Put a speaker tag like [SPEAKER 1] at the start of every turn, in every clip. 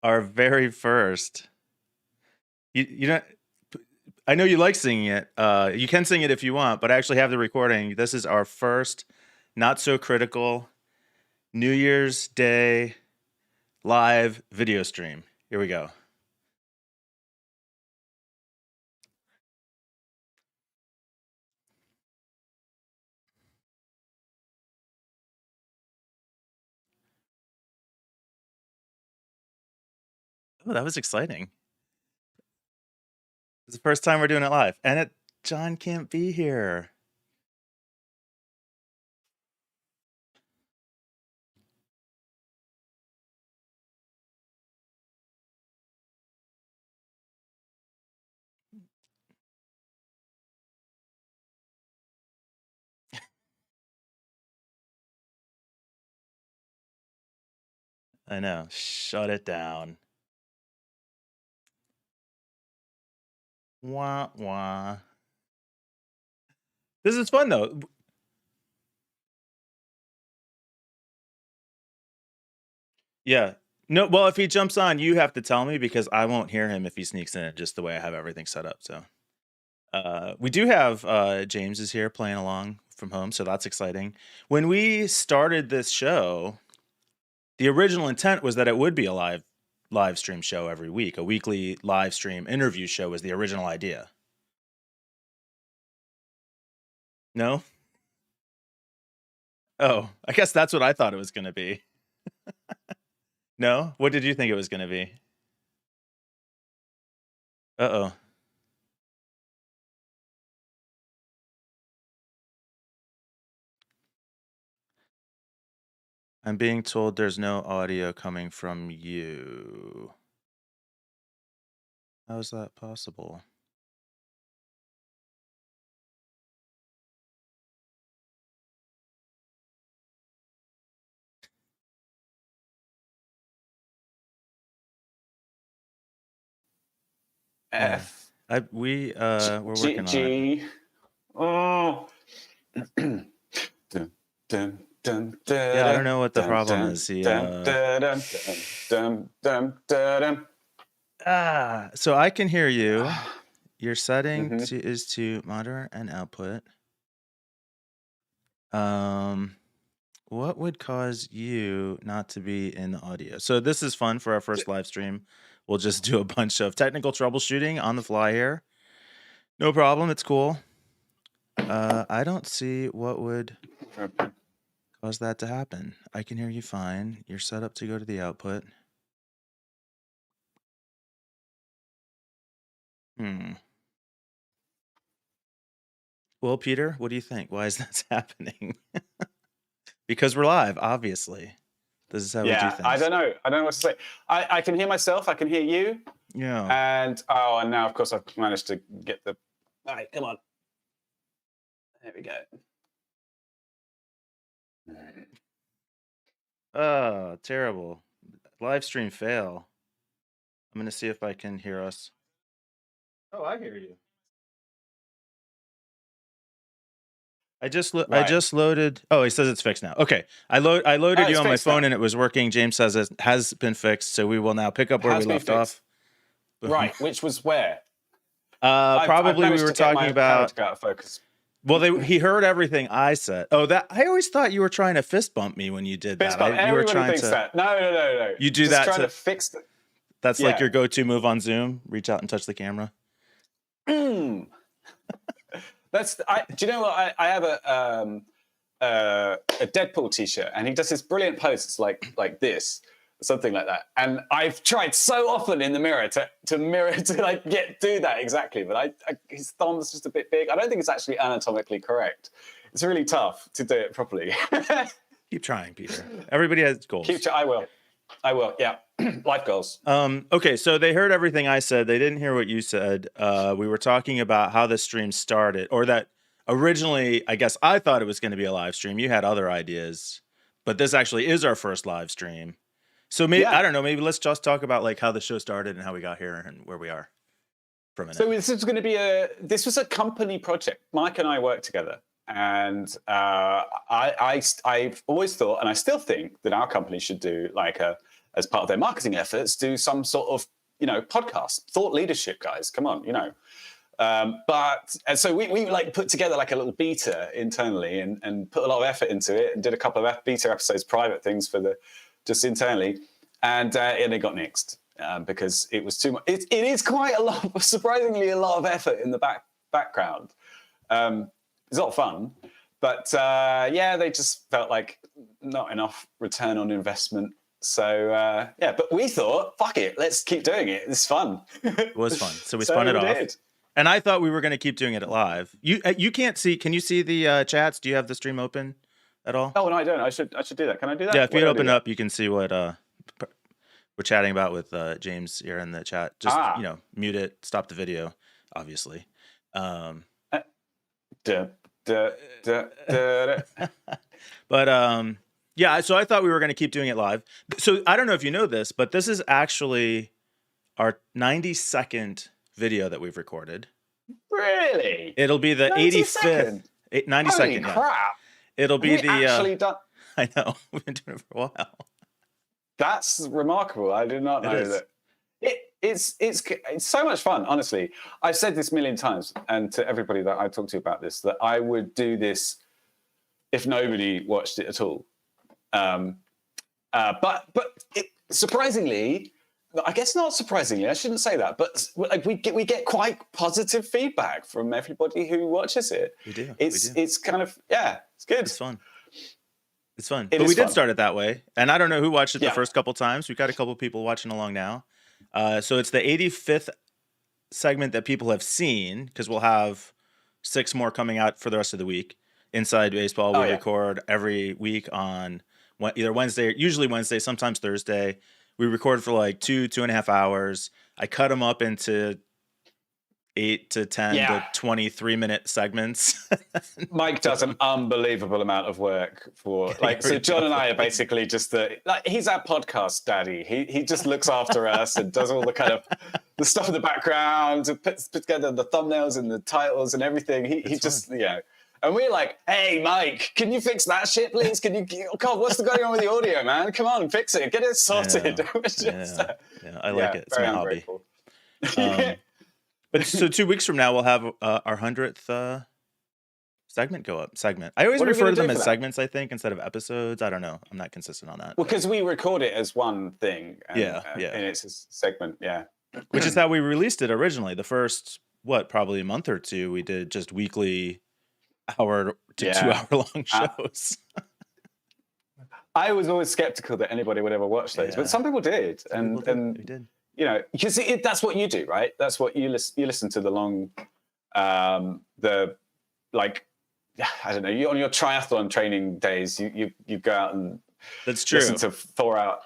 [SPEAKER 1] our very first. You know, I know you like singing it. You can sing it if you want, but I actually have the recording. This is our first Not So Critical New Year's Day live video stream. Here we go. Oh, that was exciting. It's the first time we're doing it live. And Jon can't be here. I know. Shut it down. Wah, wah. This is fun, though. Yeah. No, well, if he jumps on, you have to tell me because I won't hear him if he sneaks in just the way I have everything set up. So we do have James is here playing along from home, so that's exciting. When we started this show, the original intent was that it would be a live stream show every week. A weekly live stream interview show was the original idea. No? Oh, I guess that's what I thought it was going to be. No? What did you think it was going to be? Uh-oh. I'm being told there's no audio coming from you. How is that possible?
[SPEAKER 2] F.
[SPEAKER 1] We're working on it.
[SPEAKER 2] Oh.
[SPEAKER 1] Yeah, I don't know what the problem is. So I can hear you. Your setting is to monitor and output. What would cause you not to be in the audio? So this is fun for our first live stream. We'll just do a bunch of technical troubleshooting on the fly here. No problem. It's cool. I don't see what would cause that to happen. I can hear you fine. You're set up to go to the output. Well, Peter, what do you think? Why is that happening? Because we're live, obviously. This is how we do things.
[SPEAKER 2] I don't know what to say. I can hear myself. I can hear you.
[SPEAKER 1] Yeah.
[SPEAKER 2] And now, of course, I've managed to get the... All right, come on. There we go.
[SPEAKER 1] Oh, terrible. Live stream fail. I'm going to see if I can hear us. Oh, I hear you. I just loaded. Oh, he says it's fixed now. Okay. I loaded you on my phone and it was working. James says it has been fixed. So we will now pick up where we left off.
[SPEAKER 2] Right. Which was where?
[SPEAKER 1] Probably we were talking about...
[SPEAKER 2] Out of focus.
[SPEAKER 1] Well, he heard everything I said. Oh, I always thought you were trying to fist bump me when you did that.
[SPEAKER 2] You were trying to. That. No.
[SPEAKER 1] You do that
[SPEAKER 2] to fix it.
[SPEAKER 1] That's like your go-to move on Zoom. Reach out and touch the camera.
[SPEAKER 2] Do you know what? I have a Deadpool T-shirt, and he does this brilliant pose. It's like this. Something like that, and I've tried so often in the mirror to do that exactly, but his thumb's just a bit big. I don't think it's actually anatomically correct. It's really tough to do it properly.
[SPEAKER 1] Keep trying, Peter. Everybody has goals.
[SPEAKER 2] I will. Yeah, life goals.
[SPEAKER 1] Okay, so they heard everything I said. They didn't hear what you said. We were talking about how the stream started, or that originally, I guess I thought it was going to be a live stream. You had other ideas, but this actually is our first live stream. So maybe I don't know. Maybe let's just talk about like how the show started and how we got here and where we are for a minute.
[SPEAKER 2] So this is going to be this was a company project. Mike and I worked together, and I've always thought, and I still think that our company should do like a as part of their marketing efforts, do some sort of, podcast. Thought leadership, guys. Come on, and so we like put together like a little beta internally and put a lot of effort into it and did a couple of beta episodes, private things just internally, and it got nixed because it was too much. It is quite surprisingly a lot of effort in the background. It's a lot of fun, but they just felt like not enough return on investment. So but we thought, fuck it, let's keep doing it. It's fun.
[SPEAKER 1] It was fun, so we spun it off.
[SPEAKER 2] Did.
[SPEAKER 1] And I thought we were going to keep doing it live. You can't see. Can you see the chats? Do you have the stream open at all?
[SPEAKER 2] Oh no, I don't. I should do that. Can I do that?
[SPEAKER 1] Yeah, if you open up, you can see what we're chatting about with James here in the chat. Just mute it, stop the video, obviously. But so I thought we were going to keep doing it live. So I don't know if you know this, but this is actually our 90-second video that we've recorded.
[SPEAKER 2] Really?
[SPEAKER 1] It'll be the 85th. 90-second.
[SPEAKER 2] Holy crap!
[SPEAKER 1] It'll be
[SPEAKER 2] actually done.
[SPEAKER 1] I know, we've been doing it for a while.
[SPEAKER 2] That's remarkable. I did not know that. It's so much fun. Honestly, I've said this a million times, and to everybody that I talk to about this, that I would do this if nobody watched it at all. But surprisingly. I guess not surprisingly, I shouldn't say that, but like we get quite positive feedback from everybody who watches it.
[SPEAKER 1] We do.
[SPEAKER 2] It's kind of it's good.
[SPEAKER 1] It's fun. But we did start it that way, and I don't know who watched it the first couple times. We've got a couple people watching along now. So it's the 85th segment that people have seen, because we'll have 6 more coming out for the rest of the week. Inside Baseball, we record every week on either Wednesday, usually Wednesday, sometimes Thursday. We record for like 2.5 hours. I cut them up into 8 to 10 to 23-minute segments.
[SPEAKER 2] Mike does an unbelievable amount of work for so John and I are basically just he's our podcast daddy. He just looks after us and does all the kind of the stuff in the background, and puts together the thumbnails and the titles and everything. He just and we're like, hey, Mike, can you fix that shit, please? Can you? God, what's going on with the audio, man? Come on, fix it. Get it sorted.
[SPEAKER 1] I like it. It's my hobby. But so 2 weeks from now, we'll have our 100th segment go up. I always refer to them as segments, I think, instead of episodes. I don't know. I'm not consistent on that.
[SPEAKER 2] Well, because we record it as one thing. And, and it's a segment,
[SPEAKER 1] Which is how we released it originally. The first, probably a month or two, we did just weekly hour to 2 hour long shows.
[SPEAKER 2] I was always skeptical that anybody would ever watch those, but some people did, and
[SPEAKER 1] we did.
[SPEAKER 2] Because that's what you do, right? That's what you listen to the long, I don't know. You on your triathlon training days, you go out and
[SPEAKER 1] that's true.
[SPEAKER 2] Listen to 4 hour,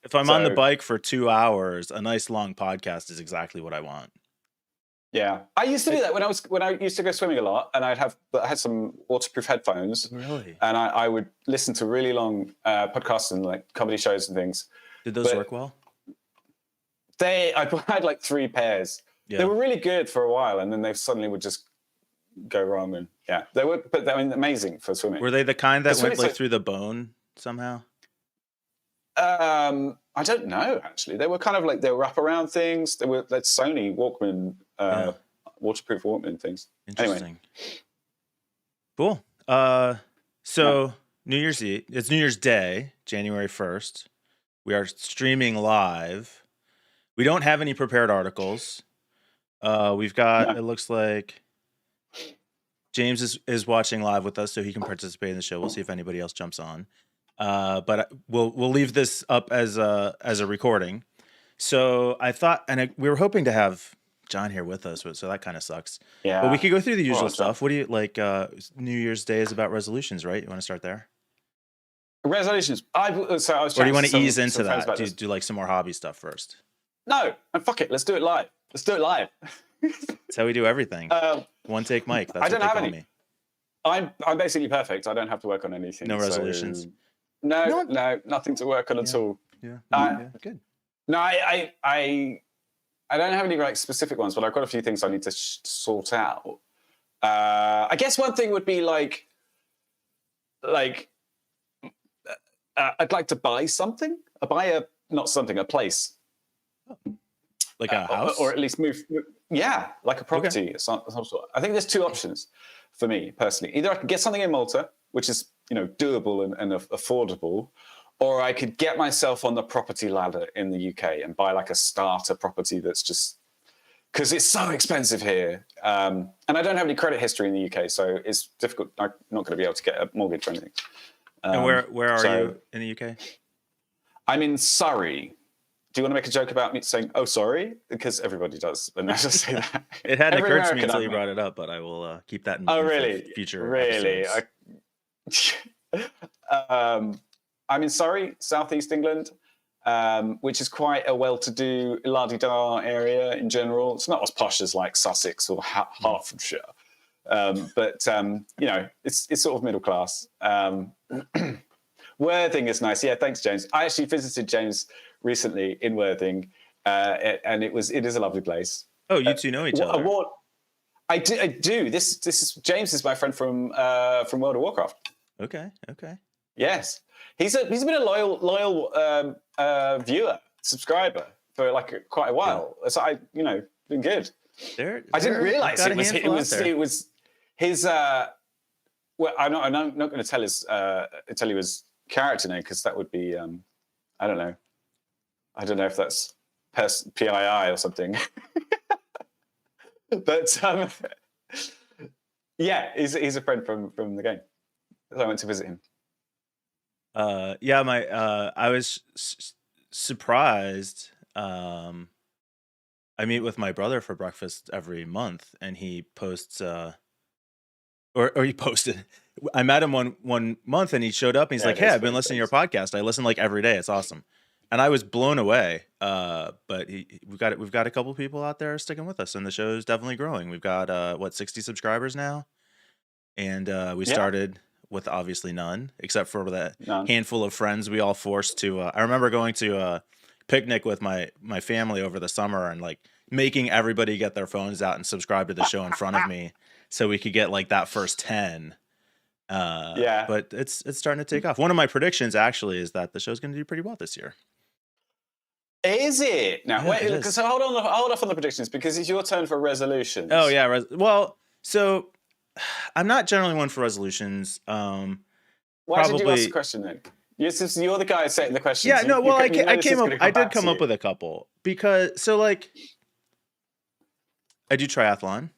[SPEAKER 1] If I'm on the bike for 2 hours, a nice long podcast is exactly what I want.
[SPEAKER 2] Yeah, I used to do that when I used to go swimming a lot, and I had some waterproof headphones.
[SPEAKER 1] Really?
[SPEAKER 2] And I would listen to really long podcasts and like comedy shows and things.
[SPEAKER 1] Did those work well?
[SPEAKER 2] I had like 3 pairs.
[SPEAKER 1] Yeah.
[SPEAKER 2] They were really good for a while, and then they suddenly would just go wrong. And they were, but they were amazing for swimming.
[SPEAKER 1] Were they the kind that went like through the bone somehow?
[SPEAKER 2] I don't know, actually. They were kind of like, they were wraparound things. They were like Sony Walkman, waterproof Walkman things.
[SPEAKER 1] Interesting.
[SPEAKER 2] Anyway.
[SPEAKER 1] Cool. So New Year's Eve, it's New Year's Day, January 1st. We are streaming live. We don't have any prepared articles. We've got, it looks like James is watching live with us, so he can participate in the show. We'll see if anybody else jumps on. But we'll leave this up as a recording. So I thought, we were hoping to have John here with us, so that kind of sucks.
[SPEAKER 2] Yeah.
[SPEAKER 1] But we could go through the usual stuff. What do you like? New Year's Day is about resolutions, right? You want to start there?
[SPEAKER 2] Resolutions. I was.
[SPEAKER 1] Or do you want to ease into that? Do like some more hobby stuff first?
[SPEAKER 2] No, and fuck it. Let's do it live.
[SPEAKER 1] That's how we do everything. One take, Mike. That's
[SPEAKER 2] I don't
[SPEAKER 1] what they
[SPEAKER 2] have
[SPEAKER 1] call
[SPEAKER 2] any.
[SPEAKER 1] me.
[SPEAKER 2] I'm basically perfect. I don't have to work on anything.
[SPEAKER 1] No resolutions.
[SPEAKER 2] No, nothing to work on at all.
[SPEAKER 1] Yeah. Good.
[SPEAKER 2] No, I don't have any like specific ones, but I've got a few things I need to sort out. I guess one thing would be like I'd like to buy something. Buy not something, a place.
[SPEAKER 1] Like a house?
[SPEAKER 2] Or at least move. Yeah, like a property.
[SPEAKER 1] Okay.
[SPEAKER 2] Of some sort. I think there's two options for me personally. Either I could get something in Malta, which is doable and affordable, or I could get myself on the property ladder in the UK and buy like a starter property that's just because it's so expensive here. And I don't have any credit history in the UK, so it's difficult. I'm not going to be able to get a mortgage or anything.
[SPEAKER 1] And where are you in the UK?
[SPEAKER 2] I'm in Surrey. Do you want to make a joke about me saying, "Oh, sorry"? Because everybody does, and I just say that.
[SPEAKER 1] It hadn't
[SPEAKER 2] Every
[SPEAKER 1] occurred to me
[SPEAKER 2] American
[SPEAKER 1] until
[SPEAKER 2] I've
[SPEAKER 1] you
[SPEAKER 2] met.
[SPEAKER 1] brought it up, but I will keep that in
[SPEAKER 2] Oh,
[SPEAKER 1] mind for
[SPEAKER 2] really?
[SPEAKER 1] future
[SPEAKER 2] Really?
[SPEAKER 1] episodes.
[SPEAKER 2] I'm in Surrey, southeast England, which is quite a well-to-do la-di-da area in general. It's not as posh as like Sussex or Hertfordshire, but it's sort of middle class. Worthing is nice. Yeah, thanks, James. I actually visited James recently in Worthing, and it is a lovely place.
[SPEAKER 1] Oh, you two know each other.
[SPEAKER 2] I do. This is James is my friend from World of Warcraft.
[SPEAKER 1] Okay.
[SPEAKER 2] Yes, he's been a loyal viewer, subscriber for like quite a while. Yeah. So been good. I didn't realize it was his. Well, I'm not going to tell you his character name because that would be I don't know if that's PII or something. But yeah, he's a friend from the game. So I went to visit him.
[SPEAKER 1] I was surprised. I meet with my brother for breakfast every month, and he posts or he posted. I met him one month, and he showed up, and he's like, "Hey, I've been listening to your podcast. I listen like every day. It's awesome." And I was blown away. But we've got a couple people out there sticking with us, and the show is definitely growing. We've got 60 subscribers now, and we started with obviously none, except for that handful of friends we all forced to. I remember going to a picnic with my family over the summer, and like making everybody get their phones out and subscribe to the show in front of me, so we could get like that first 10. But it's starting to take off. One of my predictions actually is that the show's going to do pretty well this year.
[SPEAKER 2] Is it? Now,
[SPEAKER 1] Yeah,
[SPEAKER 2] wait, so hold off on the predictions because it's your turn for resolutions.
[SPEAKER 1] Oh, yeah. Well, so I'm not generally one for resolutions.
[SPEAKER 2] Why did you ask the question then? You're the guy setting the questions.
[SPEAKER 1] Yeah, no, well, I did come up with a couple because, so like, I do triathlon.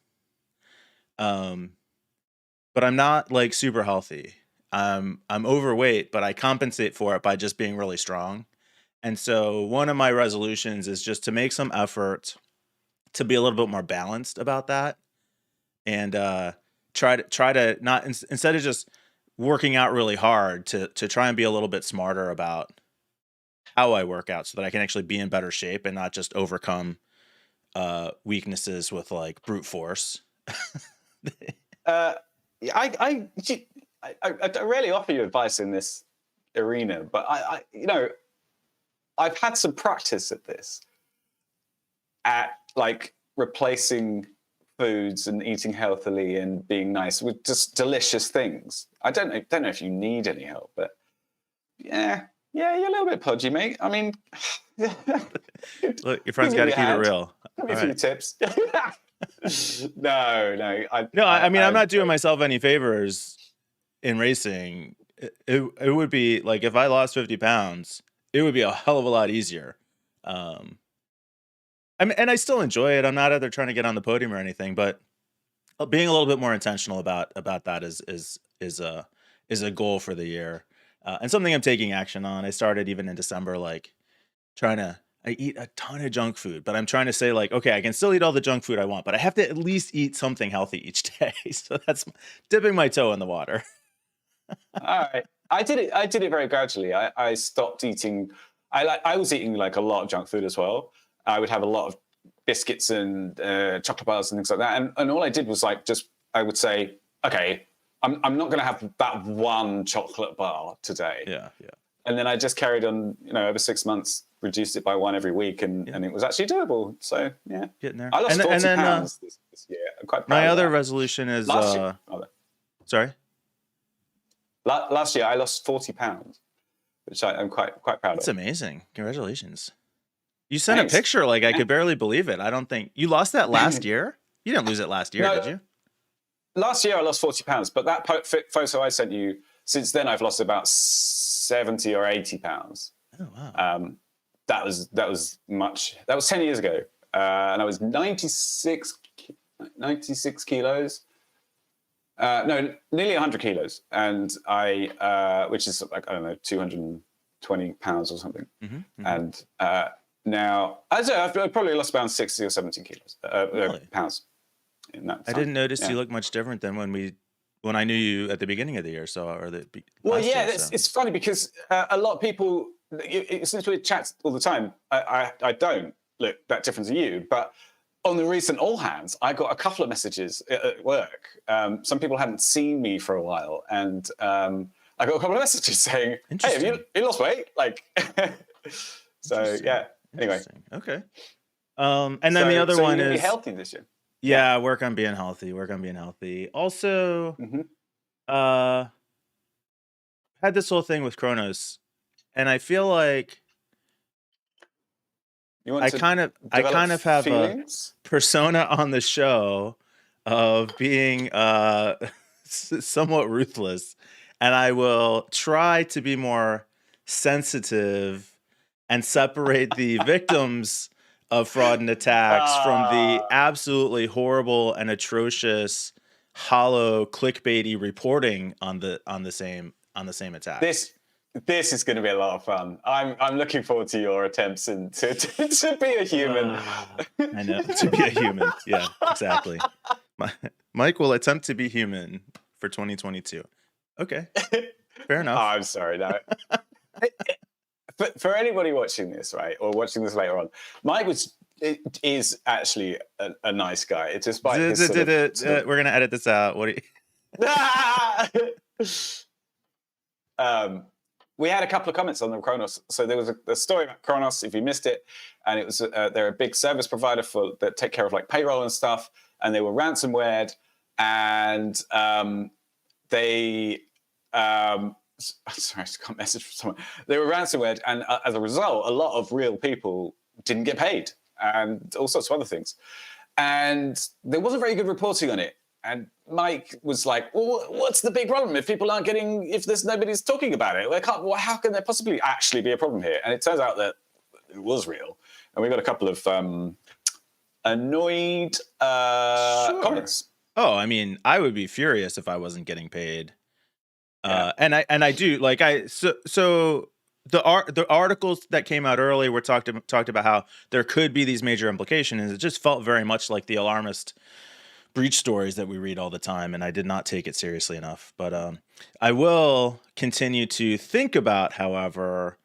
[SPEAKER 1] But I'm not like super healthy. I'm overweight, but I compensate for it by just being really strong. And so one of my resolutions is just to make some effort to be a little bit more balanced about that, and try to not instead of just working out really hard to try and be a little bit smarter about how I work out so that I can actually be in better shape and not just overcome weaknesses with like brute force.
[SPEAKER 2] I rarely offer you advice in this arena, but I've had some practice at this, at like replacing foods and eating healthily and being nice with just delicious things. I don't know if you need any help, but yeah, you're a little bit podgy, mate. I mean,
[SPEAKER 1] look, your friend's got to keep it real.
[SPEAKER 2] Give me a few tips. No.
[SPEAKER 1] I mean, I'm not doing myself any favors in racing. It would be like if I lost 50 pounds, it would be a hell of a lot easier. I mean, and I still enjoy it. I'm not out there trying to get on the podium or anything, but being a little bit more intentional about that is a goal for the year, and something I'm taking action on. I started even in December, like I eat a ton of junk food, but I'm trying to say like, okay, I can still eat all the junk food I want, but I have to at least eat something healthy each day. So that's dipping my toe in the water.
[SPEAKER 2] All right. I did it very gradually. I stopped eating. I was eating like a lot of junk food as well. I would have a lot of biscuits and chocolate bars and things like that. And all I did was like, I would say, okay, I'm not going to have that one chocolate bar today.
[SPEAKER 1] Yeah.
[SPEAKER 2] And then I just carried on, over 6 months, reduced it by one every week, and it was actually doable. So yeah,
[SPEAKER 1] getting there.
[SPEAKER 2] I lost 40 pounds this year. I'm quite proud.
[SPEAKER 1] My
[SPEAKER 2] of
[SPEAKER 1] other
[SPEAKER 2] that.
[SPEAKER 1] resolution is
[SPEAKER 2] Last year,
[SPEAKER 1] sorry.
[SPEAKER 2] Last year I lost 40 pounds. which I'm quite proud
[SPEAKER 1] That's
[SPEAKER 2] of.
[SPEAKER 1] amazing. Congratulations. You sent a
[SPEAKER 2] Thanks.
[SPEAKER 1] picture, like I could barely believe it. I don't think you lost that last year. You didn't lose it last year,
[SPEAKER 2] No,
[SPEAKER 1] did you?
[SPEAKER 2] last year I lost 40 pounds, but that photo I sent you, since then I've lost about 70 or 80 pounds.
[SPEAKER 1] Oh wow.
[SPEAKER 2] That was 10 years ago, and I was 96 kilos. No, nearly 100 kilos, and I, which is like, I don't know, 220 pounds or something. And now, I've probably lost about 60 or 70 kilos,
[SPEAKER 1] Really?
[SPEAKER 2] pounds in that
[SPEAKER 1] I
[SPEAKER 2] time.
[SPEAKER 1] didn't notice you look much different than when I knew you at the beginning of the year. So
[SPEAKER 2] Well,
[SPEAKER 1] last
[SPEAKER 2] yeah,
[SPEAKER 1] year, so.
[SPEAKER 2] it's funny because a lot of people, since we chat all the time, I don't look that different to you, but on the recent All Hands, I got a couple of messages at work. Some people hadn't seen me for a while, and I got a couple of messages saying, "Hey, have you lost weight?" Like, so yeah. Anyway,
[SPEAKER 1] okay. And then the other one
[SPEAKER 2] you're
[SPEAKER 1] is
[SPEAKER 2] healthy this year.
[SPEAKER 1] Yeah, work on being healthy. Work on being healthy. Also, had this whole thing with Kronos, and I feel like I kind of have
[SPEAKER 2] feelings?
[SPEAKER 1] a persona on the show of being somewhat ruthless, and I will try to be more sensitive and separate the victims of fraud and attacks from the absolutely horrible and atrocious, hollow, clickbaity reporting on the same attack.
[SPEAKER 2] This is going to be a lot of fun. I'm looking forward to your attempts to be a human.
[SPEAKER 1] I know, to be a human. Yeah, exactly. Mike will attempt to be human for 2022. Okay, fair enough.
[SPEAKER 2] Oh, I'm sorry. No. For anybody watching this, right, or watching this later on, Mike is actually a nice guy. Despite his
[SPEAKER 1] we're gonna edit this out. What do
[SPEAKER 2] you? We had a couple of comments on the Kronos. So there was a story about Kronos, if you missed it, and it was they're a big service provider that take care of like payroll and stuff, and they were ransomwared, and they sorry, I just got a message from someone. They were ransomwared, and as a result, a lot of real people didn't get paid, and all sorts of other things. And there wasn't very good reporting on it. And Mike was like, "Well, what's the big problem if people aren't getting? If there's nobody's talking about it, how can there possibly actually be a problem here?" And it turns out that it was real, and we got a couple of annoyed comments.
[SPEAKER 1] Oh, I mean, I would be furious if I wasn't getting paid. And I do like so the articles that came out early were talked about how there could be these major implications, and it just felt very much like the alarmist breach stories that we read all the time, and I did not take it seriously enough. But I will continue to think about, however,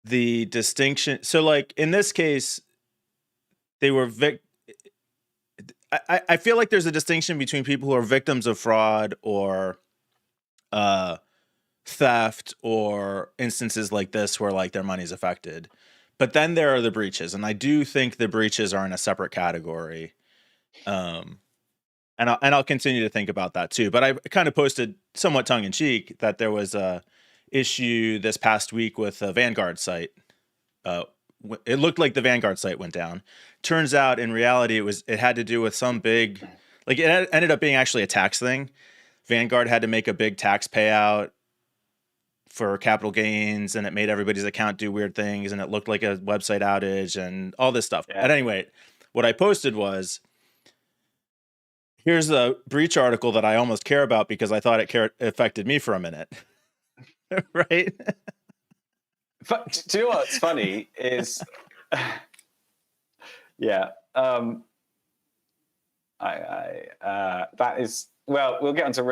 [SPEAKER 1] the distinction. So, like in this case, they were I feel like there's a distinction between people who are victims of fraud or theft or instances like this where like their money's affected. But then there are the breaches, and I do think the breaches are in a separate category. And I'll continue to think about that too. But I kind of posted somewhat tongue in cheek that there was a issue this past week with a Vanguard site. It looked like the Vanguard site went down. Turns out, in reality, it had to do with some big, like it ended up being actually a tax thing. Vanguard had to make a big tax payout for capital gains, and it made everybody's account do weird things, and it looked like a website outage and all this stuff. Yeah. At any rate, what I posted was, here's a breach article that I almost care about because I thought it affected me for a minute. Right?
[SPEAKER 2] But do you know what's funny is, yeah, that is, well, we'll get onto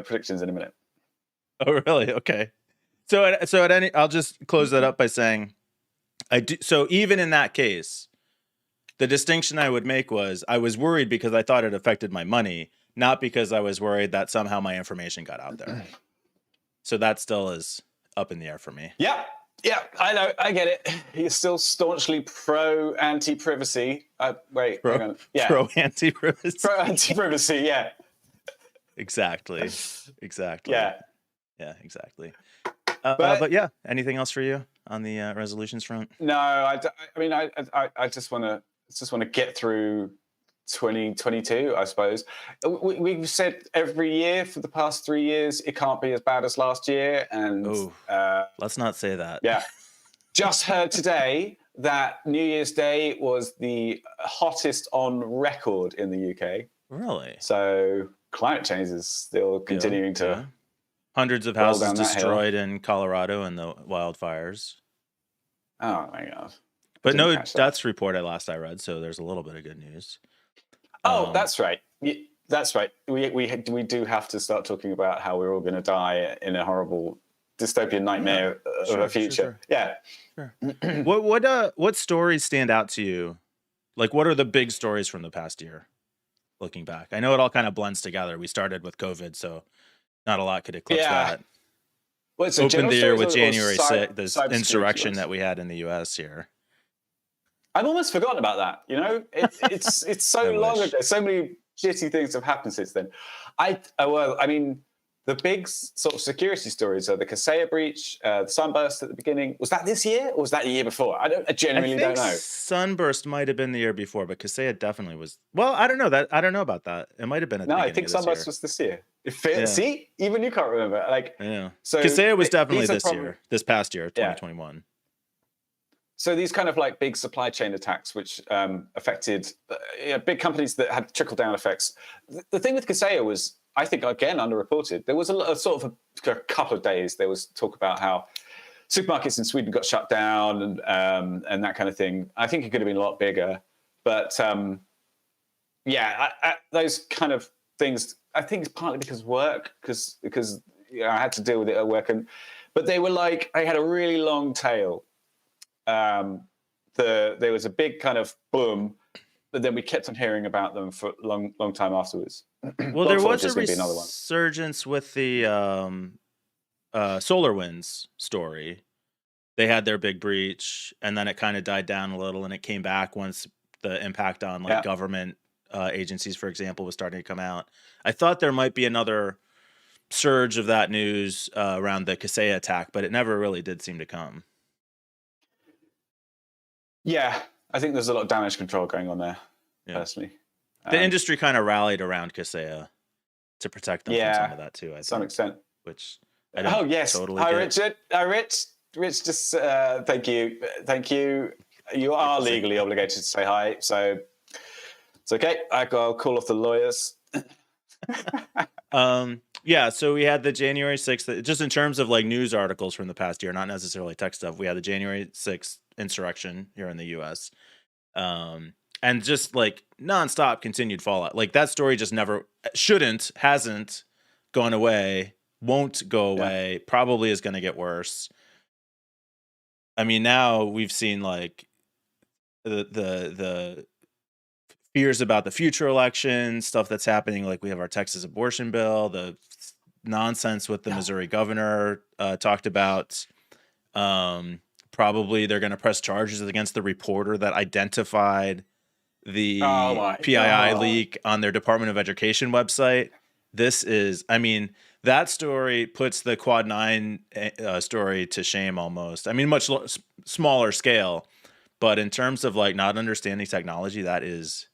[SPEAKER 2] predictions in a minute.
[SPEAKER 1] Oh, really? Okay. So I'll just close that up by saying, so even in that case, the distinction I would make was I was worried because I thought it affected my money, not because I was worried that somehow my information got out there. So that still is up in the air for me.
[SPEAKER 2] Yeah, I know, I get it. You're still staunchly pro anti-privacy. Wait, hang on. Yeah.
[SPEAKER 1] Pro anti-privacy.
[SPEAKER 2] Pro anti-privacy, yeah.
[SPEAKER 1] Exactly.
[SPEAKER 2] Yeah.
[SPEAKER 1] Yeah, exactly. But yeah, anything else for you on the resolutions front?
[SPEAKER 2] no, I mean, I just want to get through 2022, I suppose. We've said every year for the past 3 years it can't be as bad as last year, and
[SPEAKER 1] Oh, let's not say that.
[SPEAKER 2] yeah, just heard today that New Year's Day was the hottest on record in the UK.
[SPEAKER 1] Really?
[SPEAKER 2] So climate change is still continuing to
[SPEAKER 1] hundreds of
[SPEAKER 2] roll
[SPEAKER 1] houses
[SPEAKER 2] down that hill.
[SPEAKER 1] destroyed in Colorado in the wildfires.
[SPEAKER 2] Oh my god!
[SPEAKER 1] But
[SPEAKER 2] Didn't
[SPEAKER 1] no
[SPEAKER 2] catch that.
[SPEAKER 1] deaths reported last I read, so there's a little bit of good news.
[SPEAKER 2] Oh, that's right. That's right. We do have to start talking about how we're all going to die in a horrible dystopian nightmare of a future.
[SPEAKER 1] Sure. What stories stand out to you? Like, what are the big stories from the past year? Looking back, I know it all kind of blends together. We started with COVID, so not a lot could eclipse that.
[SPEAKER 2] Well,
[SPEAKER 1] opened the year with January 6th, this insurrection that we had in the U.S. here.
[SPEAKER 2] I've almost forgotten about that. You know, it's so long ago. So many shitty things have happened since then. I mean, the big sort of security stories are the Kaseya breach, the sunburst at the beginning. Was that this year or was that the year before? I genuinely don't know.
[SPEAKER 1] Sunburst might have been the year before, but Kaseya definitely was. Well, I don't know that. I don't know about that. It might have been at the beginning.
[SPEAKER 2] No, I think sunburst was this year. See, even you can't remember. Like,
[SPEAKER 1] yeah.
[SPEAKER 2] So
[SPEAKER 1] Kaseya was definitely this past year, 2021.
[SPEAKER 2] Yeah. So these kind of like big supply chain attacks, which affected big companies that had trickle-down effects. The thing with Kaseya was, I think, again, underreported. There was a sort of a couple of days, there was talk about how supermarkets in Sweden got shut down and that kind of thing. I think it could have been a lot bigger. But those kind of things, I think it's partly because of work, because I had to deal with it at work. But they were like, I had a really long tail. There was a big kind of boom, but then we kept on hearing about them for a long time afterwards.
[SPEAKER 1] Well, there was a resurgence with the SolarWinds story. They had their big breach, and then it kind of died down a little, and it came back once the impact on government agencies, for example, was starting to come out. I thought there might be another surge of that news around the Kaseya attack, but it never really did seem to come.
[SPEAKER 2] Yeah, I think there's a lot of damage control going on there, personally.
[SPEAKER 1] The industry kind of rallied around Kaseya to protect them from some of that too, I think.
[SPEAKER 2] To some extent.
[SPEAKER 1] Which I don't totally get.
[SPEAKER 2] Richard. Hi, Rich. Rich, just thank you. Thank you. You are legally obligated to say hi, so it's okay. I'll call off the lawyers.
[SPEAKER 1] So we had the January 6th, just in terms of like news articles from the past year, not necessarily tech stuff. We had the January 6th insurrection here in the US. And just like nonstop continued fallout. Like that story just hasn't gone away, won't go away, probably is going to get worse. I mean, now we've seen like the fears about the future election, stuff that's happening. Like we have our Texas abortion bill, the nonsense with the Missouri governor talked about. Probably they're going to press charges against the reporter that identified the PII leak on their Department of Education website. That story puts the Quad 9 story to shame almost. I mean, much smaller scale, but in terms of like not understanding technology, that is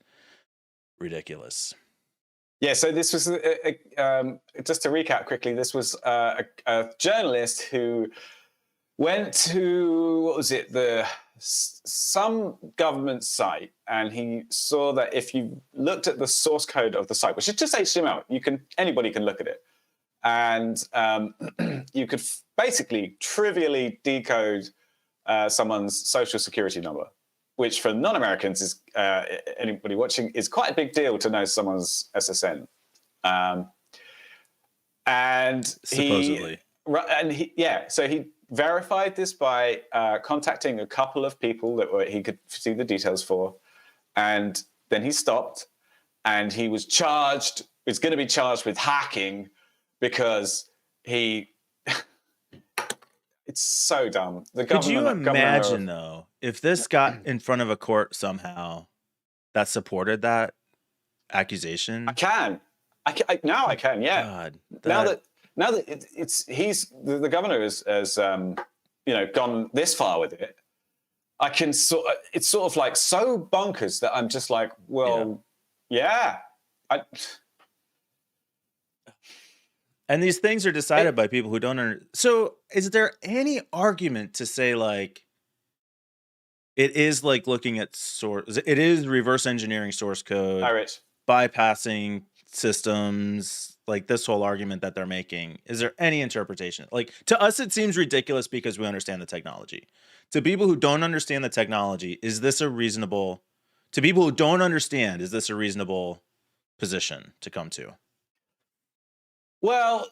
[SPEAKER 1] ridiculous.
[SPEAKER 2] Yeah, so this was, just to recap quickly, this was a journalist who went to, some government site, and he saw that if you looked at the source code of the site, which is just HTML, anybody can look at it, and you could basically trivially decode someone's social security number, which for non-Americans is anybody watching is quite a big deal to know someone's SSN. And
[SPEAKER 1] supposedly,
[SPEAKER 2] so he verified this by contacting a couple of people that he could see the details for, and then he stopped, and he was going to be charged with hacking because he. It's so dumb.
[SPEAKER 1] Could you imagine though if this got in front of a court somehow that supported that accusation?
[SPEAKER 2] I can. Now I can. Yeah.
[SPEAKER 1] God,
[SPEAKER 2] now that now that the governor has gone this far with it, I can it's sort of like so bonkers that I'm just like, well, yeah.
[SPEAKER 1] And these things are decided by people who don't So is there any argument to say like it is like looking at source, it is reverse engineering source code,
[SPEAKER 2] Rich.
[SPEAKER 1] bypassing systems, like this whole argument that they're making? Is there any interpretation? Like to us, it seems ridiculous because we understand the technology. To people who don't understand the technology, is this a reasonable, to people who don't understand, is this a reasonable position to come to?
[SPEAKER 2] Well,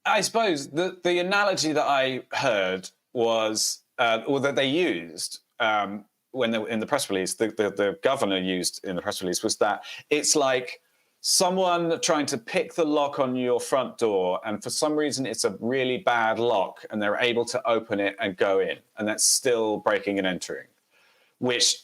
[SPEAKER 2] I suppose the analogy that I heard was, or that they used when they were in the press release, the governor used in the press release, was that it's like someone trying to pick the lock on your front door, and for some reason it's a really bad lock, and they're able to open it and go in, and that's still breaking and entering, which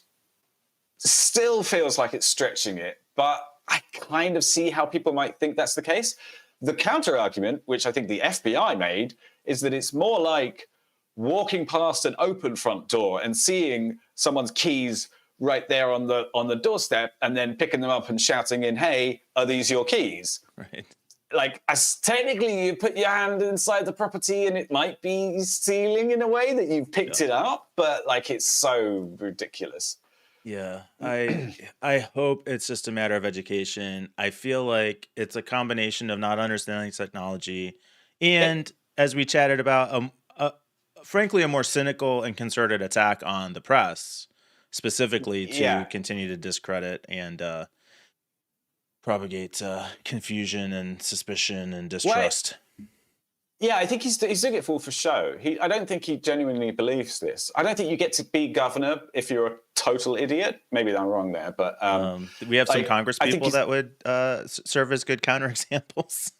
[SPEAKER 2] still feels like it's stretching it, but I kind of see how people might think that's the case. The counter argument, which I think the FBI made, is that it's more like walking past an open front door and seeing someone's keys right there on the doorstep, and then picking them up and shouting in, "Hey, are these your keys?"
[SPEAKER 1] Right.
[SPEAKER 2] Like, as technically, you put your hand inside the property, and it might be stealing in a way that you've picked it up, but like, it's so ridiculous.
[SPEAKER 1] Yeah, I hope it's just a matter of education. I feel like it's a combination of not understanding technology, and as we chatted about, frankly, a more cynical and concerted attack on the press, specifically to continue to discredit and propagate confusion and suspicion and distrust.
[SPEAKER 2] Yeah, I think he's doing it for show. I don't think he genuinely believes this. I don't think you get to be governor if you're a total idiot. Maybe I'm wrong there, but
[SPEAKER 1] we have some Congress people that would serve as good counterexamples.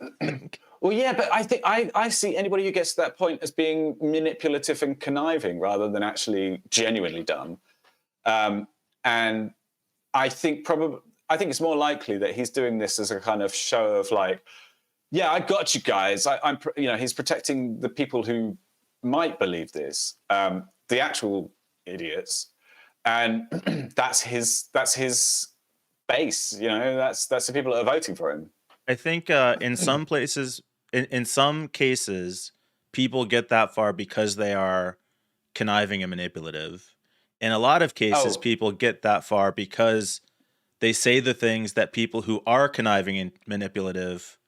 [SPEAKER 2] Well, yeah, but I think I see anybody who gets to that point as being manipulative and conniving rather than actually genuinely dumb. And I think it's more likely that he's doing this as a kind of show of like, yeah, I got you guys. He's protecting the people who might believe this, the actual idiots, and that's his base. That's the people that are voting for him.
[SPEAKER 1] I think in some places, in some cases, people get that far because they are conniving and manipulative. In a lot of cases, people get that far because they say the things that people who are conniving and manipulative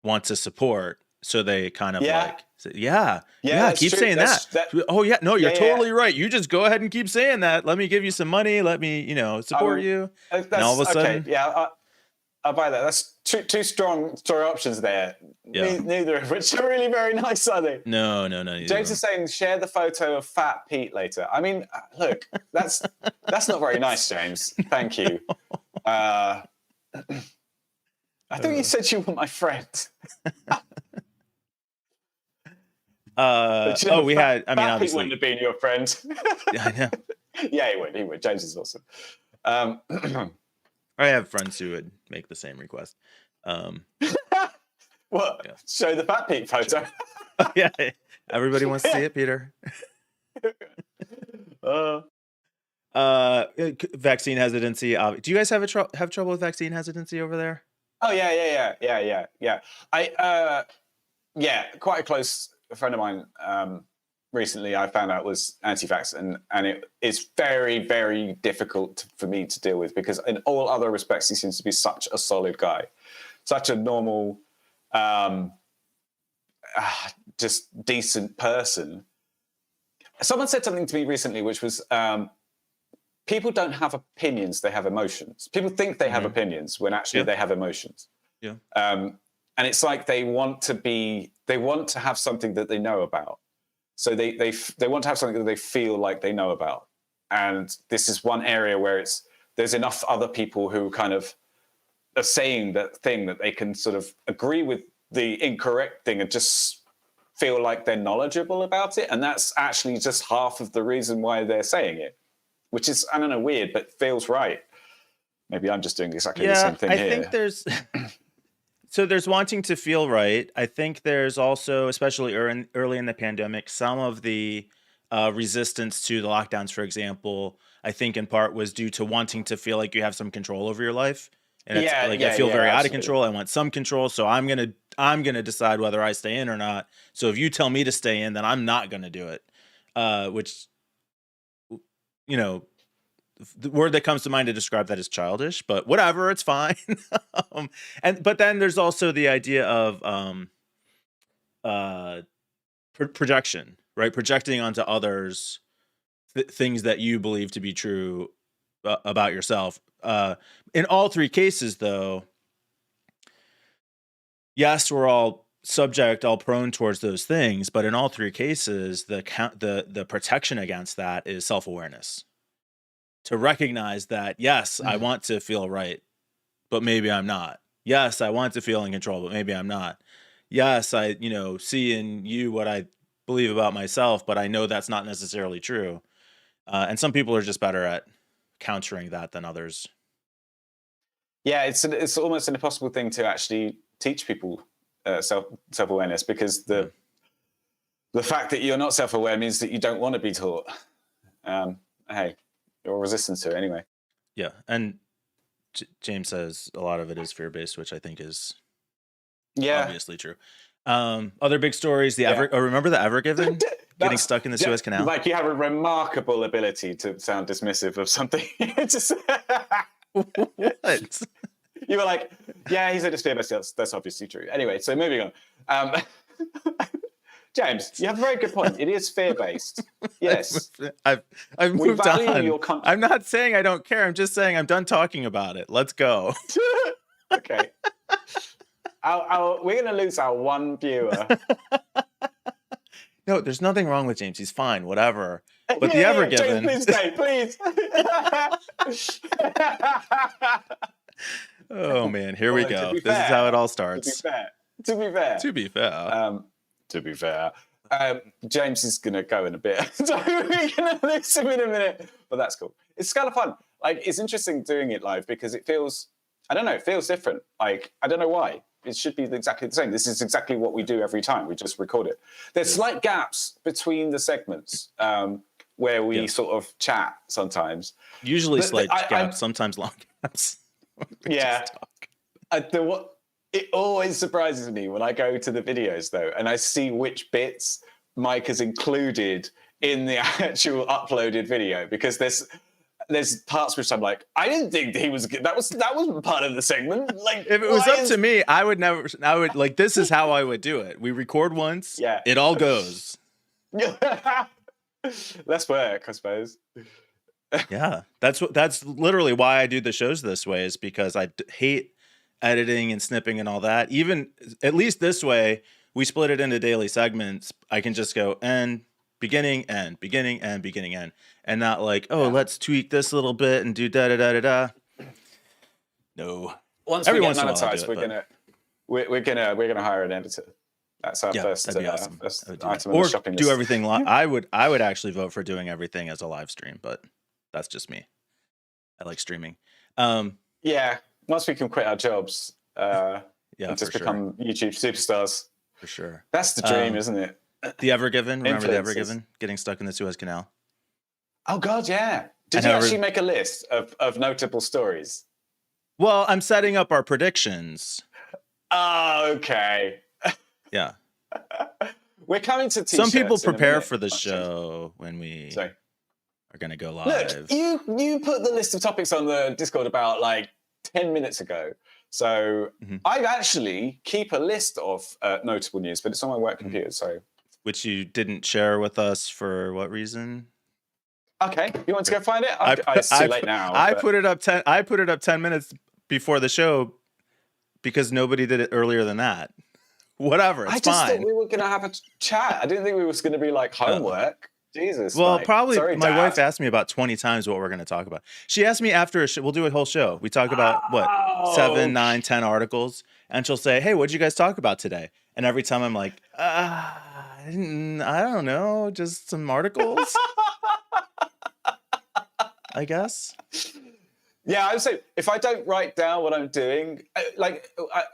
[SPEAKER 1] want to support, so they kind of like say, keep
[SPEAKER 2] true.
[SPEAKER 1] saying that. Oh yeah, no, you're totally right. You just go ahead and keep saying that. Let me give you some money. Let me, support you. And all of a sudden,
[SPEAKER 2] I'll buy that. That's two strong options there. Yeah. Neither of which are really very nice, are they?
[SPEAKER 1] No.
[SPEAKER 2] James is saying share the photo of Fat Pete later. I mean, look, that's not very nice, James. Thank you. I thought you said you were my friend.
[SPEAKER 1] We had. I mean, obviously,
[SPEAKER 2] Pete wouldn't have been your friend.
[SPEAKER 1] Yeah, I know.
[SPEAKER 2] Yeah, he would. James is awesome.
[SPEAKER 1] I have friends who would make the same request.
[SPEAKER 2] What? Yeah. Show the Fat Pete photo.
[SPEAKER 1] Yeah, everybody wants to see it, Peter. Vaccine hesitancy. Do you guys have trouble with vaccine hesitancy over there?
[SPEAKER 2] Oh yeah. Quite a close friend of mine recently I found out was anti-vax, and it is very, very difficult for me to deal with, because in all other respects he seems to be such a solid guy, such a normal, just decent person. Someone said something to me recently, which was, people don't have opinions, they have emotions. People think they have opinions when actually they have emotions.
[SPEAKER 1] Yeah.
[SPEAKER 2] And it's like they want to have something that they know about. So they want to have something that they feel like they know about. And this is one area where there's enough other people who kind of are saying that thing that they can sort of agree with the incorrect thing and just feel like they're knowledgeable about it. And that's actually just half of the reason why they're saying it, which is, I don't know, weird, but feels right. Maybe I'm just doing exactly the same thing here.
[SPEAKER 1] I think there's... So there's wanting to feel right. I think there's also, especially early in the pandemic, some of the resistance to the lockdowns, for example, I think in part was due to wanting to feel like you have some control over your life. And it's
[SPEAKER 2] Yeah,
[SPEAKER 1] like I
[SPEAKER 2] yeah,
[SPEAKER 1] feel
[SPEAKER 2] yeah,
[SPEAKER 1] very out of
[SPEAKER 2] absolutely.
[SPEAKER 1] control. I want some control, so I'm gonna decide whether I stay in or not. So if you tell me to stay in, then I'm not gonna do it. Which you know, the word that comes to mind to describe that is childish, but whatever, it's fine. But then there's also the idea of uh projection, right? Projecting onto others things that you believe to be true about yourself. In all three cases, though, yes, we're all prone towards those things, but in all three cases, the protection against that is self awareness. To recognize that, yes, I
[SPEAKER 2] Mm.
[SPEAKER 1] want to feel right, but maybe I'm not. Yes, I want to feel in control, but maybe I'm not. Yes, I, see in you what I believe about myself, but I know that's not necessarily true. And some people are just better at countering that than others.
[SPEAKER 2] Yeah, it's almost an impossible thing to actually teach people self awareness, because
[SPEAKER 1] Yeah.
[SPEAKER 2] the fact that you're not self aware means that you don't want to be taught. Hey, you're resistant to it anyway.
[SPEAKER 1] Yeah. And James says a lot of it is fear based, which I think is
[SPEAKER 2] Yeah,
[SPEAKER 1] obviously true. Other big stories,
[SPEAKER 2] yeah.
[SPEAKER 1] Remember the Ever Given getting
[SPEAKER 2] That's
[SPEAKER 1] stuck in the Suez Canal?
[SPEAKER 2] like, you have a remarkable ability to sound dismissive of something. Just,
[SPEAKER 1] What?
[SPEAKER 2] you were like, yeah, he said it's fear based. That's obviously true. Anyway, so moving on. Um, James, you have a very good point. It is fear based. Yes,
[SPEAKER 1] I've
[SPEAKER 2] we
[SPEAKER 1] moved
[SPEAKER 2] value
[SPEAKER 1] on.
[SPEAKER 2] your country.
[SPEAKER 1] I'm not saying I don't care. I'm just saying I'm done talking about it. Let's go.
[SPEAKER 2] Okay. We're going to lose our one viewer.
[SPEAKER 1] No, there's nothing wrong with James. He's fine. Whatever. But the
[SPEAKER 2] Yeah,
[SPEAKER 1] Ever
[SPEAKER 2] James,
[SPEAKER 1] Given.
[SPEAKER 2] please stay, please.
[SPEAKER 1] Oh man, here we
[SPEAKER 2] Although, to
[SPEAKER 1] go.
[SPEAKER 2] be
[SPEAKER 1] This is how it
[SPEAKER 2] fair,
[SPEAKER 1] all
[SPEAKER 2] to be
[SPEAKER 1] starts.
[SPEAKER 2] fair, to be fair,
[SPEAKER 1] To be fair.
[SPEAKER 2] um, to be fair, James is going to go in a bit. So we're going to lose him in a minute, but that's cool. It's kind of fun. Like, it's interesting doing it live because it feels, I don't know, it feels different. Like, I don't know why. It should be exactly the same. This is exactly what we do every time. We just record it. There's slight gaps between the segments where we sort of chat sometimes.
[SPEAKER 1] Usually
[SPEAKER 2] But
[SPEAKER 1] slight gaps, sometimes long gaps. We
[SPEAKER 2] yeah.
[SPEAKER 1] just talk.
[SPEAKER 2] It always surprises me when I go to the videos, though, and I see which bits Mike has included in the actual uploaded video, because there's parts which I'm like, I didn't think that wasn't part of the segment. Like,
[SPEAKER 1] If it was up to me, I would like, this is how I would do it. We record once,
[SPEAKER 2] Yeah.
[SPEAKER 1] it all goes.
[SPEAKER 2] Less work, I suppose.
[SPEAKER 1] Yeah. That's literally why I do the shows this way, is because I hate editing and snipping and all that. Even at least this way, we split it into daily segments. I can just go end, beginning, end, beginning, end, beginning, end, and not like, let's tweak this little bit and do da da da da da. No.
[SPEAKER 2] Once
[SPEAKER 1] Every
[SPEAKER 2] we get
[SPEAKER 1] once in a while I do
[SPEAKER 2] monetized,
[SPEAKER 1] it,
[SPEAKER 2] we're gonna hire an editor. That's our first,
[SPEAKER 1] that'd be awesome.
[SPEAKER 2] first
[SPEAKER 1] I would do
[SPEAKER 2] item
[SPEAKER 1] that.
[SPEAKER 2] on
[SPEAKER 1] Or
[SPEAKER 2] the shopping
[SPEAKER 1] do
[SPEAKER 2] list.
[SPEAKER 1] everything I would actually vote for doing everything as a live stream, but that's just me. I like streaming.
[SPEAKER 2] Yeah, once we can quit our jobs,
[SPEAKER 1] Yeah,
[SPEAKER 2] and just
[SPEAKER 1] for
[SPEAKER 2] become YouTube superstars.
[SPEAKER 1] For sure.
[SPEAKER 2] That's the dream, isn't it?
[SPEAKER 1] The Ever Given. Remember the Ever
[SPEAKER 2] Influencers.
[SPEAKER 1] Given? Getting stuck in the Suez Canal.
[SPEAKER 2] Oh God, yeah. Did
[SPEAKER 1] And
[SPEAKER 2] you
[SPEAKER 1] how
[SPEAKER 2] actually make a list of notable stories?
[SPEAKER 1] Well, I'm setting up our predictions.
[SPEAKER 2] Oh, okay.
[SPEAKER 1] Yeah.
[SPEAKER 2] We're coming to t-shirts.
[SPEAKER 1] Some people
[SPEAKER 2] in a
[SPEAKER 1] prepare
[SPEAKER 2] minute.
[SPEAKER 1] for the show when we
[SPEAKER 2] Sorry.
[SPEAKER 1] are going to go live.
[SPEAKER 2] Look, you put the list of topics on the Discord about like 10 minutes ago. So I actually keep a list of notable news, but it's on my work computer. So,
[SPEAKER 1] which you didn't share with us for what reason?
[SPEAKER 2] Okay, you want to go find it? It's too late now.
[SPEAKER 1] I put it up 10 minutes before the show because nobody did it earlier than that. Whatever, it's fine.
[SPEAKER 2] I just thought we were going to have a chat. I didn't think we was going to be like homework. Jesus.
[SPEAKER 1] Well,
[SPEAKER 2] Mike.
[SPEAKER 1] probably
[SPEAKER 2] Sorry,
[SPEAKER 1] my
[SPEAKER 2] Dad.
[SPEAKER 1] wife asked me about 20 times what we're going to talk about. She asked me after a show. We'll do a whole show. We talk about what, 7, 9, 10 articles, and she'll say, "Hey, what'd you guys talk about today?" And every time I'm like, I don't know, just some articles, I guess.
[SPEAKER 2] Yeah, I would say if I don't write down what I'm doing,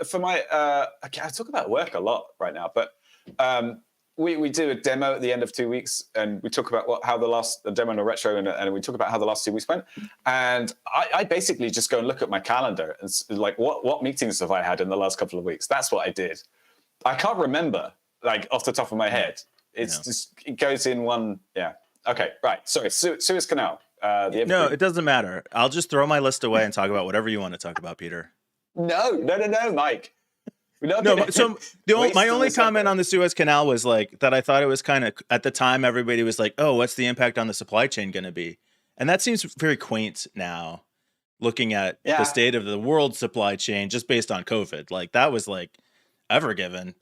[SPEAKER 2] for my, I talk about work a lot right now, but we do a demo at the end of 2 weeks, and we talk about how the demo and a retro, and we talk about how the last 2 weeks went. And I basically just go and look at my calendar and like what meetings have I had in the last couple of weeks. That's what I did. I can't remember like off the top of my head. It's just it goes in one. Yeah. Okay. Right. Sorry. Suez Canal.
[SPEAKER 1] No, it doesn't matter. I'll just throw my list away and talk about whatever you want to talk about, Peter.
[SPEAKER 2] No, Mike.
[SPEAKER 1] No, so my only comment on the Suez Canal was like that I thought it was kind of, at the time, everybody was like, oh, what's the impact on the supply chain going to be? And that seems very quaint now, looking at the state of the world supply chain just based on COVID. Like, that was like Ever Given.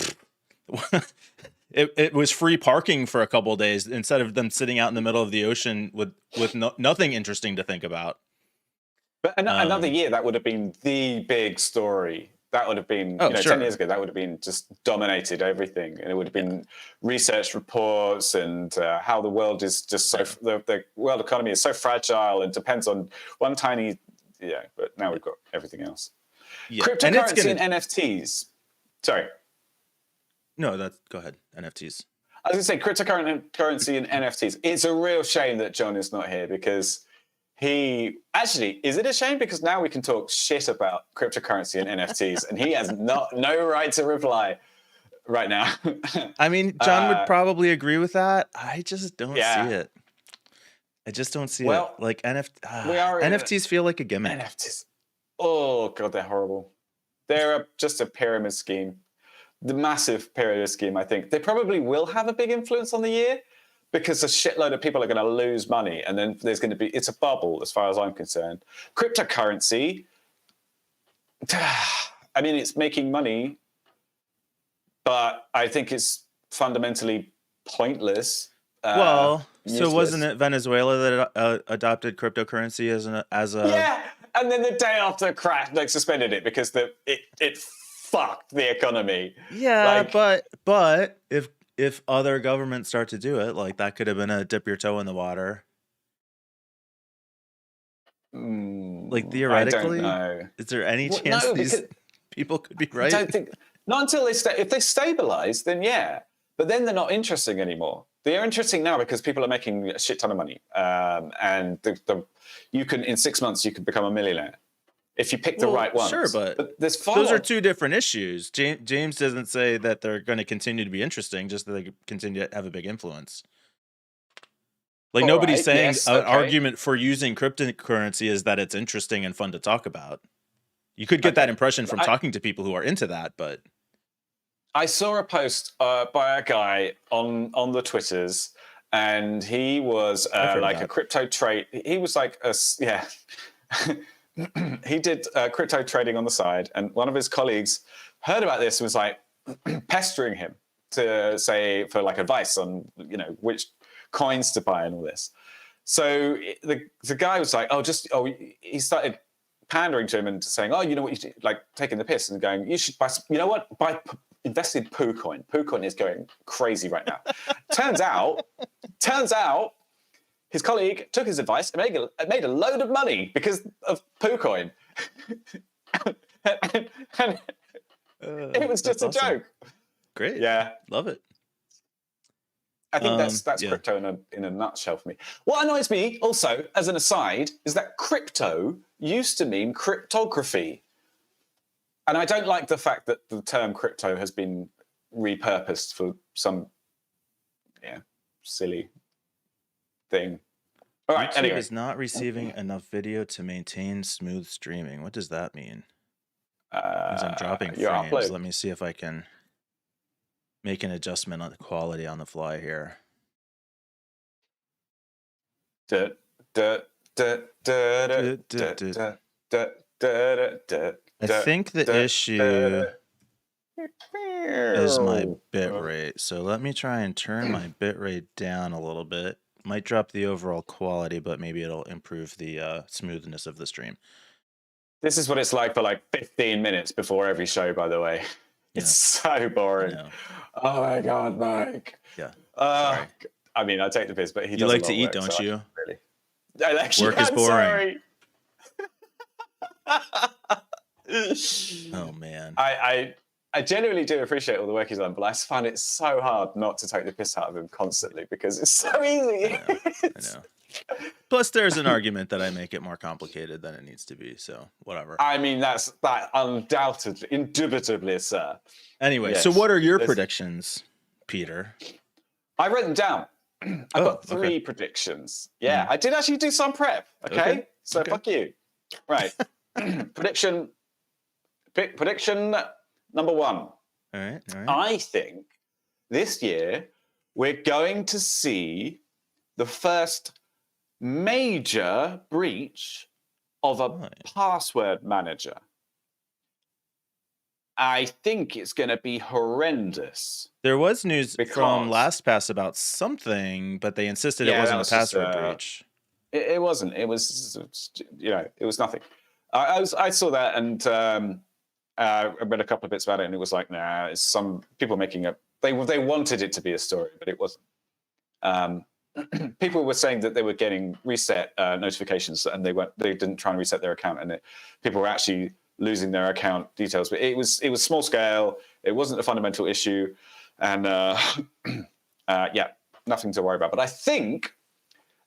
[SPEAKER 1] It was free parking for a couple of days instead of them sitting out in the middle of the ocean with nothing interesting to think about.
[SPEAKER 2] But another year, that would have been the big story. That would have been, 10 years ago, that would have been just dominated everything. And it would have been research reports and how the world is just so, the world economy is so fragile and depends on one tiny, but now we've got everything else. Yeah. Cryptocurrency and NFTs. Sorry.
[SPEAKER 1] No, go ahead. NFTs.
[SPEAKER 2] I was going to say cryptocurrency and NFTs. It's a real shame that Jon is not here because is it a shame? Because now we can talk shit about cryptocurrency and NFTs and he has no right to reply right now.
[SPEAKER 1] I mean, Jon would probably agree with that. I just don't see it. I just don't see it. Like NFTs feel like a gimmick.
[SPEAKER 2] NFTs. Oh, God, they're horrible. They're just a pyramid scheme. The massive pyramid scheme, I think. They probably will have a big influence on the year because a shitload of people are going to lose money. And then there's going to be, it's a bubble as far as I'm concerned. Cryptocurrency, I mean, it's making money, but I think it's fundamentally pointless.
[SPEAKER 1] So wasn't it Venezuela that adopted cryptocurrency as a...
[SPEAKER 2] Yeah, and then the day after the crash, suspended it because it fucked the economy.
[SPEAKER 1] Yeah, but if other governments start to do it, like that could have been a dip your toe in the water. Like theoretically,
[SPEAKER 2] I don't know.
[SPEAKER 1] Is there any chance these people could be right?
[SPEAKER 2] I don't think not until if they stabilize, then yeah. But then they're not interesting anymore. They are interesting now because people are making a shit ton of money, and you can in 6 months you can become a millionaire. If you pick the right ones.
[SPEAKER 1] Sure, but
[SPEAKER 2] those
[SPEAKER 1] are two different issues. James doesn't say that they're going to continue to be interesting, just that they continue to have a big influence. Like nobody's saying an argument for using cryptocurrency is that it's interesting and fun to talk about. You could get that impression from talking to people who are into that, but...
[SPEAKER 2] I saw a post by a guy on the Twitters, and he was like a crypto trade. He was like he did crypto trading on the side, and one of his colleagues heard about this and was like pestering him to say for like advice on which coins to buy and all this. So the guy was like, he started pandering to him and saying, oh, you know what, you should, like taking the piss and going, you should buy, invest in PooCoin. PooCoin is going crazy right now. Turns out. His colleague took his advice and made a load of money because of PooCoin. and it was just a joke.
[SPEAKER 1] Great.
[SPEAKER 2] Yeah.
[SPEAKER 1] Love it.
[SPEAKER 2] I think that's crypto in a nutshell for me. What annoys me also, as an aside, is that crypto used to mean cryptography. And I don't like the fact that the term crypto has been repurposed for some silly thing. All right,
[SPEAKER 1] YouTube is not receiving enough video to maintain smooth streaming. What does that mean? As I'm dropping frames, let me see if I can make an adjustment on the quality on the fly here. I think the issue is my bit rate. So let me try and turn my bit rate down a little bit. Might drop the overall quality, but maybe it'll improve the smoothness of the stream.
[SPEAKER 2] This is what it's like for like 15 minutes before every show, by the way. It's so boring. Oh my God, Mike.
[SPEAKER 1] Yeah.
[SPEAKER 2] Sorry. I mean, I take the piss, but he does.
[SPEAKER 1] You like to eat, don't you?
[SPEAKER 2] Really. I like
[SPEAKER 1] work is boring.
[SPEAKER 2] Sorry.
[SPEAKER 1] Oh man.
[SPEAKER 2] I genuinely do appreciate all the work he's done, but I just find it so hard not to take the piss out of him constantly because it's so easy.
[SPEAKER 1] I know. Plus, there's an argument that I make it more complicated than it needs to be. So whatever.
[SPEAKER 2] I mean, that undoubtedly, indubitably, sir.
[SPEAKER 1] Anyway,
[SPEAKER 2] Yes.
[SPEAKER 1] so what are your predictions, Peter?
[SPEAKER 2] I wrote them down. I've got three predictions. Yeah, I did actually do some prep. Okay. So fuck you. Right. Prediction number one.
[SPEAKER 1] All right.
[SPEAKER 2] I think this year we're going to see the first major breach of a password manager. I think it's going to be horrendous.
[SPEAKER 1] There was news from LastPass about something, but they insisted it wasn't a password breach.
[SPEAKER 2] It wasn't. It was, it was nothing. I saw that and I read a couple of bits about it, and it was like, nah, it's some people making up. They wanted it to be a story, but it wasn't. People were saying that they were getting reset notifications, and they didn't try and reset their account, and people were actually losing their account details. But it was small scale. It wasn't a fundamental issue, and nothing to worry about. But I think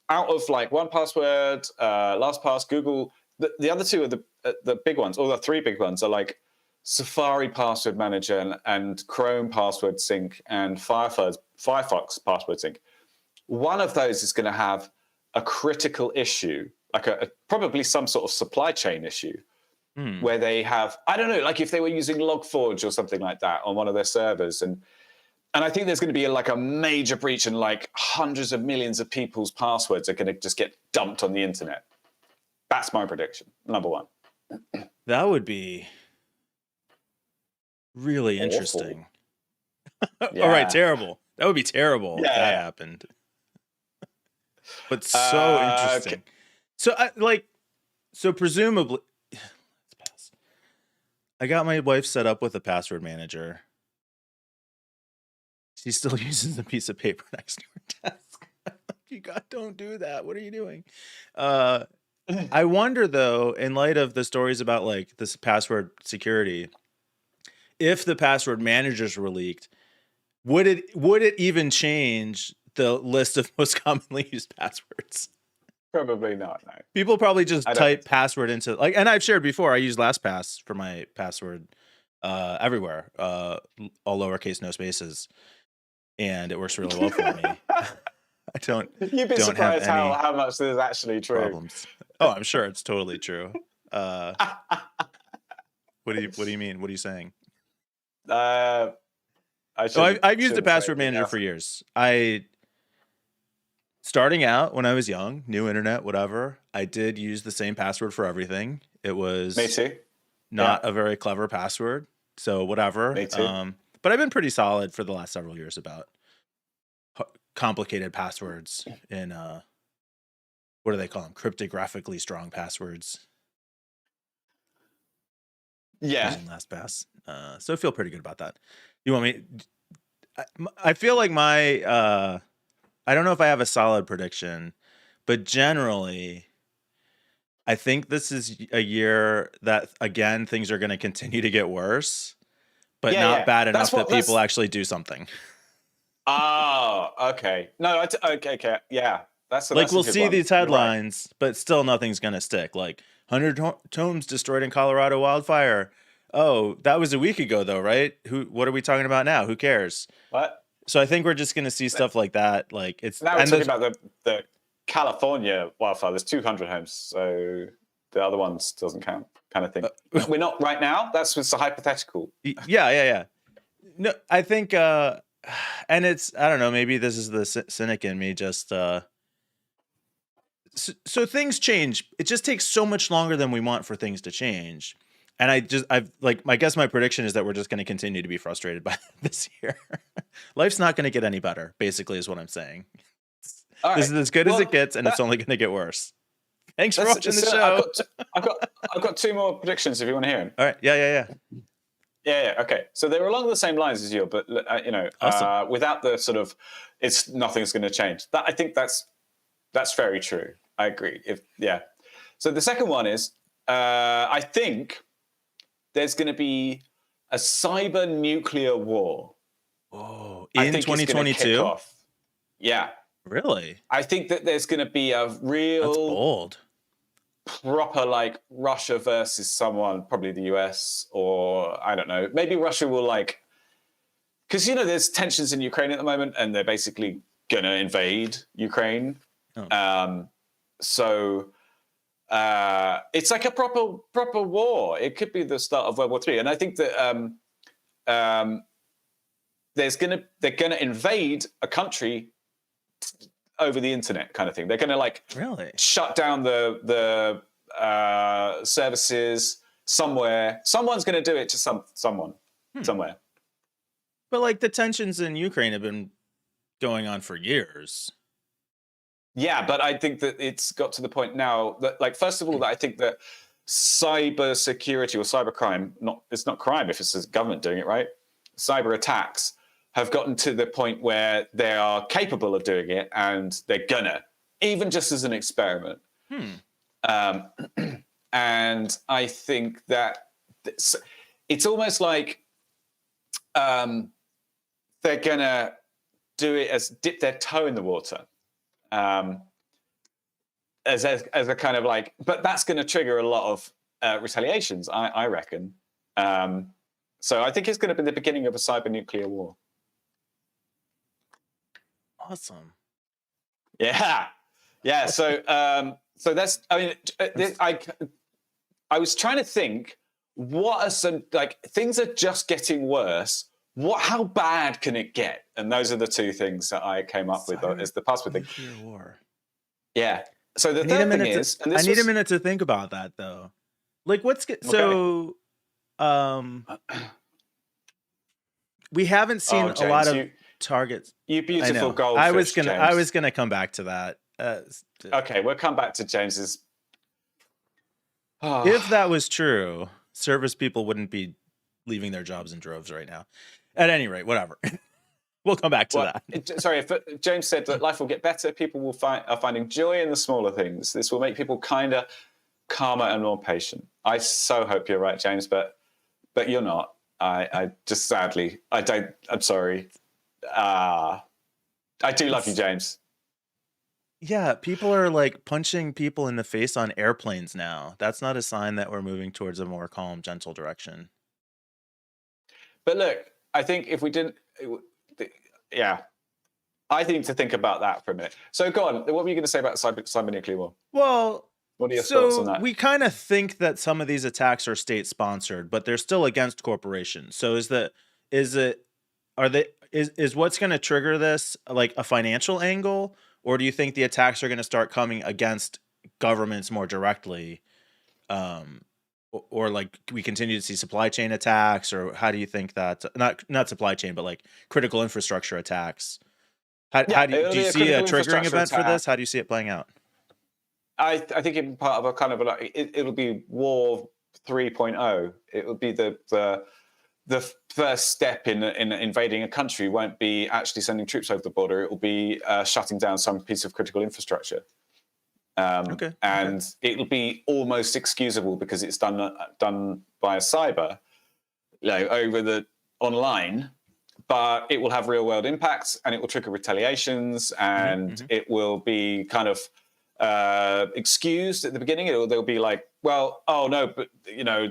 [SPEAKER 2] out of like 1Password, LastPass, Google, the other two are the big ones, or the three big ones are like Safari Password Manager and Chrome Password Sync and Firefox Password Sync. One of those is going to have a critical issue, like probably some sort of supply chain issue, where they have, I don't know, like if they were using Log4j or something like that on one of their servers. And I think there's going to be like a major breach, and like hundreds of millions of people's passwords are going to just get dumped on the internet. That's my prediction, number one.
[SPEAKER 1] That would be really interesting. All right, terrible. That would be terrible if that happened. But so interesting. Okay. So presumably, I got my wife set up with a password manager. She still uses a piece of paper next to her desk. You don't do that. What are you doing? I wonder though, in light of the stories about like this password security, if the password managers were leaked, would it even change the list of most commonly used passwords?
[SPEAKER 2] Probably not. No.
[SPEAKER 1] People probably just type password into like, and I've shared before. I use LastPass for my password everywhere, all lowercase, no spaces, and it works really well for me. I don't.
[SPEAKER 2] You'd be surprised how much this is actually true.
[SPEAKER 1] Problems. Oh, I'm sure it's totally true. What do you mean? What are you saying?
[SPEAKER 2] I've
[SPEAKER 1] used a password manager for years. Starting out when I was young, new internet, whatever, I did use the same password for everything. It was
[SPEAKER 2] me too.
[SPEAKER 1] Not a very clever password, so whatever.
[SPEAKER 2] Me too.
[SPEAKER 1] But I've been pretty solid for the last several years about complicated passwords in what do they call them? Cryptographically strong passwords.
[SPEAKER 2] Yeah.
[SPEAKER 1] Using LastPass. So I feel pretty good about that. You want me? I feel like my I don't know if I have a solid prediction, but generally, I think this is a year that, again, things are going to continue to get worse, but not bad enough that people actually do something.
[SPEAKER 2] Oh, okay. No, okay. Yeah.
[SPEAKER 1] We'll see these headlines, but still nothing's going to stick. Like 100 homes destroyed in Colorado wildfire. Oh, that was a week ago, though, right? What are we talking about now? Who cares?
[SPEAKER 2] What?
[SPEAKER 1] So I think we're just going to see stuff like that. Like it's
[SPEAKER 2] now we're talking about the California wildfire. There's 200 homes, so the other ones doesn't count, kind of thing. We're not right now. That's just a hypothetical.
[SPEAKER 1] Yeah. No, I think, and it's I don't know. Maybe this is the cynic in me. Just so things change. It just takes so much longer than we want for things to change. And I guess my prediction is that we're just going to continue to be frustrated by this year. Life's not going to get any better, basically, is what I'm saying. This is as good as it gets, and it's only going to get worse. Thanks for watching the show.
[SPEAKER 2] I've got two more predictions if you want to hear them.
[SPEAKER 1] All right. Yeah.
[SPEAKER 2] Yeah. Okay. So they're along the same lines as you, but
[SPEAKER 1] Awesome.
[SPEAKER 2] Without the sort of nothing's going to change. I think that's very true. I agree. So the second one is I think there's going to be a cyber nuclear war.
[SPEAKER 1] Oh,
[SPEAKER 2] I
[SPEAKER 1] in
[SPEAKER 2] think it's going to kick
[SPEAKER 1] 2022?
[SPEAKER 2] off. Yeah.
[SPEAKER 1] Really?
[SPEAKER 2] I think that there's going to be a
[SPEAKER 1] That's
[SPEAKER 2] real
[SPEAKER 1] bold.
[SPEAKER 2] proper like Russia versus someone, probably the US, or I don't know. Maybe Russia will like, because there's tensions in Ukraine at the moment, and they're basically gonna invade Ukraine.
[SPEAKER 1] Oh.
[SPEAKER 2] So it's like a proper war. It could be the start of World War III, and I think that they're gonna invade a country over the internet, kind of thing. They're gonna like
[SPEAKER 1] Really?
[SPEAKER 2] shut down the services somewhere. Someone's gonna do it to someone somewhere.
[SPEAKER 1] But like the tensions in Ukraine have been going on for years.
[SPEAKER 2] Yeah, but I think that it's got to the point now that, like, first of all, that I think that cyber security or cyber crime, it's not crime if it's the government doing it, right? Cyber attacks have gotten to the point where they are capable of doing it, and they're gonna, even just as an experiment. And I think that it's almost like they're gonna do it as dip their toe in the water. As a kind of like, but that's going to trigger a lot of retaliations, I reckon. So I think it's going to be the beginning of a cyber nuclear war.
[SPEAKER 1] Awesome.
[SPEAKER 2] Yeah. So that's. I mean, I was trying to think. What are some like things are just getting worse? How bad can it get? And those are the two things that I came up with as the possible thing.
[SPEAKER 1] Nuclear war.
[SPEAKER 2] Yeah. So the third thing is,
[SPEAKER 1] I need a minute to think about that though. Like, so? We haven't seen
[SPEAKER 2] James,
[SPEAKER 1] a lot of targets.
[SPEAKER 2] You beautiful goldfish.
[SPEAKER 1] I was gonna come back to that.
[SPEAKER 2] Okay, we'll come back to James's.
[SPEAKER 1] If that was true, service people wouldn't be leaving their jobs in droves right now. At any rate, whatever. We'll come back to that.
[SPEAKER 2] Sorry, if James said that life will get better, people are finding joy in the smaller things. This will make people kind of calmer and more patient. I so hope you're right, James, but you're not. I just sadly, I don't. I'm sorry. I do love you, James.
[SPEAKER 1] Yeah, people are like punching people in the face on airplanes now. That's not a sign that we're moving towards a more calm, gentle direction.
[SPEAKER 2] But look, I think if we didn't, I think to think about that for a minute. So go on. What were you going to say about cyber nuclear war?
[SPEAKER 1] Well,
[SPEAKER 2] what are your thoughts on that?
[SPEAKER 1] We kind of think that some of these attacks are state sponsored, but they're still against corporations. So is what's going to trigger this like a financial angle, or do you think the attacks are going to start coming against governments more directly? Or like we continue to see supply chain attacks, or how do you think that not supply chain, but like critical infrastructure attacks? How do you see a triggering event for this? How do you see it playing out?
[SPEAKER 2] I think it's part of a kind of like it'll be War 3.0. It will be the first step in invading a country. Won't be actually sending troops over the border. It will be shutting down some piece of critical infrastructure. And it'll be almost excusable because it's done by a cyber, over the online. But it will have real world impacts, and it will trigger retaliations, and it will be kind of excused at the beginning. They'll be like, well, oh no, but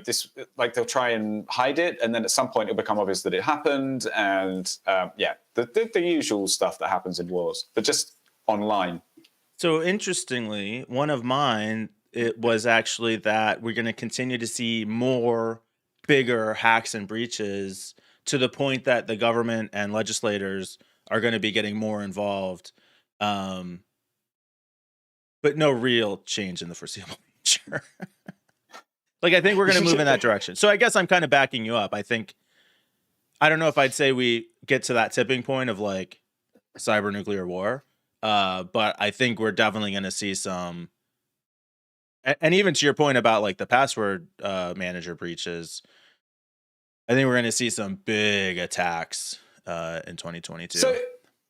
[SPEAKER 2] this, like they'll try and hide it, and then at some point it'll become obvious that it happened, and the usual stuff that happens in wars, but just online.
[SPEAKER 1] So interestingly, one of mine, it was actually that we're going to continue to see more bigger hacks and breaches to the point that the government and legislators are going to be getting more involved. But no real change in the foreseeable future. Like, I think we're going to move in that direction. So I guess I'm kind of backing you up. I don't know if I'd say we get to that tipping point of like cyber nuclear war. But I think we're definitely going to see some, and even to your point about like the password manager breaches, I think we're going to see some big attacks in 2022.
[SPEAKER 2] So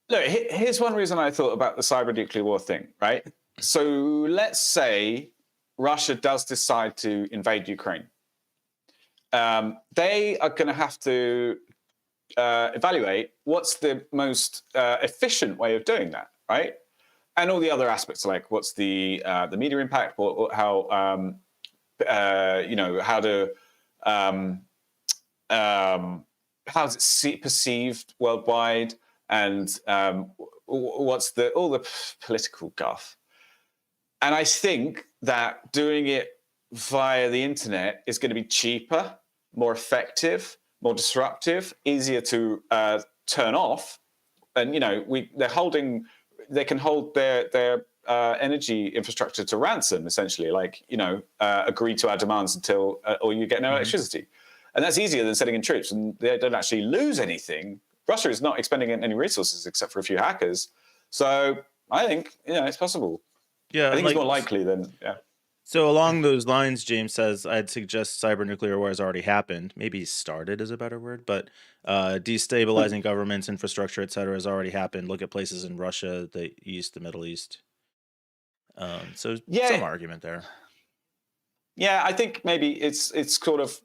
[SPEAKER 2] look, here's one reason I thought about the cyber nuclear war thing, right? So let's say Russia does decide to invade Ukraine, they are going to have to evaluate what's the most efficient way of doing that, right? And all the other aspects, like what's the media impact, or how how to how's it perceived worldwide, and what's all the political guff. And I think that doing it via the internet is going to be cheaper, more effective, more disruptive, easier to turn off. And they can hold their energy infrastructure to ransom, essentially, like, agree to our demands until or you get no electricity. And that's easier than sending in troops, and they don't actually lose anything. Russia is not expending any resources except for a few hackers. So I think, it's possible.
[SPEAKER 1] Yeah,
[SPEAKER 2] I think it's more likely than,
[SPEAKER 1] So along those lines, James says, I'd suggest cyber nuclear war has already happened. Maybe started is a better word, but destabilizing governments, infrastructure, et cetera, has already happened. Look at places in Russia, the East, the Middle East. So some argument there.
[SPEAKER 2] Yeah, I think maybe it's sort of,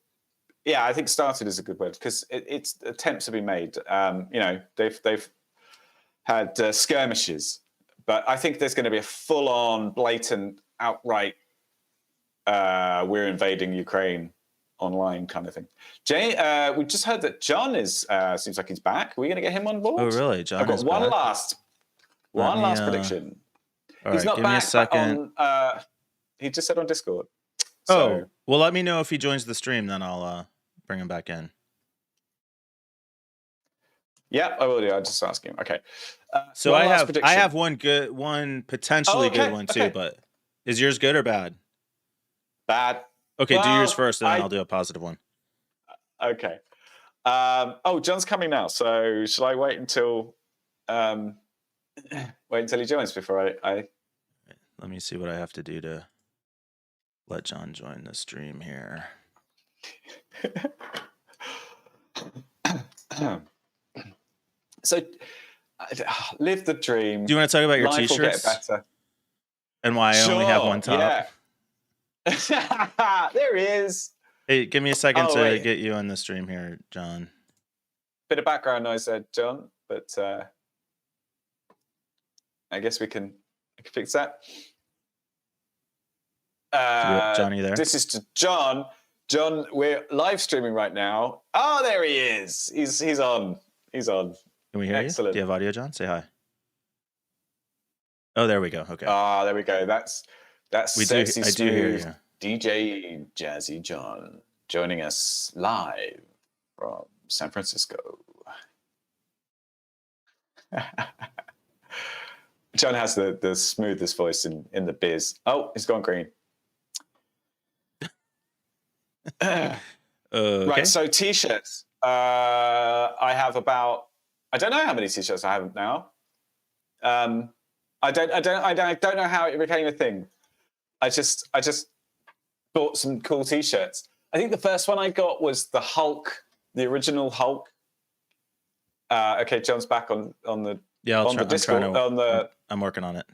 [SPEAKER 2] I think started is a good word, because it's attempts have been made. They've had skirmishes, but I think there's going to be a full-on, blatant, outright, we're invading Ukraine online kind of thing. Jay, we just heard that Jon seems like he's back. Are we going to get him on board?
[SPEAKER 1] Oh, really? Jon
[SPEAKER 2] I've got
[SPEAKER 1] is
[SPEAKER 2] one
[SPEAKER 1] back?
[SPEAKER 2] last prediction.
[SPEAKER 1] He's not
[SPEAKER 2] back.
[SPEAKER 1] Me a second.
[SPEAKER 2] He just said on Discord. So,
[SPEAKER 1] well, let me know if he joins the stream, then I'll bring him back in.
[SPEAKER 2] Yeah, I will do. I'll just ask him. Okay.
[SPEAKER 1] So I have one potentially good one too, but is yours good or bad?
[SPEAKER 2] Bad.
[SPEAKER 1] Okay, do yours first, and then I'll do a positive one.
[SPEAKER 2] Okay. Jon's coming now, so shall I wait until he joins before I...
[SPEAKER 1] Let me see what I have to do to let Jon join the stream here.
[SPEAKER 2] So, live the dream.
[SPEAKER 1] Do you want to talk about your
[SPEAKER 2] Life
[SPEAKER 1] t-shirts?
[SPEAKER 2] Will get better.
[SPEAKER 1] And why I only have one top?
[SPEAKER 2] Yeah. There he is.
[SPEAKER 1] Hey, give me a second to get you on the stream here, Jon.
[SPEAKER 2] Bit of background noise there, Jon, but I guess I can fix that.
[SPEAKER 1] Jon, you there?
[SPEAKER 2] This is to Jon. Jon, we're live streaming right now. Oh, there he is. He's on. He's on.
[SPEAKER 1] Can we hear
[SPEAKER 2] Excellent.
[SPEAKER 1] you? Do you have audio, Jon? Say hi. Oh, there we go. Okay.
[SPEAKER 2] There we go. That's sexy,
[SPEAKER 1] I do hear you.
[SPEAKER 2] DJ Jazzy Jon joining us live from San Francisco. Jon has the smoothest voice in the biz. Oh, he's gone green.
[SPEAKER 1] Okay.
[SPEAKER 2] Right, so t-shirts. I have I don't know how many t-shirts I have now. I don't know how it became a thing. I just bought some cool t-shirts. I think the first one I got was the Hulk, the original Hulk. Okay, Jon's back on the Discord.
[SPEAKER 1] I'm working on it.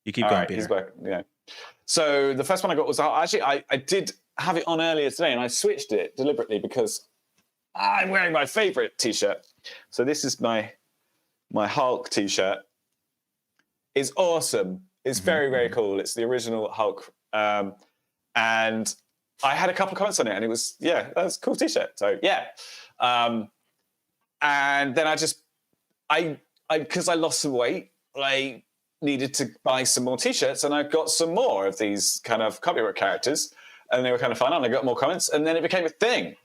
[SPEAKER 1] You keep going, Peter.
[SPEAKER 2] He's back. Yeah. So the first one I got was actually I did have it on earlier today, and I switched it deliberately because I'm wearing my favorite t-shirt. So this is my Hulk t-shirt. It's awesome. It's very, very cool. It's the original Hulk. And I had a couple of comments on it, and it was, that's a cool t-shirt. So yeah. And then because I lost some weight, I needed to buy some more t-shirts, and I got some more of these kind of copyright characters, and they were kind of fun, and I got more comments, and then it became a thing.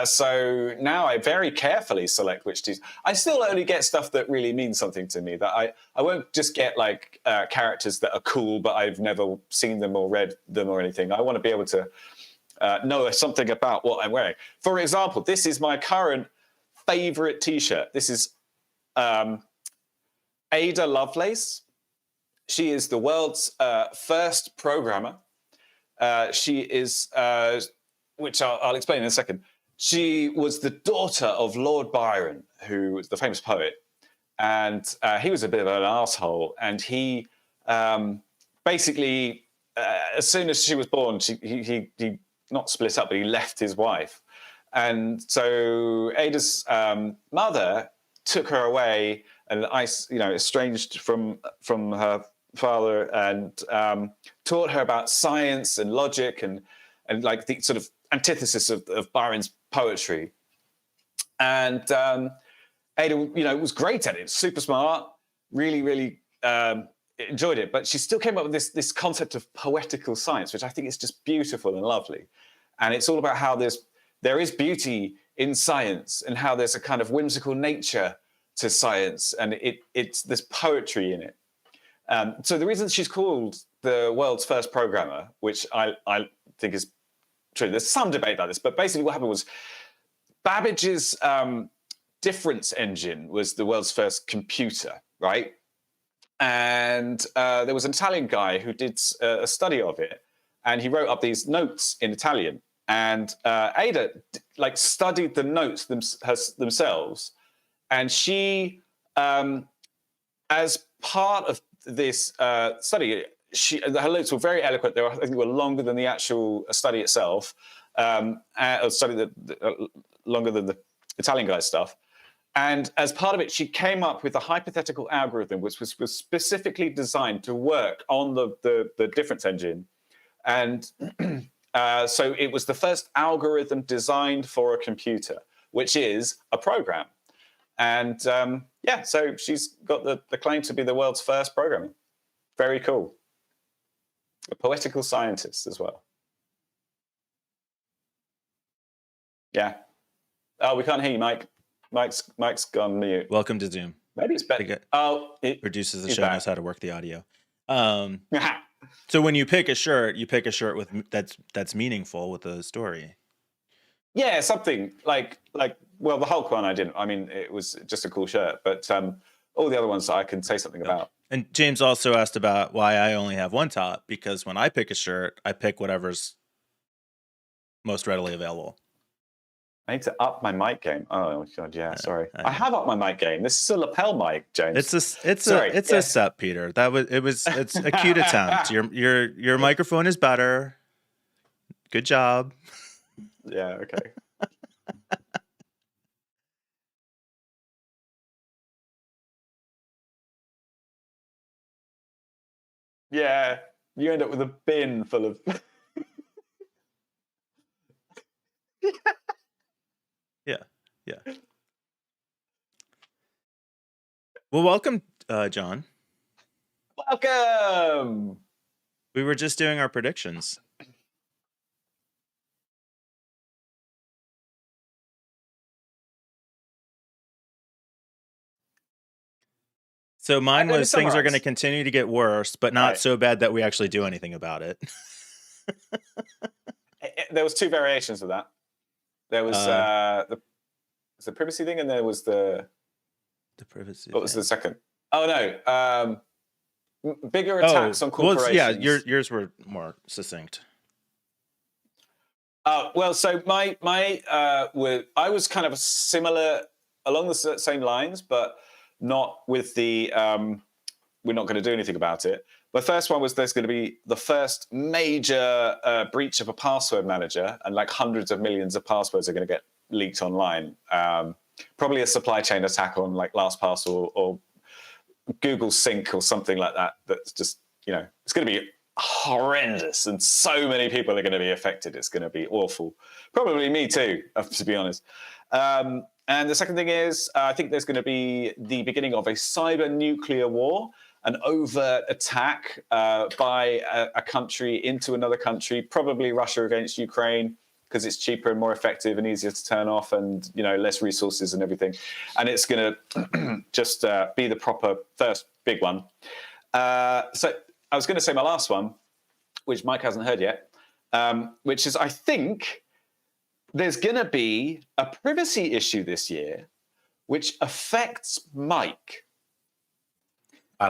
[SPEAKER 2] So now I very carefully select which t-shirts. I still only get stuff that really means something to me. That I won't just get like characters that are cool, but I've never seen them or read them or anything. I want to be able to know something about what I'm wearing. For example, this is my current favorite t-shirt. This is Ada Lovelace. She is the world's first programmer. She is, which I'll explain in a second. She was the daughter of Lord Byron, who was the famous poet. And he was a bit of an asshole. And he basically as soon as she was born, he not split up, but he left his wife. And so Ada's mother took her away and estranged from her father, and taught her about science and logic and like the sort of antithesis of Byron's poetry. And Ada, was great at it, super smart, really, really enjoyed it. But she still came up with this concept of poetical science, which I think is just beautiful and lovely. And it's all about how there is beauty in science, and how there's a kind of whimsical nature to science, and there's poetry in it. So the reason she's called the world's first programmer, which I think is true, there's some debate about this, but basically what happened was Babbage's difference engine was the world's first computer, right? And there was an Italian guy who did a study of it, and he wrote up these notes in Italian. And Ada studied the notes themselves, and she, as part of this study, her notes were very eloquent. I think they were longer than the actual study itself, a study longer than the Italian guy's stuff. And as part of it, she came up with a hypothetical algorithm which was specifically designed to work on the difference engine. And so it was the first algorithm designed for a computer, which is a program. And so she's got the claim to be the world's first programmer. Very cool. A poetical scientist as well. Yeah. Oh, we can't hear you, Mike. Mike's gone mute.
[SPEAKER 1] Welcome to Zoom.
[SPEAKER 2] Maybe it's better.
[SPEAKER 1] It produces the show, knows how to work the audio. So when you pick a shirt with that's meaningful with the story.
[SPEAKER 2] Yeah, something like the Hulk one I didn't. I mean, it was just a cool shirt, but all the other ones I can say something about.
[SPEAKER 1] And James also asked about why I only have one top, because when I pick a shirt, I pick whatever's most readily available.
[SPEAKER 2] I need to up my mic game. Oh God, yeah. Sorry, I have upped my mic game. This is a lapel mic, James.
[SPEAKER 1] It's a step, Peter. It's a cute attempt. Your microphone is better. Good job.
[SPEAKER 2] Yeah. Okay. Yeah, you end up with a bin full of.
[SPEAKER 1] Yeah. Well, welcome, John.
[SPEAKER 2] Welcome.
[SPEAKER 1] We were just doing our predictions. So mine was things are going to continue to get worse, but not so bad that we actually do anything about it.
[SPEAKER 2] There was two variations of that. There was the privacy thing, and there was the
[SPEAKER 1] privacy.
[SPEAKER 2] What was the second? Oh no, bigger attacks on corporations.
[SPEAKER 1] Well, yeah, yours were more succinct.
[SPEAKER 2] Well, so my I was kind of similar along the same lines, but not with the we're not going to do anything about it. The first one was there's going to be the first major breach of a password manager, and like hundreds of millions of passwords are going to get leaked online. Probably a supply chain attack on like LastPass or Google Sync or something like that. That's just, it's going to be horrendous, and so many people are going to be affected. It's going to be awful. Probably me too, to be honest. And the second thing is, I think there's going to be the beginning of a cyber nuclear war, an overt attack by a country into another country, probably Russia against Ukraine, because it's cheaper and more effective and easier to turn off, and less resources and everything. And it's going to just be the proper first big one. So I was going to say my last one, which Mike hasn't heard yet, which is I think there's going to be a privacy issue this year which affects Mike.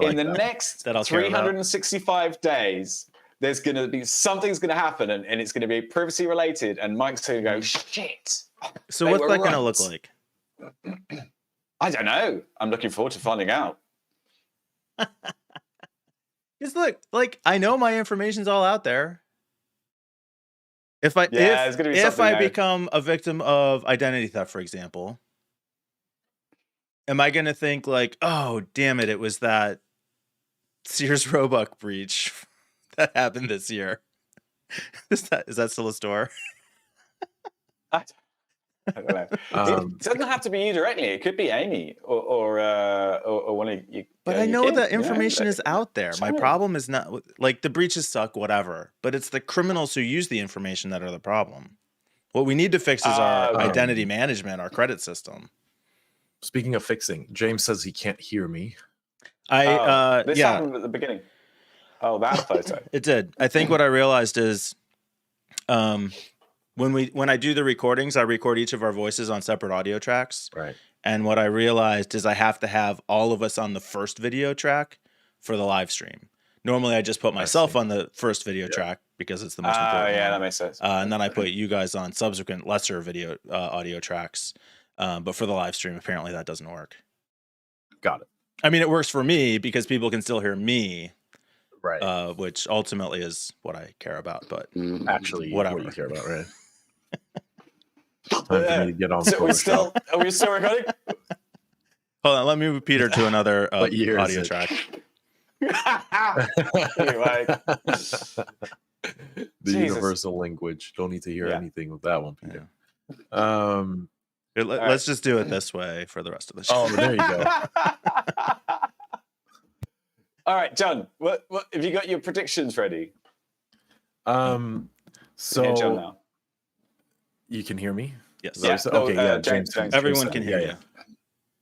[SPEAKER 2] In the next 365 days, there's going to be something's going to happen, and it's going to be privacy related, and Mike's going to go, shit.
[SPEAKER 1] So what's that going to look like?
[SPEAKER 2] I don't know. I'm looking forward to finding out.
[SPEAKER 1] Because look, like I know my information's all out there. If
[SPEAKER 2] it's gonna be something
[SPEAKER 1] I
[SPEAKER 2] now.
[SPEAKER 1] become a victim of identity theft, for example, am I going to think like, oh, damn it, it was that Sears Roebuck breach that happened this year? Is that still a store?
[SPEAKER 2] I don't know. It doesn't have to be you directly. It could be Amy or one of you.
[SPEAKER 1] But I
[SPEAKER 2] your
[SPEAKER 1] know
[SPEAKER 2] kids,
[SPEAKER 1] the information is out there. My
[SPEAKER 2] Sure.
[SPEAKER 1] problem is not like the breaches suck, whatever. But it's the criminals who use the information that are the problem. What we need to fix is our
[SPEAKER 2] Okay.
[SPEAKER 1] identity management, our credit system.
[SPEAKER 3] Speaking of fixing, James says he can't hear me.
[SPEAKER 2] This
[SPEAKER 1] Yeah,
[SPEAKER 2] happened at the beginning. Oh, that photo.
[SPEAKER 1] it did. I think what I realized is, when I do the recordings, I record each of our voices on separate audio tracks.
[SPEAKER 3] Right.
[SPEAKER 1] And what I realized is I have to have all of us on the first video track for the live stream. Normally, I just put myself on the first video track because it's the most important.
[SPEAKER 2] Yeah,
[SPEAKER 1] one.
[SPEAKER 2] that makes sense.
[SPEAKER 1] And then I put you guys on subsequent lesser video audio tracks. But for the live stream, apparently that doesn't work.
[SPEAKER 3] Got it.
[SPEAKER 1] I mean, it works for me because people can still hear me,
[SPEAKER 3] Right.
[SPEAKER 1] which ultimately is what I care about. But
[SPEAKER 3] Actually,
[SPEAKER 1] whatever.
[SPEAKER 3] what you care about, right? Time for me to get on.
[SPEAKER 2] So are we still recording?
[SPEAKER 1] Hold on, let me move Peter to another
[SPEAKER 3] What year is
[SPEAKER 1] audio
[SPEAKER 3] it?
[SPEAKER 1] track.
[SPEAKER 2] Anyway.
[SPEAKER 3] The
[SPEAKER 2] Jesus.
[SPEAKER 3] universal language. Don't need to hear anything with that one, Peter.
[SPEAKER 1] Here, let's just do it this way for the rest of the show.
[SPEAKER 3] Oh, there you go.
[SPEAKER 2] All right, John. What have you got your predictions ready?
[SPEAKER 3] So
[SPEAKER 2] Yeah, John now.
[SPEAKER 3] you can hear me?
[SPEAKER 1] Yes.
[SPEAKER 3] Is that what you said? Okay, yeah,
[SPEAKER 2] James.
[SPEAKER 1] Everyone can hear you.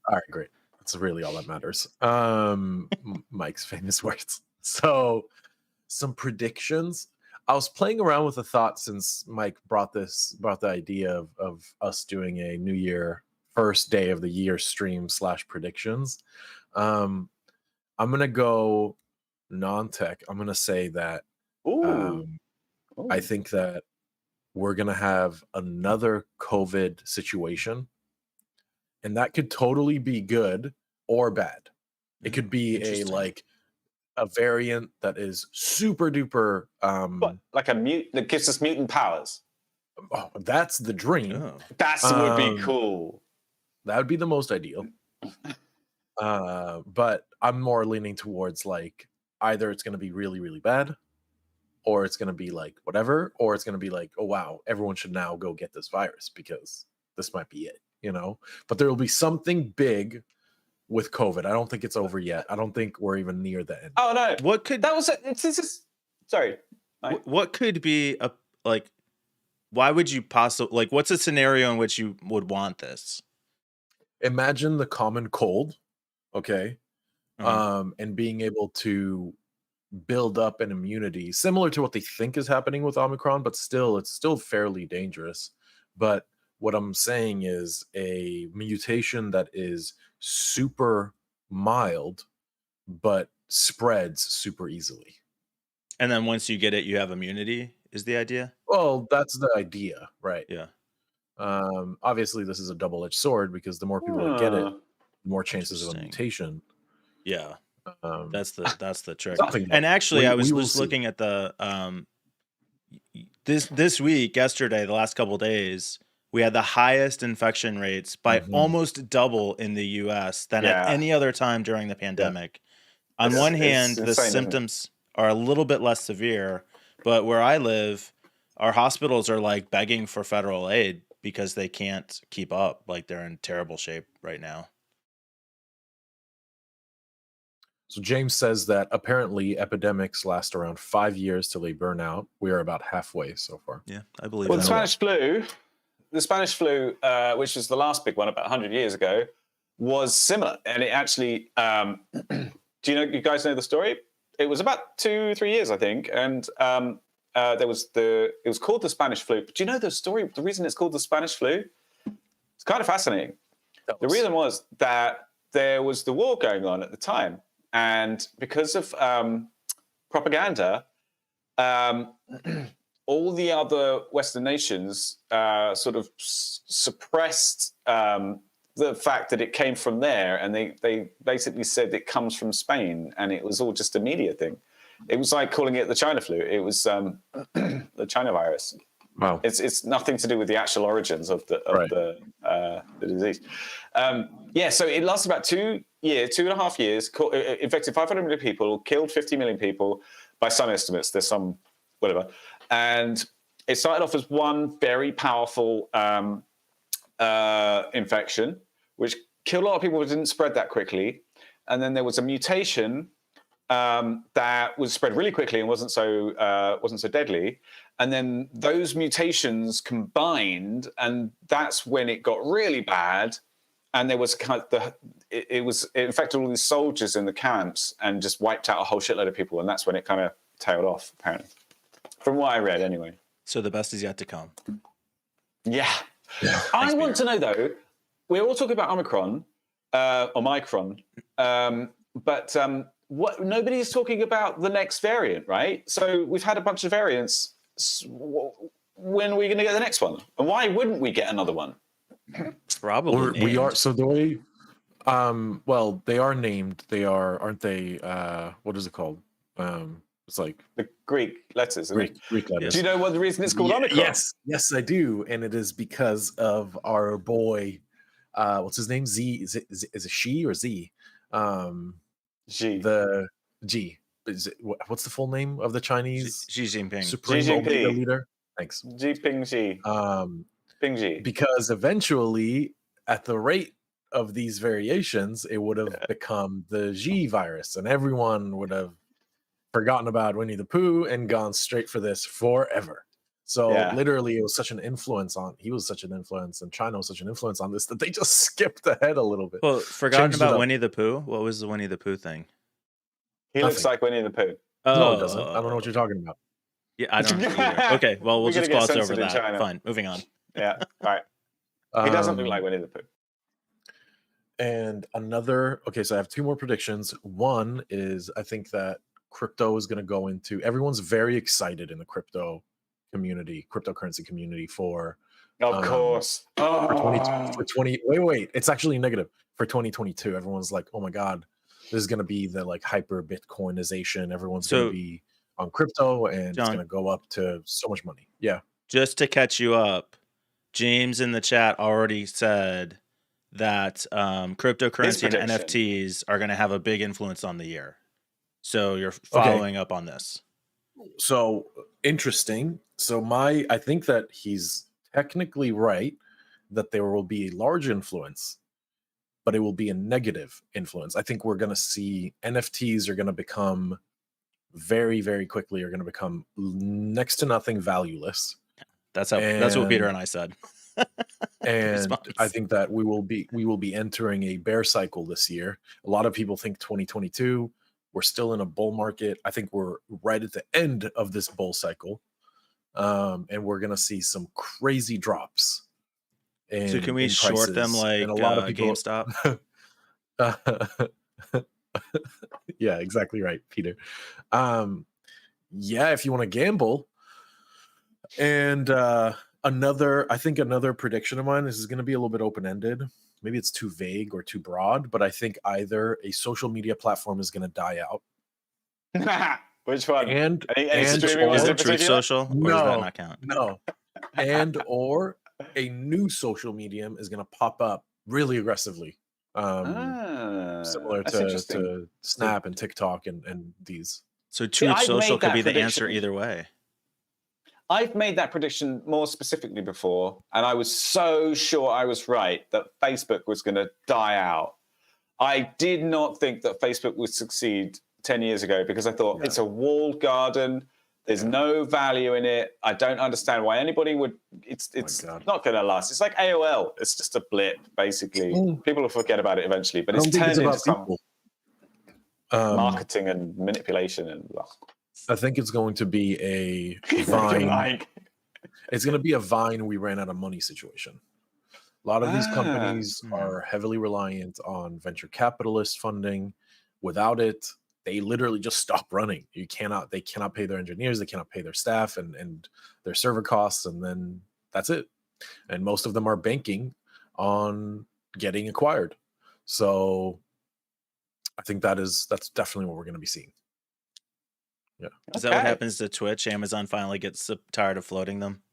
[SPEAKER 3] All right, great. That's really all that matters. Mike's famous words. So, some predictions. I was playing around with a thought since Mike brought the idea of us doing a New Year first day of the year stream / predictions. I'm gonna go non-tech. I'm gonna say that I think that we're gonna have another COVID situation. And that could totally be good or bad. It could be a variant that is super duper.
[SPEAKER 2] Like a mute that gives us mutant powers.
[SPEAKER 3] Oh, that's the dream.
[SPEAKER 1] Oh.
[SPEAKER 2] That would be cool.
[SPEAKER 3] That would be the most ideal. But I'm more leaning towards like either it's going to be really, really bad, or it's going to be like whatever, or it's going to be like, oh wow, everyone should now go get this virus because this might be it. But there will be something big with COVID. I don't think it's over yet. I don't think we're even near the end.
[SPEAKER 2] Oh no!
[SPEAKER 1] What could
[SPEAKER 2] That was it? This is sorry.
[SPEAKER 1] what could be a like? Why would you possibly like? What's a scenario in which you would want this?
[SPEAKER 3] Imagine the common cold, okay, and being able to build up an immunity similar to what they think is happening with Omicron, but it's still fairly dangerous. But what I'm saying is a mutation that is super mild, but spreads super easily.
[SPEAKER 1] And then once you get it, you have immunity, is the idea?
[SPEAKER 3] Well, that's the idea, right?
[SPEAKER 1] Yeah.
[SPEAKER 3] Obviously, this is a double-edged sword because the more people that get it, the more chances of a mutation.
[SPEAKER 1] Yeah. That's the trick.
[SPEAKER 3] Something
[SPEAKER 1] And actually, I was
[SPEAKER 3] we will
[SPEAKER 1] just
[SPEAKER 3] see.
[SPEAKER 1] looking at the this week, yesterday, the last couple of days, we had the highest infection rates by almost double in the US than at any other time during the pandemic. On one hand, the symptoms are a little bit less severe, but where I live, our hospitals are like begging for federal aid because they can't keep up. Like they're in terrible shape right now.
[SPEAKER 3] So James says that apparently epidemics last around 5 years till they burn out. We are about halfway so far.
[SPEAKER 1] Yeah, I believe
[SPEAKER 2] Well,
[SPEAKER 1] that.
[SPEAKER 2] the Spanish flu, which was the last big one about 100 years ago, was similar. And it actually, you guys know the story? It was about 2-3 years, I think. And it was called the Spanish flu. But do you know the story? The reason it's called the Spanish flu? It's kind of fascinating. The reason was that there was the war going on at the time. And because of propaganda, all the other Western nations sort of suppressed the fact that it came from there. And they basically said it comes from Spain. And it was all just a media thing. It was like calling it the China flu. It was the China virus.
[SPEAKER 3] Wow.
[SPEAKER 2] It's nothing to do with the actual origins of the disease. So it lasted about 2.5 years. Infected 500 million people, killed 50 million people by some estimates. There's some whatever, and it started off as one very powerful infection, which killed a lot of people, but didn't spread that quickly. And then there was a mutation that was spread really quickly and wasn't so deadly. And then those mutations combined, and that's when it got really bad. And there was it infected all these soldiers in the camps and just wiped out a whole shitload of people. And that's when it kind of tailed off, apparently, from what I read, anyway.
[SPEAKER 1] So the best is yet to come.
[SPEAKER 2] Yeah.
[SPEAKER 1] Thanks,
[SPEAKER 2] I want
[SPEAKER 1] Peter.
[SPEAKER 2] to know though. We're all talking about Omicron, but what nobody's talking about the next variant, right? So we've had a bunch of variants. When are we going to get the next one? And why wouldn't we get another one?
[SPEAKER 1] Probably
[SPEAKER 3] We are.
[SPEAKER 1] named.
[SPEAKER 3] So the way, well, they are named. They are, aren't they? What is it called? It's like
[SPEAKER 2] The Greek letters. Isn't it?
[SPEAKER 3] Greek letters.
[SPEAKER 2] Do you know what the reason it's called Omicron?
[SPEAKER 3] Yes, I do, and it is because of our boy. What's his name? Z. Is it she or Z?
[SPEAKER 2] G.
[SPEAKER 3] The G. What's the full name of the Chinese
[SPEAKER 1] Xi Jinping.
[SPEAKER 3] Supreme
[SPEAKER 2] Xi Jinping.
[SPEAKER 3] Omega leader? Thanks.
[SPEAKER 2] G Ping G. Ping G.
[SPEAKER 3] Because eventually, at the rate of these variations, it would have become the G virus, and everyone would have forgotten about Winnie the Pooh and gone straight for this forever. So literally, it was such an influence on. He was such an influence, and China was such an influence on this that they just skipped ahead a little bit.
[SPEAKER 1] Well, forgotten
[SPEAKER 3] Changed it
[SPEAKER 1] about
[SPEAKER 3] up.
[SPEAKER 1] Winnie the Pooh. What was the Winnie the Pooh thing?
[SPEAKER 2] He looks like Winnie the Pooh.
[SPEAKER 3] No, it doesn't. I don't know what you're talking about.
[SPEAKER 1] Yeah, I don't either. Okay, well, we'll
[SPEAKER 2] We're
[SPEAKER 1] just
[SPEAKER 2] gonna get
[SPEAKER 1] gloss over
[SPEAKER 2] censored in
[SPEAKER 1] that.
[SPEAKER 2] China.
[SPEAKER 1] Fine, moving on.
[SPEAKER 2] Yeah, all right. He doesn't look like Winnie the Pooh.
[SPEAKER 3] And another, okay, so I have two more predictions. One is I think that crypto is going to go into, everyone's very excited in the crypto community, cryptocurrency community for
[SPEAKER 2] Of course.
[SPEAKER 3] for 20 wait, it's actually negative for 2022. Everyone's like, oh my God, this is going to be the like hyper Bitcoinization. Everyone's going
[SPEAKER 1] So-
[SPEAKER 3] to be on crypto and it's
[SPEAKER 1] John.
[SPEAKER 3] going to go up to so much money. Yeah.
[SPEAKER 1] Just to catch you up, James in the chat already said that cryptocurrency and
[SPEAKER 2] prediction.
[SPEAKER 1] NFTs are going to have a big influence on the year. So you're following up on this.
[SPEAKER 3] So interesting. So I think that he's technically right that there will be a large influence, but it will be a negative influence. I think we're going to see NFTs are going to become very, very quickly are going to become next to nothing valueless.
[SPEAKER 1] That's what Peter
[SPEAKER 3] And-
[SPEAKER 1] and I said.
[SPEAKER 3] And
[SPEAKER 1] Response.
[SPEAKER 3] I think that we will be entering a bear cycle this year. A lot of people think 2022, we're still in a bull market. I think we're right at the end of this bull cycle. And we're going to see some crazy drops.
[SPEAKER 1] So can we
[SPEAKER 3] in
[SPEAKER 1] short them
[SPEAKER 3] prices.
[SPEAKER 1] like
[SPEAKER 3] And a lot of people,
[SPEAKER 1] GameStop?
[SPEAKER 3] yeah, exactly right, Peter. Yeah, if you want to gamble. And I think another prediction of mine, this is going to be a little bit open-ended. Maybe it's too vague or too broad, but I think either a social media platform is going to die out
[SPEAKER 2] Which one?
[SPEAKER 3] and
[SPEAKER 2] Any
[SPEAKER 3] and
[SPEAKER 2] streaming ones
[SPEAKER 1] Is
[SPEAKER 2] in
[SPEAKER 1] it Truth
[SPEAKER 2] particular?
[SPEAKER 1] Social, or does that
[SPEAKER 3] No.
[SPEAKER 1] not count?
[SPEAKER 3] no, and or a new social medium is going to pop up really aggressively. Similar
[SPEAKER 2] That's interesting.
[SPEAKER 3] to Snap and TikTok and these.
[SPEAKER 1] So Truth
[SPEAKER 2] I've
[SPEAKER 1] Social
[SPEAKER 2] made
[SPEAKER 1] could
[SPEAKER 2] that
[SPEAKER 1] be the answer
[SPEAKER 2] prediction.
[SPEAKER 1] either way.
[SPEAKER 2] I've made that prediction more specifically before, and I was so sure I was right that Facebook was going to die out. I did not think that Facebook would succeed 10 years ago because I thought it's a walled garden. There's no value in it. I don't understand why anybody would. It's
[SPEAKER 3] God.
[SPEAKER 2] not going to last. It's like AOL. It's just a blip, basically. People will forget about it eventually, but
[SPEAKER 3] I
[SPEAKER 2] it's
[SPEAKER 3] don't think
[SPEAKER 2] turned
[SPEAKER 3] it's
[SPEAKER 2] into
[SPEAKER 3] about
[SPEAKER 2] some
[SPEAKER 3] people.
[SPEAKER 2] marketing and manipulation and blah.
[SPEAKER 3] I think it's going to be a Vine.
[SPEAKER 2] Like,
[SPEAKER 3] It's going to be a Vine we ran out of money situation. A lot of these companies are heavily reliant on venture capitalist funding. Without it, they literally just stop running. They cannot pay their engineers, they cannot pay their staff and their server costs, and then that's it. And most of them are banking on getting acquired. So I think that's definitely what we're going to be seeing. Yeah.
[SPEAKER 1] Is that what
[SPEAKER 2] Okay.
[SPEAKER 1] happens to Twitch? Amazon finally gets tired of floating them.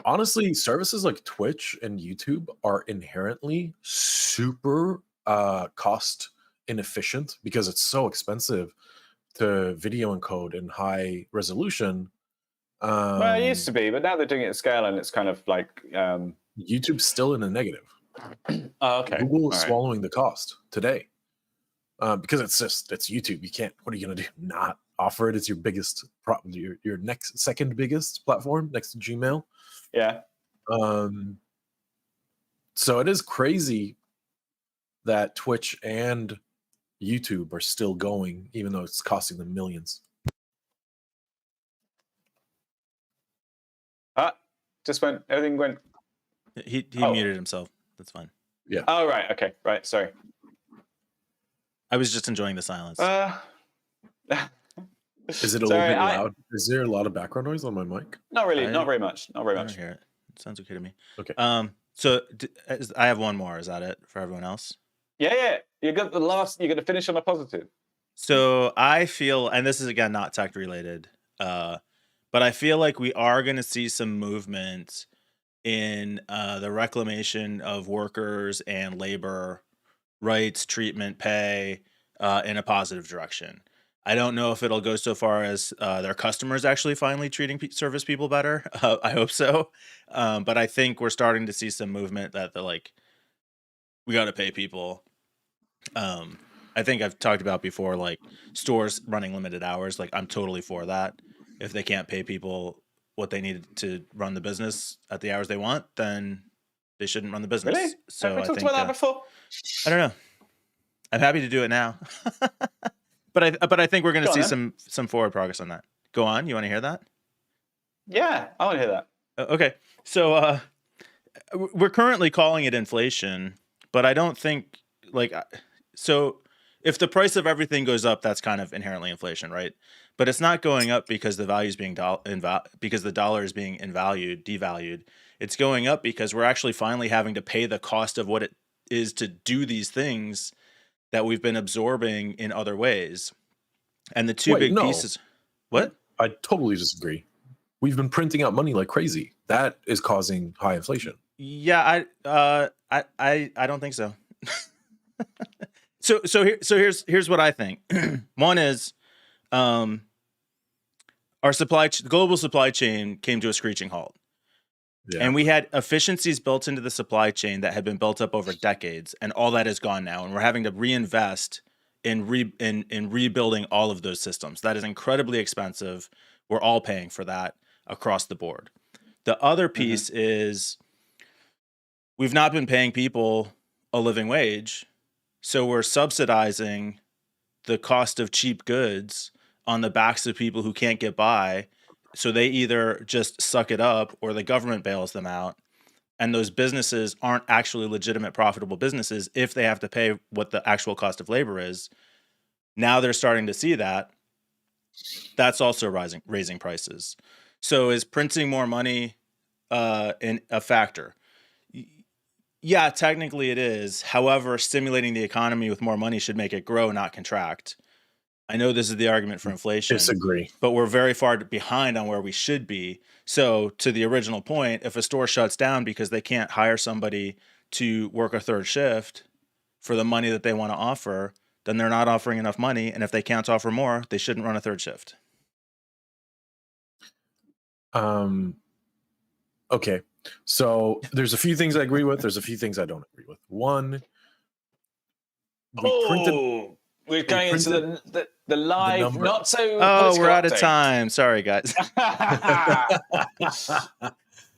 [SPEAKER 3] Honestly, services like Twitch and YouTube are inherently super cost inefficient because it's so expensive to video encode in high resolution.
[SPEAKER 2] Well, it used to be, but now they're doing it at scale, and it's kind of like.
[SPEAKER 3] YouTube's still in the negative.
[SPEAKER 2] Oh, okay.
[SPEAKER 3] Google is
[SPEAKER 2] All right.
[SPEAKER 3] swallowing the cost today because it's YouTube. You can't. What are you gonna do? Not offer it as your biggest, your next second biggest platform next to Gmail.
[SPEAKER 2] Yeah.
[SPEAKER 3] So it is crazy that Twitch and YouTube are still going, even though it's costing them millions.
[SPEAKER 2] Just went. Everything went.
[SPEAKER 1] He
[SPEAKER 2] Oh.
[SPEAKER 1] muted himself. That's fine.
[SPEAKER 3] Yeah.
[SPEAKER 2] Oh, right. Okay. Right. Sorry.
[SPEAKER 1] I was just enjoying the silence.
[SPEAKER 3] Is it a little bit loud? Is there a lot of background noise on my mic?
[SPEAKER 2] Not really. Not very much. Not very
[SPEAKER 1] I
[SPEAKER 2] much.
[SPEAKER 1] don't hear it. It sounds okay to me.
[SPEAKER 3] Okay.
[SPEAKER 1] So I have one more. Is that it for everyone else?
[SPEAKER 2] Yeah. You got the last. You're going to finish on a positive.
[SPEAKER 1] So I feel, and this is again not tech related, but I feel like we are going to see some movement in the reclamation of workers and labor rights, treatment, pay in a positive direction. I don't know if it'll go so far as their customers actually finally treating service people better. I hope so. But I think we're starting to see some movement that they're like, we got to pay people. I think I've talked about before, like stores running limited hours. Like I'm totally for that. If they can't pay people what they need to run the business at the hours they want, then they shouldn't run the business.
[SPEAKER 2] Really?
[SPEAKER 1] So
[SPEAKER 2] Have we
[SPEAKER 1] I
[SPEAKER 2] talked
[SPEAKER 1] think
[SPEAKER 2] about that before?
[SPEAKER 1] I don't know. I'm happy to do it now. But I think we're going to see some forward progress on that. Go on. You want to hear that?
[SPEAKER 2] Yeah, I want to hear that.
[SPEAKER 1] Okay. So we're currently calling it inflation, but I don't think so if the price of everything goes up, that's kind of inherently inflation, right? But it's not going up because the value is being because the dollar is being devalued. It's going up because we're actually finally having to pay the cost of what it is to do these things that we've been absorbing in other ways. And the two big pieces. What?
[SPEAKER 3] I totally disagree. We've been printing out money like crazy. That is causing high inflation.
[SPEAKER 1] Yeah, I don't think so. Here's what I think. One is our global supply chain came to a screeching halt. Yeah. And we had efficiencies built into the supply chain that had been built up over decades, and all that is gone now. And we're having to reinvest in rebuilding all of those systems. That is incredibly expensive. We're all paying for that across the board. The other piece is we've not been paying people a living wage, so we're subsidizing the cost of cheap goods on the backs of people who can't get by. So they either just suck it up or the government bails them out. And those businesses aren't actually legitimate, profitable businesses if they have to pay what the actual cost of labor is. Now they're starting to see that. That's also raising prices. So is printing more money in a factor? Yeah, technically it is. However, stimulating the economy with more money should make it grow, not contract. I know this is the argument for inflation.
[SPEAKER 3] Disagree.
[SPEAKER 1] But we're very far behind on where we should be. So to the original point, if a store shuts down because they can't hire somebody to work a third shift for the money that they want to offer, then they're not offering enough money. And if they can't offer more, they shouldn't run a third shift.
[SPEAKER 3] Okay. So there's a few things I agree with. There's a few things I don't agree with. One,
[SPEAKER 2] we're going into the live, not so.
[SPEAKER 1] Oh, we're out of time. Sorry, guys.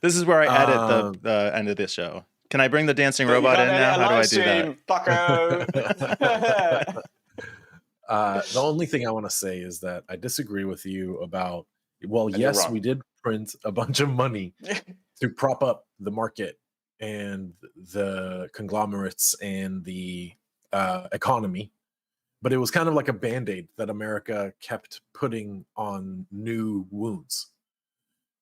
[SPEAKER 1] This is where I edit the end of this show. Can I bring the dancing robot in now? How do I do that?
[SPEAKER 2] Bucko.
[SPEAKER 3] The only thing I want to say is that I disagree with you about. Well, yes, we did print a bunch of money to prop up the market and the conglomerates and the economy. But it was kind of like a Band-Aid that America kept putting on new wounds.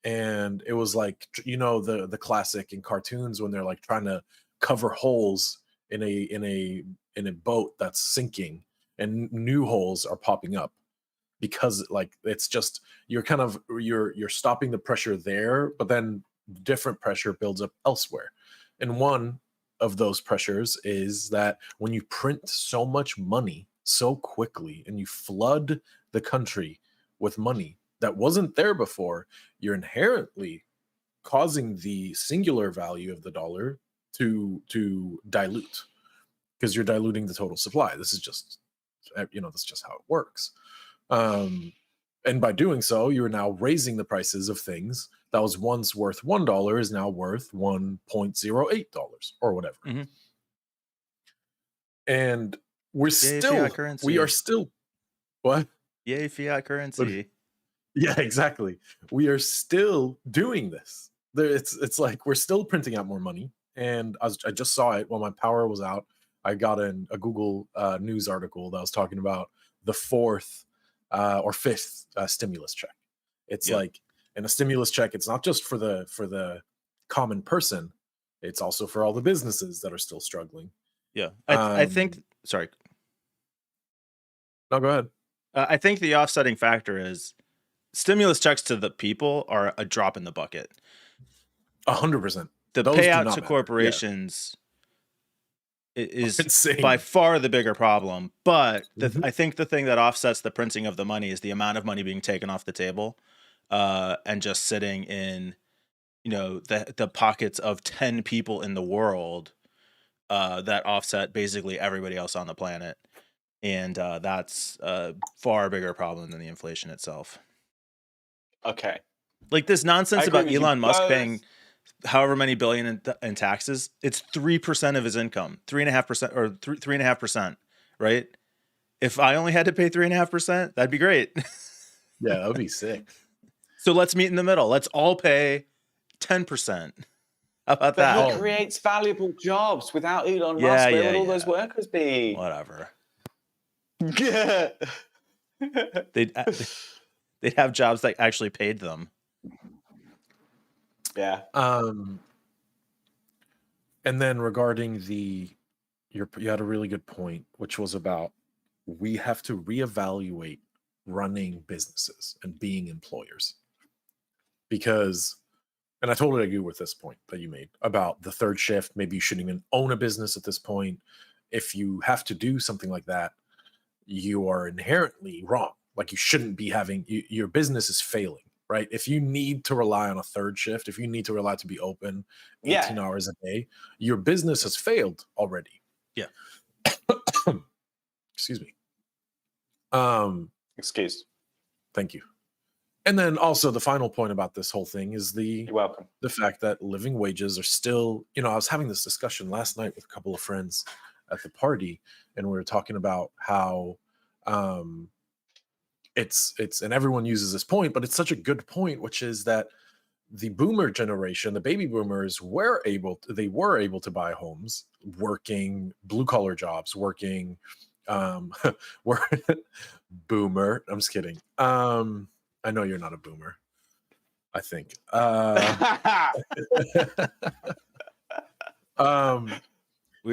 [SPEAKER 3] And it was like, the classic in cartoons when they're like trying to cover holes in a boat that's sinking and new holes are popping up. because like it's just you're stopping the pressure there, but then different pressure builds up elsewhere. And one of those pressures is that when you print so much money so quickly and you flood the country with money that wasn't there before, you're inherently causing the singular value of the dollar to dilute, because you're diluting the total supply. This is just that's just how it works. And by doing so, you're now raising the prices of things that was once worth $1 is now worth $1.08 or whatever.
[SPEAKER 1] Mm-hmm.
[SPEAKER 3] And
[SPEAKER 1] fiat currency.
[SPEAKER 3] we are still what?
[SPEAKER 1] Yay, fiat currency.
[SPEAKER 3] Yeah, exactly. We are still doing this. It's like we're still printing out more money. And I just saw it while my power was out. I got a Google news article that was talking about the fourth or fifth stimulus check. It's like, and a stimulus check, it's not just for the common person, it's also for all the businesses that are still struggling.
[SPEAKER 1] Yeah. I think, sorry.
[SPEAKER 3] No, go ahead.
[SPEAKER 1] I think the offsetting factor is stimulus checks to the people are a drop in the bucket.
[SPEAKER 3] 100%.
[SPEAKER 1] The payout to corporations is
[SPEAKER 3] insane.
[SPEAKER 1] By far the bigger problem. But I think the thing that offsets the printing of the money is the amount of money being taken off the table and just sitting in, the pockets of 10 people in the world that offset basically everybody else on the planet. And that's a far bigger problem than the inflation itself.
[SPEAKER 2] Okay.
[SPEAKER 1] Like this nonsense about Elon Musk paying however many billion in taxes, it's 3% of his income, 3.5% or 3.5%, right? If I only had to pay 3.5%, that'd be great.
[SPEAKER 3] Yeah, that would be sick.
[SPEAKER 1] So let's meet in the middle. Let's all pay 10%. How about that?
[SPEAKER 2] He creates valuable jobs. Without Elon Musk, where would all those workers be?
[SPEAKER 1] Whatever.
[SPEAKER 2] Yeah.
[SPEAKER 1] They'd have jobs that actually paid them.
[SPEAKER 2] Yeah.
[SPEAKER 3] And then regarding you had a really good point, which was about we have to reevaluate running businesses and being employers. Because, and I totally agree with this point that you made about the third shift. Maybe you shouldn't even own a business at this point. If you have to do something like that, you are inherently wrong. Like you shouldn't be having, your business is failing. Right? If you need to rely on a third shift, if you need to rely to be open 18 hours a day, your business has failed already.
[SPEAKER 1] Yeah.
[SPEAKER 3] Excuse me.
[SPEAKER 2] Excuse.
[SPEAKER 3] Thank you. And then also the final point about this whole thing is
[SPEAKER 2] You're welcome.
[SPEAKER 3] The fact that living wages are still, I was having this discussion last night with a couple of friends at the party, and we were talking about how it's and everyone uses this point, but it's such a good point, which is that the boomer generation, the baby boomers, were able to buy homes, working blue collar jobs, working boomer. I'm just kidding. I know you're not a boomer, I think.
[SPEAKER 1] We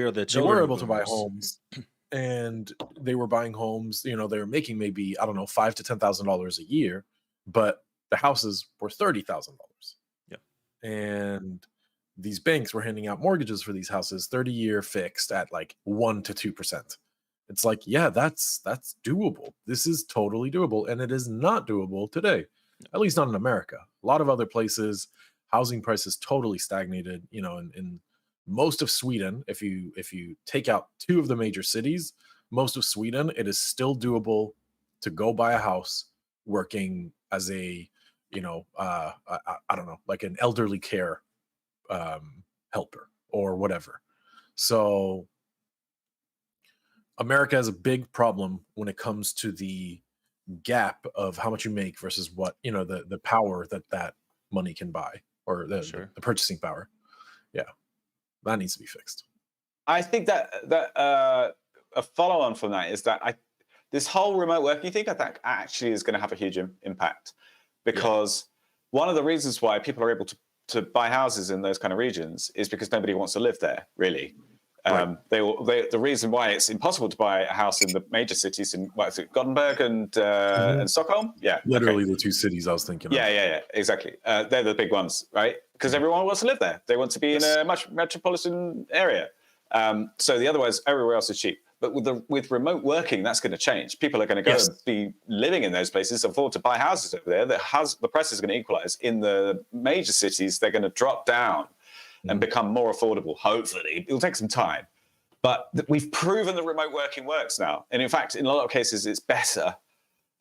[SPEAKER 1] are the children.
[SPEAKER 3] They were able to buy homes. And they were buying homes, they were making maybe, I don't know, $5,000 to $10,000 a year, but the houses were $30,000.
[SPEAKER 1] Yeah.
[SPEAKER 3] And these banks were handing out mortgages for these houses, 30-year fixed at like 1% to 2%. It's like, yeah, that's doable. This is totally doable. And it is not doable today, at least not in America. A lot of other places, housing prices totally stagnated, in most of Sweden, if you take out two of the major cities, most of Sweden, it is still doable to go buy a house working as a, I don't know, like an elderly care helper or whatever. So America has a big problem when it comes to the gap of how much you make versus what, the power that money can buy, or the purchasing power. Yeah. That needs to be fixed.
[SPEAKER 2] I think that a follow-on from that is that this whole remote working thing, I think actually is going to have a huge impact, because one of the reasons why people are able to buy houses in those kind of regions is because nobody wants to live there, really. The reason why it's impossible to buy a house in the major cities in Gothenburg and Stockholm. Yeah,
[SPEAKER 3] literally the two cities I was thinking of.
[SPEAKER 2] Yeah, exactly. They're the big ones, right? Because everyone wants to live there. They want to be in a much metropolitan area. So the other ones, everywhere else is cheap. But with remote working, that's going to change. People are going to go and be living in those places, afford to buy houses over there. The price is going to equalize. In the major cities, they're going to drop down and become more affordable, hopefully. It'll take some time. But we've proven that remote working works now. And in fact, in a lot of cases, it's better.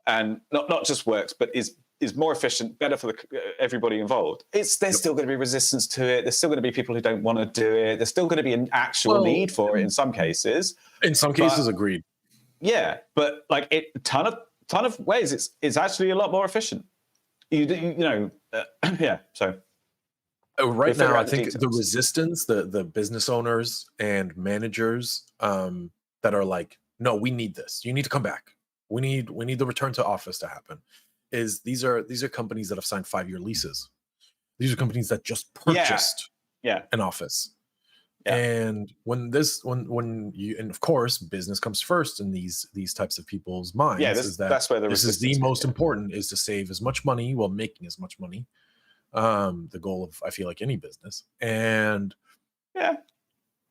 [SPEAKER 2] And not just works, but is more efficient, better for everybody involved. There's still going to be resistance to it. There's still going to be people who don't want to do it. There's still going to be an actual need for it in some cases.
[SPEAKER 3] In some cases, agreed.
[SPEAKER 2] Yeah, but like a ton of ways, it's actually a lot more efficient. Yeah. So
[SPEAKER 3] right now, I think the resistance, the business owners and managers that are like, no, we need this. You need to come back. We need the return to office to happen. These are companies that have signed 5-year leases. These are companies that just purchased an office. Yeah. And and of course, business comes first in these types of people's minds. Yeah,
[SPEAKER 2] that's where
[SPEAKER 3] this is the most important, is to save as much money while making as much money. The goal of, I feel like, any business. And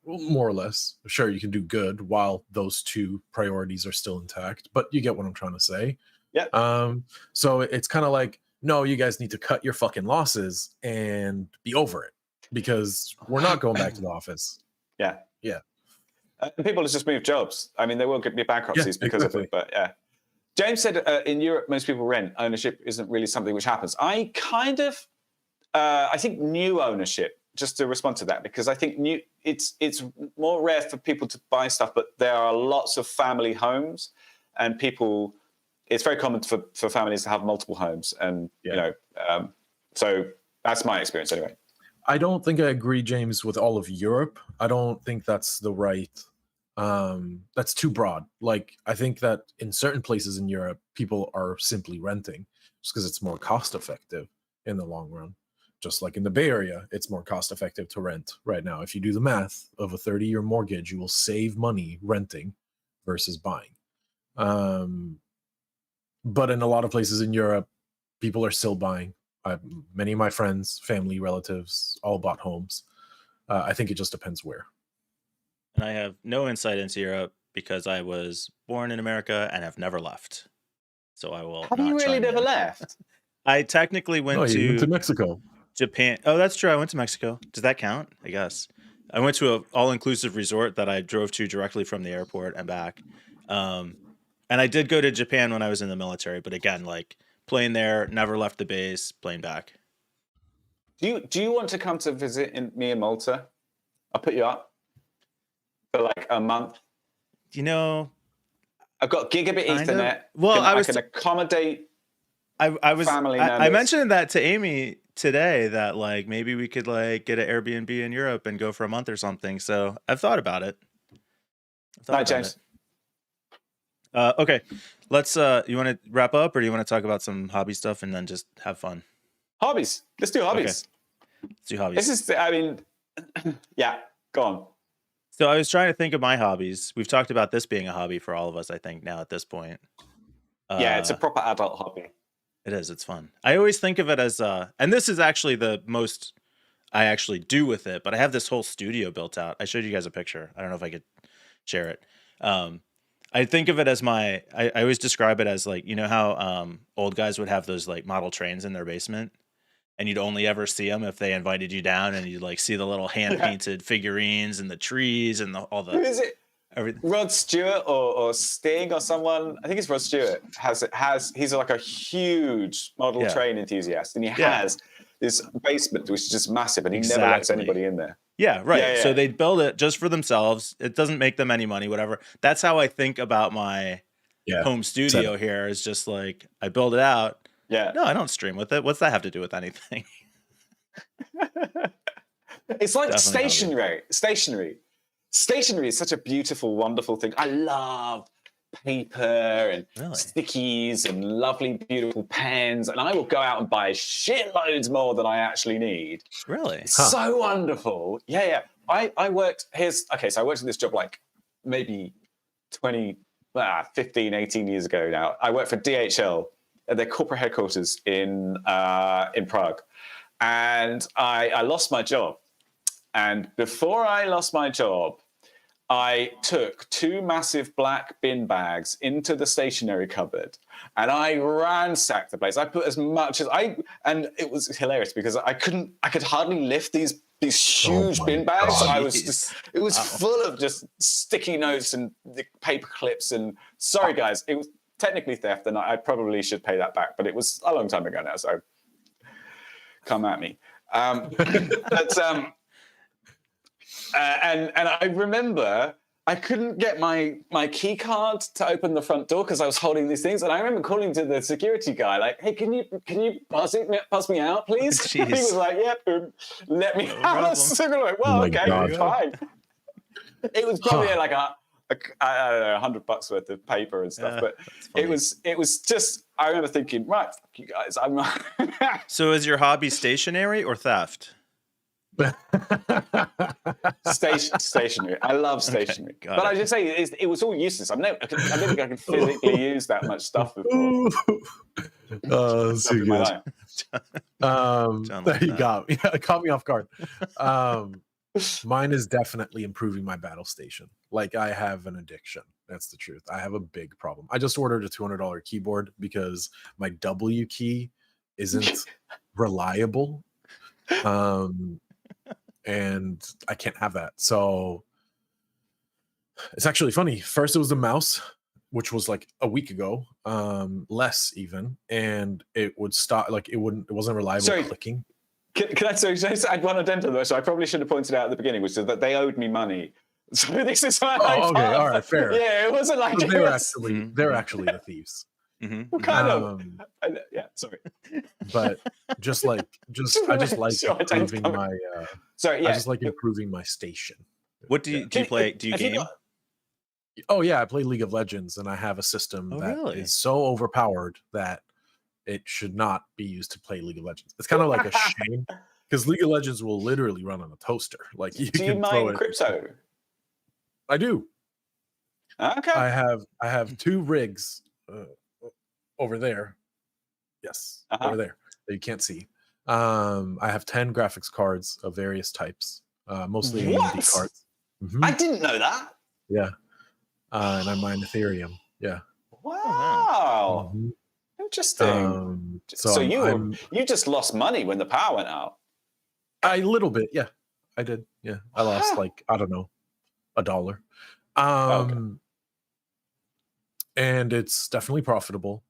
[SPEAKER 3] more or less, sure, you can do good while those two priorities are still intact, but you get what I'm trying to say.
[SPEAKER 2] Yeah.
[SPEAKER 3] So it's kind of like, no, you guys need to cut your fucking losses and be over it, because we're not going back to the office.
[SPEAKER 2] Yeah. And people have just moved jobs. I mean, there will be bankruptcies because of it, but yeah. James said in Europe, most people rent. Ownership isn't really something which happens. I think new ownership, just to respond to that, because I think it's more rare for people to buy stuff, but there are lots of family homes, and people, it's very common for families to have multiple homes, and so that's my experience anyway.
[SPEAKER 3] I don't think I agree, James, with all of Europe. I don't think that's the right. That's too broad. Like, I think that in certain places in Europe, people are simply renting just because it's more cost effective in the long run. Just like in the Bay Area, it's more cost effective to rent right now. If you do the math of a 30-year mortgage, you will save money renting versus buying. But in a lot of places in Europe, people are still buying. Many of my friends, family, relatives, all bought homes. I think it just depends where.
[SPEAKER 1] And I have no insight into Europe because I was born in America and have never left. So I will.
[SPEAKER 2] Have you really never left?
[SPEAKER 1] I technically went
[SPEAKER 3] to Mexico.
[SPEAKER 1] Japan. Oh, that's true. I went to Mexico. Does that count? I guess. I went to an all-inclusive resort that I drove to directly from the airport and back. And I did go to Japan when I was in the military, but again, like, plane there, never left the base, plane back.
[SPEAKER 2] Do you want to come to visit me in Malta? I'll put you up for like a month. I've got gigabit Ethernet.
[SPEAKER 1] Well,
[SPEAKER 2] I can accommodate family members.
[SPEAKER 1] I mentioned that to Amy today, that like maybe we could like get an Airbnb in Europe and go for a month or something. So I've thought about it.
[SPEAKER 2] Hi, James.
[SPEAKER 1] Okay, let's. You want to wrap up, or do you want to talk about some hobby stuff and then just have fun?
[SPEAKER 2] Hobbies. Let's do hobbies.
[SPEAKER 1] Okay. Let's do hobbies.
[SPEAKER 2] Yeah. Go on.
[SPEAKER 1] So I was trying to think of my hobbies. We've talked about this being a hobby for all of us, I think, now at this point.
[SPEAKER 2] Yeah, it's a proper adult hobby.
[SPEAKER 1] It is. It's fun. I always think of it as, and this is actually the most I actually do with it, but I have this whole studio built out. I showed you guys a picture. I don't know if I could share it. I think of it as I always describe it as like, you know how old guys would have those like model trains in their basement, and you'd only ever see them if they invited you down, and you'd like see the little hand painted figurines and the trees and all the.
[SPEAKER 2] Who is it?
[SPEAKER 1] Everything.
[SPEAKER 2] Rod Stewart or Sting or someone. I think it's Rod Stewart. He's like a huge model train enthusiast, and he has this basement which is just massive, and he never lets anybody in there.
[SPEAKER 1] Yeah, right. Yeah. So they build it just for themselves. It doesn't make them any money, whatever. That's how I think about my home studio here. Is just like I build it out.
[SPEAKER 2] Yeah.
[SPEAKER 1] No, I don't stream with it. What's that have to do with anything?
[SPEAKER 2] It's like stationery. Stationery is such a beautiful, wonderful thing. I love paper and
[SPEAKER 1] Really?
[SPEAKER 2] stickies and lovely, beautiful pens, and I will go out and buy shitloads more than I actually need.
[SPEAKER 1] Really?
[SPEAKER 2] It's so wonderful. Yeah. I worked, so I worked in this job like maybe 15, 18 years ago now. I worked for DHL at their corporate headquarters in Prague. And I lost my job. And before I lost my job, I took 2 massive black bin bags into the stationery cupboard and I ransacked the place. I put as much as and it was hilarious because I could hardly lift these huge bin bags.
[SPEAKER 3] God.
[SPEAKER 2] I was it was full of just sticky notes and the paper clips. And sorry, guys, it was technically theft and I probably should pay that back, but it was a long time ago now. So come at me. And I remember I couldn't get my key card to open the front door because I was holding these things. And I remember calling to the security guy, like, "Hey, can you pass me out, please?" He was like, "Yep, let me out." So I'm like, "Well, okay, fine." It was probably like I don't know, $100 worth of paper and stuff, but it was just. I remember thinking, right, fuck you guys, I'm not.
[SPEAKER 1] So is your hobby stationary or theft?
[SPEAKER 2] Stationary. I love stationary, but I should say it was all useless. I don't think I can physically use that much stuff before.
[SPEAKER 3] That's too good. There you go. Yeah, it caught me off guard. Mine is definitely improving my battle station. Like, I have an addiction. That's the truth. I have a big problem. I just ordered a $200 keyboard because my W key isn't reliable. And I can't have that. So it's actually funny. First, it was the mouse, which was like a week ago, less even, and it would stop. Like it wasn't reliable clicking.
[SPEAKER 2] Can I add one addendum though? So I probably should have pointed out at the beginning, which is that they owed me money. So this is why.
[SPEAKER 3] Okay, all right, fair.
[SPEAKER 2] Yeah, it wasn't like
[SPEAKER 3] they're actually the thieves.
[SPEAKER 2] Well, kind of. Yeah, sorry.
[SPEAKER 3] But I just like improving my.
[SPEAKER 2] Sorry, yeah.
[SPEAKER 3] I just like improving my station.
[SPEAKER 1] What do you play? Do you game?
[SPEAKER 3] Oh yeah, I play League of Legends, and I have a system that is so overpowered that it should not be used to play League of Legends. It's kind of like a shame because League of Legends will literally run on a toaster. Like you
[SPEAKER 2] do you mine crypto?
[SPEAKER 3] I do.
[SPEAKER 2] Okay.
[SPEAKER 3] I have 2 rigs over there. Yes, over there that you can't see. I have 10 graphics cards of various types, mostly AMD cards.
[SPEAKER 2] I didn't know that.
[SPEAKER 3] Yeah. And I mine Ethereum. Yeah.
[SPEAKER 2] Wow. Interesting. So you just lost money when the power went out.
[SPEAKER 3] A little bit, yeah. I did. Yeah. I lost like, I don't know, $1. And it's definitely profitable.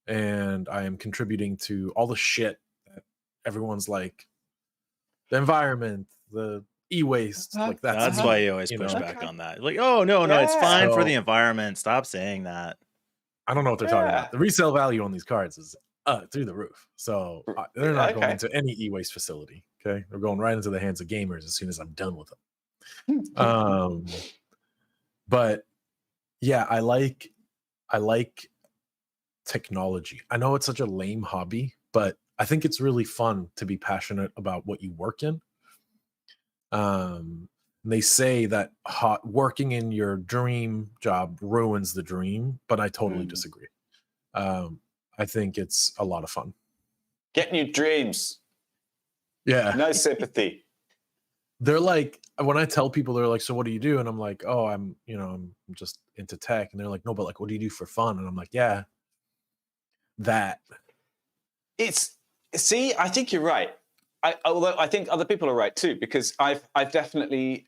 [SPEAKER 3] And I am contributing to all the shit that everyone's like, the environment, the e-waste, like
[SPEAKER 1] that's why you always push back on that. Like, oh no, it's fine for the environment. Stop saying that.
[SPEAKER 3] I don't know what they're talking about. The resale value on these cards is through the roof. So they're not going into any e-waste facility. Okay, they're going right into the hands of gamers as soon as I'm done with them. But yeah, I like technology. I know it's such a lame hobby, but I think it's really fun to be passionate about what you work in. They say that working in your dream job ruins the dream, but I totally disagree. I think it's a lot of fun.
[SPEAKER 2] Get new dreams.
[SPEAKER 3] Yeah.
[SPEAKER 2] No sympathy.
[SPEAKER 3] They're like, when I tell people, they're like, so what do you do? And I'm like, oh, I'm just into tech. And they're like, no, but like, what do you do for fun? And I'm like, yeah, that.
[SPEAKER 2] I think you're right. Although I think other people are right too, because I've definitely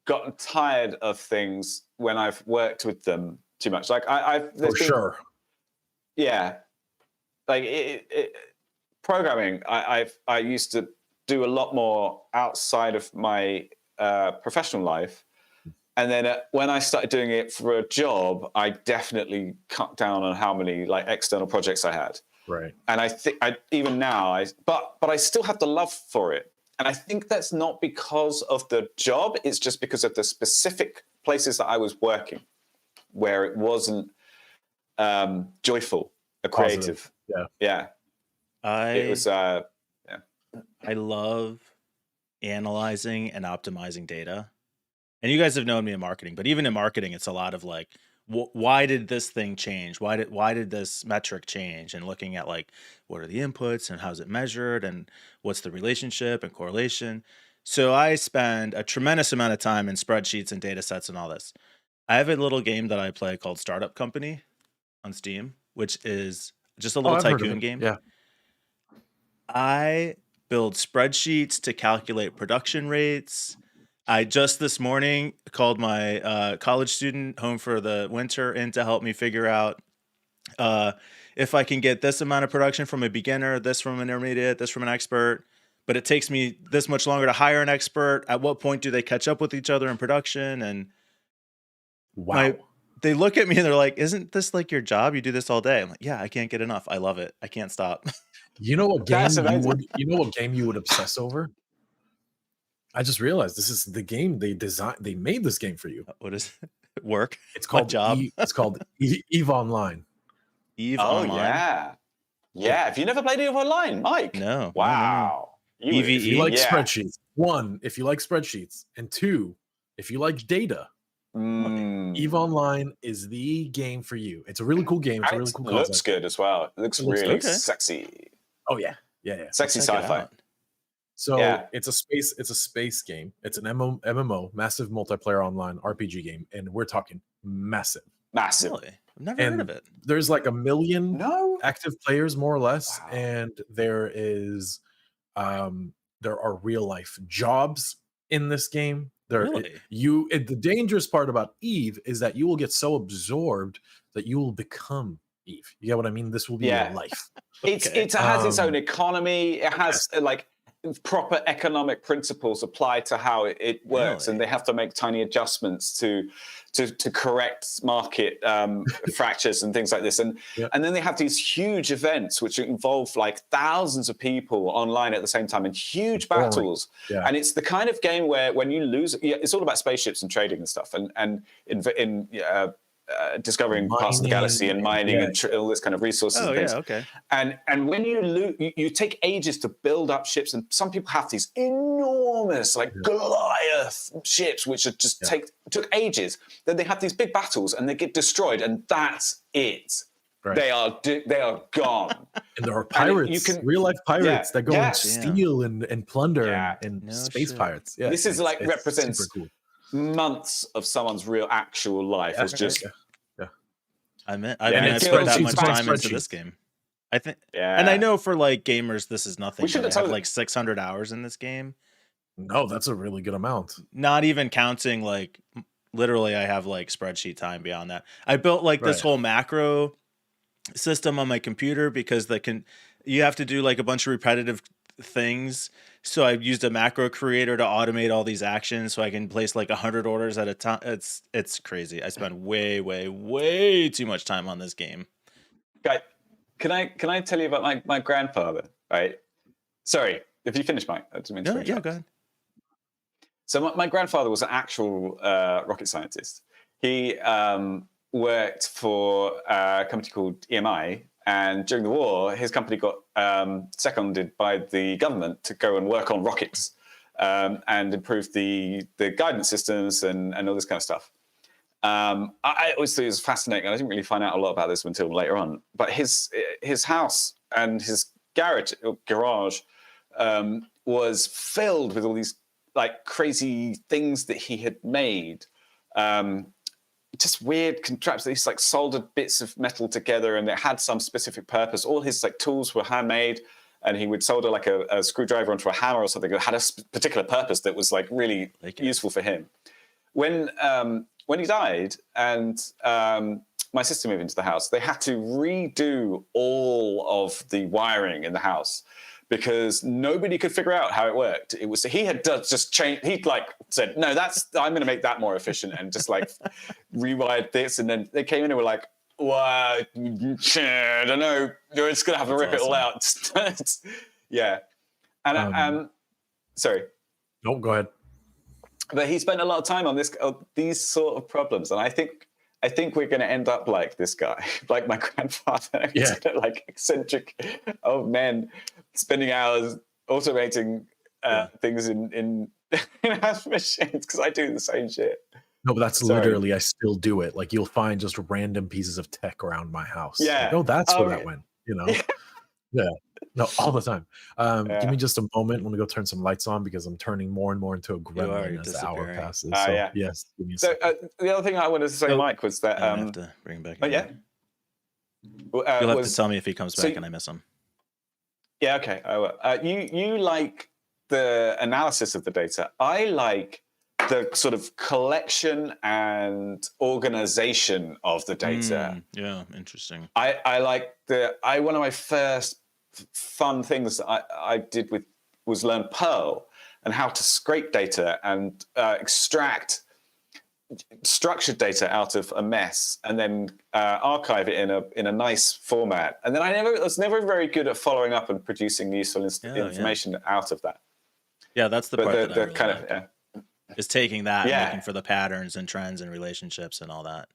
[SPEAKER 2] gotten tired of things when I've worked with them too much. Like
[SPEAKER 3] sure.
[SPEAKER 2] Yeah. Like programming, I used to do a lot more outside of my professional life. And then when I started doing it for a job, I definitely cut down on how many like external projects I had.
[SPEAKER 3] Right.
[SPEAKER 2] And I think even now, but I still have the love for it. And I think that's not because of the job. It's just because of the specific places that I was working. where it wasn't joyful or
[SPEAKER 3] Positive.
[SPEAKER 2] creative. Yeah. It was
[SPEAKER 1] I love analyzing and optimizing data. And you guys have known me in marketing, but even in marketing, it's a lot of like, why did this thing change? Why did this metric change? And looking at like, what are the inputs and how's it measured and what's the relationship and correlation? So I spend a tremendous amount of time in spreadsheets and data sets and all this. I have a little game that I play called Startup Company on Steam, which is just a little
[SPEAKER 3] I've heard of
[SPEAKER 1] tycoon
[SPEAKER 3] it.
[SPEAKER 1] game.
[SPEAKER 3] Yeah.
[SPEAKER 1] I build spreadsheets to calculate production rates. I just this morning called my college student home for the winter in to help me figure out if I can get this amount of production from a beginner, this from an intermediate, this from an expert, but it takes me this much longer to hire an expert. At what point do they catch up with each other in production? And
[SPEAKER 3] Wow.
[SPEAKER 1] they look at me and they're like, "Isn't this like your job? You do this all day." I'm like, "Yeah, I can't get enough. I love it. I can't stop."
[SPEAKER 3] You know what game
[SPEAKER 2] That's amazing.
[SPEAKER 3] you know what game you would obsess over? I just realized this is the game they made this game for you.
[SPEAKER 1] What is it? Work?
[SPEAKER 3] It's
[SPEAKER 1] What
[SPEAKER 3] called
[SPEAKER 1] job?
[SPEAKER 3] It's called Eve Online.
[SPEAKER 1] Eve
[SPEAKER 2] Oh
[SPEAKER 1] Online?
[SPEAKER 2] yeah. Have you never played Eve Online, Mike?
[SPEAKER 1] No.
[SPEAKER 2] Wow.
[SPEAKER 1] EVE?
[SPEAKER 3] If you like
[SPEAKER 2] Yeah.
[SPEAKER 3] spreadsheets, one, if you like spreadsheets, and two, if you like data, Eve Online is the game for you. It's a really cool game. It's a really cool
[SPEAKER 2] It looks
[SPEAKER 3] concept.
[SPEAKER 2] good as well. It looks
[SPEAKER 3] looks
[SPEAKER 2] really
[SPEAKER 1] good. Okay.
[SPEAKER 2] sexy.
[SPEAKER 3] Oh yeah. Yeah.
[SPEAKER 2] Sexy
[SPEAKER 1] Check it
[SPEAKER 2] sci-fi.
[SPEAKER 1] out.
[SPEAKER 3] So
[SPEAKER 2] Yeah.
[SPEAKER 3] it's a space game. It's an MMO, massive multiplayer online RPG game, and we're talking massive.
[SPEAKER 2] Massive.
[SPEAKER 1] Really? I've never heard of
[SPEAKER 3] And
[SPEAKER 1] it.
[SPEAKER 3] there's like 1 million
[SPEAKER 2] No.
[SPEAKER 3] active players, more or less,
[SPEAKER 2] Wow.
[SPEAKER 3] and there are real life jobs in this game.
[SPEAKER 1] Really?
[SPEAKER 3] The dangerous part about Eve is that you will get so absorbed that you will become Eve. You get what I mean? This will be
[SPEAKER 2] Yeah.
[SPEAKER 3] your life.
[SPEAKER 2] It
[SPEAKER 1] Okay.
[SPEAKER 2] has its own economy. It has like proper economic principles applied to how it works,
[SPEAKER 1] Really?
[SPEAKER 2] and they have to make tiny adjustments to correct market fractures and things like this. And
[SPEAKER 3] Yeah.
[SPEAKER 2] and then they have these huge events which involve like thousands of people online at the same time in huge
[SPEAKER 3] Boring.
[SPEAKER 2] battles.
[SPEAKER 3] Yeah.
[SPEAKER 2] And it's the kind of game where when you lose, it's all about spaceships and trading and stuff, and discovering parts of the galaxy and mining and all this kind of resources
[SPEAKER 1] Oh
[SPEAKER 2] and things.
[SPEAKER 1] yeah, okay.
[SPEAKER 2] And when you lose, you take ages to build up ships, and some people have these enormous, like Goliath ships, which are just took ages. Then they have these big battles, and they get destroyed, and that's it.
[SPEAKER 3] Right.
[SPEAKER 2] They are gone.
[SPEAKER 3] And there are pirates, real life pirates that go and steal and plunder and
[SPEAKER 1] No
[SPEAKER 3] space
[SPEAKER 1] shit.
[SPEAKER 3] pirates. Yeah,
[SPEAKER 2] This is like represents
[SPEAKER 3] super cool.
[SPEAKER 2] months of someone's real actual life. It's just
[SPEAKER 1] I mean,
[SPEAKER 2] and
[SPEAKER 1] I
[SPEAKER 2] it's
[SPEAKER 1] put that
[SPEAKER 2] spreadsheets,
[SPEAKER 1] much
[SPEAKER 2] it's
[SPEAKER 1] time into
[SPEAKER 3] spreadsheets.
[SPEAKER 1] this game. I think,
[SPEAKER 2] yeah.
[SPEAKER 1] and I know for like gamers, this is nothing.
[SPEAKER 2] We should
[SPEAKER 1] but
[SPEAKER 2] have
[SPEAKER 1] I have
[SPEAKER 2] told-
[SPEAKER 1] like 600 hours in this game,
[SPEAKER 3] No, that's a really good amount.
[SPEAKER 1] not even counting like literally. I have like spreadsheet time beyond that. I built like this
[SPEAKER 3] Right.
[SPEAKER 1] whole macro system on my computer because you have to do like a bunch of repetitive things. So I used a macro creator to automate all these actions so I can place like 100 orders at a time. It's crazy. I spend way too much time on this game.
[SPEAKER 2] Guy, can I tell you about my grandfather? Right. Sorry, if you finish, Mike. I didn't mean to
[SPEAKER 1] No,
[SPEAKER 2] finish.
[SPEAKER 1] yeah, go ahead.
[SPEAKER 2] So my grandfather was an actual rocket scientist. He worked for a company called EMI, and during the war, his company got seconded by the government to go and work on rockets and improve the guidance systems and all this kind of stuff. I always thought it was fascinating. I didn't really find out a lot about this until later on. But his house and his garage was filled with all these like crazy things that he had made. Just weird contraptions. These like soldered bits of metal together, and it had some specific purpose. All his like tools were handmade, and he would solder like a screwdriver onto a hammer or something that had a particular purpose that was like really useful for him. When he died, and my sister moved into the house, they had to redo all of the wiring in the house because nobody could figure out how it worked. It was he had just changed. He'd like said, "No, I'm going to make that more efficient," and just like rewired this. And then they came in and were like, "Well, I don't know. You're just going to have to rip it all out." Yeah, and sorry.
[SPEAKER 3] No, go ahead.
[SPEAKER 2] But he spent a lot of time on these sort of problems, and I think I think we're going to end up like this guy, like my grandfather,
[SPEAKER 3] Yeah.
[SPEAKER 2] like eccentric old men spending hours automating things in house machines, because I do the same shit.
[SPEAKER 3] No, but that's
[SPEAKER 2] Sorry.
[SPEAKER 3] literally, I still do it. Like, you'll find just random pieces of tech around my house.
[SPEAKER 2] Yeah.
[SPEAKER 3] Like, oh, that's where that
[SPEAKER 2] yeah.
[SPEAKER 3] went, you know? Yeah. No, all the time. Give
[SPEAKER 2] Yeah.
[SPEAKER 3] me just a moment. Let me go turn some lights on because I'm turning more and more into a
[SPEAKER 1] are,
[SPEAKER 3] gremlin
[SPEAKER 1] you're
[SPEAKER 3] as the hour
[SPEAKER 1] disappearing.
[SPEAKER 3] passes.
[SPEAKER 2] Ah,
[SPEAKER 3] So,
[SPEAKER 2] yeah.
[SPEAKER 3] yes, give me a
[SPEAKER 2] So
[SPEAKER 3] second.
[SPEAKER 2] the other thing I wanted to say,
[SPEAKER 1] So-
[SPEAKER 2] Mike, was that
[SPEAKER 1] I'm gonna have to bring him back.
[SPEAKER 2] oh
[SPEAKER 1] in
[SPEAKER 2] yeah,
[SPEAKER 1] here. You'll have
[SPEAKER 2] was,
[SPEAKER 1] to tell me if he comes
[SPEAKER 2] so
[SPEAKER 1] back and I miss him.
[SPEAKER 2] yeah, okay. I will. You like the analysis of the data. I like the sort of collection and organization of the data.
[SPEAKER 1] Yeah, interesting.
[SPEAKER 2] I like one of my first fun things that I did was learn Perl and how to scrape data and extract structured data out of a mess and then archive it in a nice format. And then I was never very good at following up and producing useful information out of that.
[SPEAKER 1] Yeah, that's the
[SPEAKER 2] But
[SPEAKER 1] part that I really
[SPEAKER 2] kind
[SPEAKER 1] like,
[SPEAKER 2] of
[SPEAKER 1] is taking that
[SPEAKER 2] Yeah.
[SPEAKER 1] and looking for the patterns and trends and relationships and all that.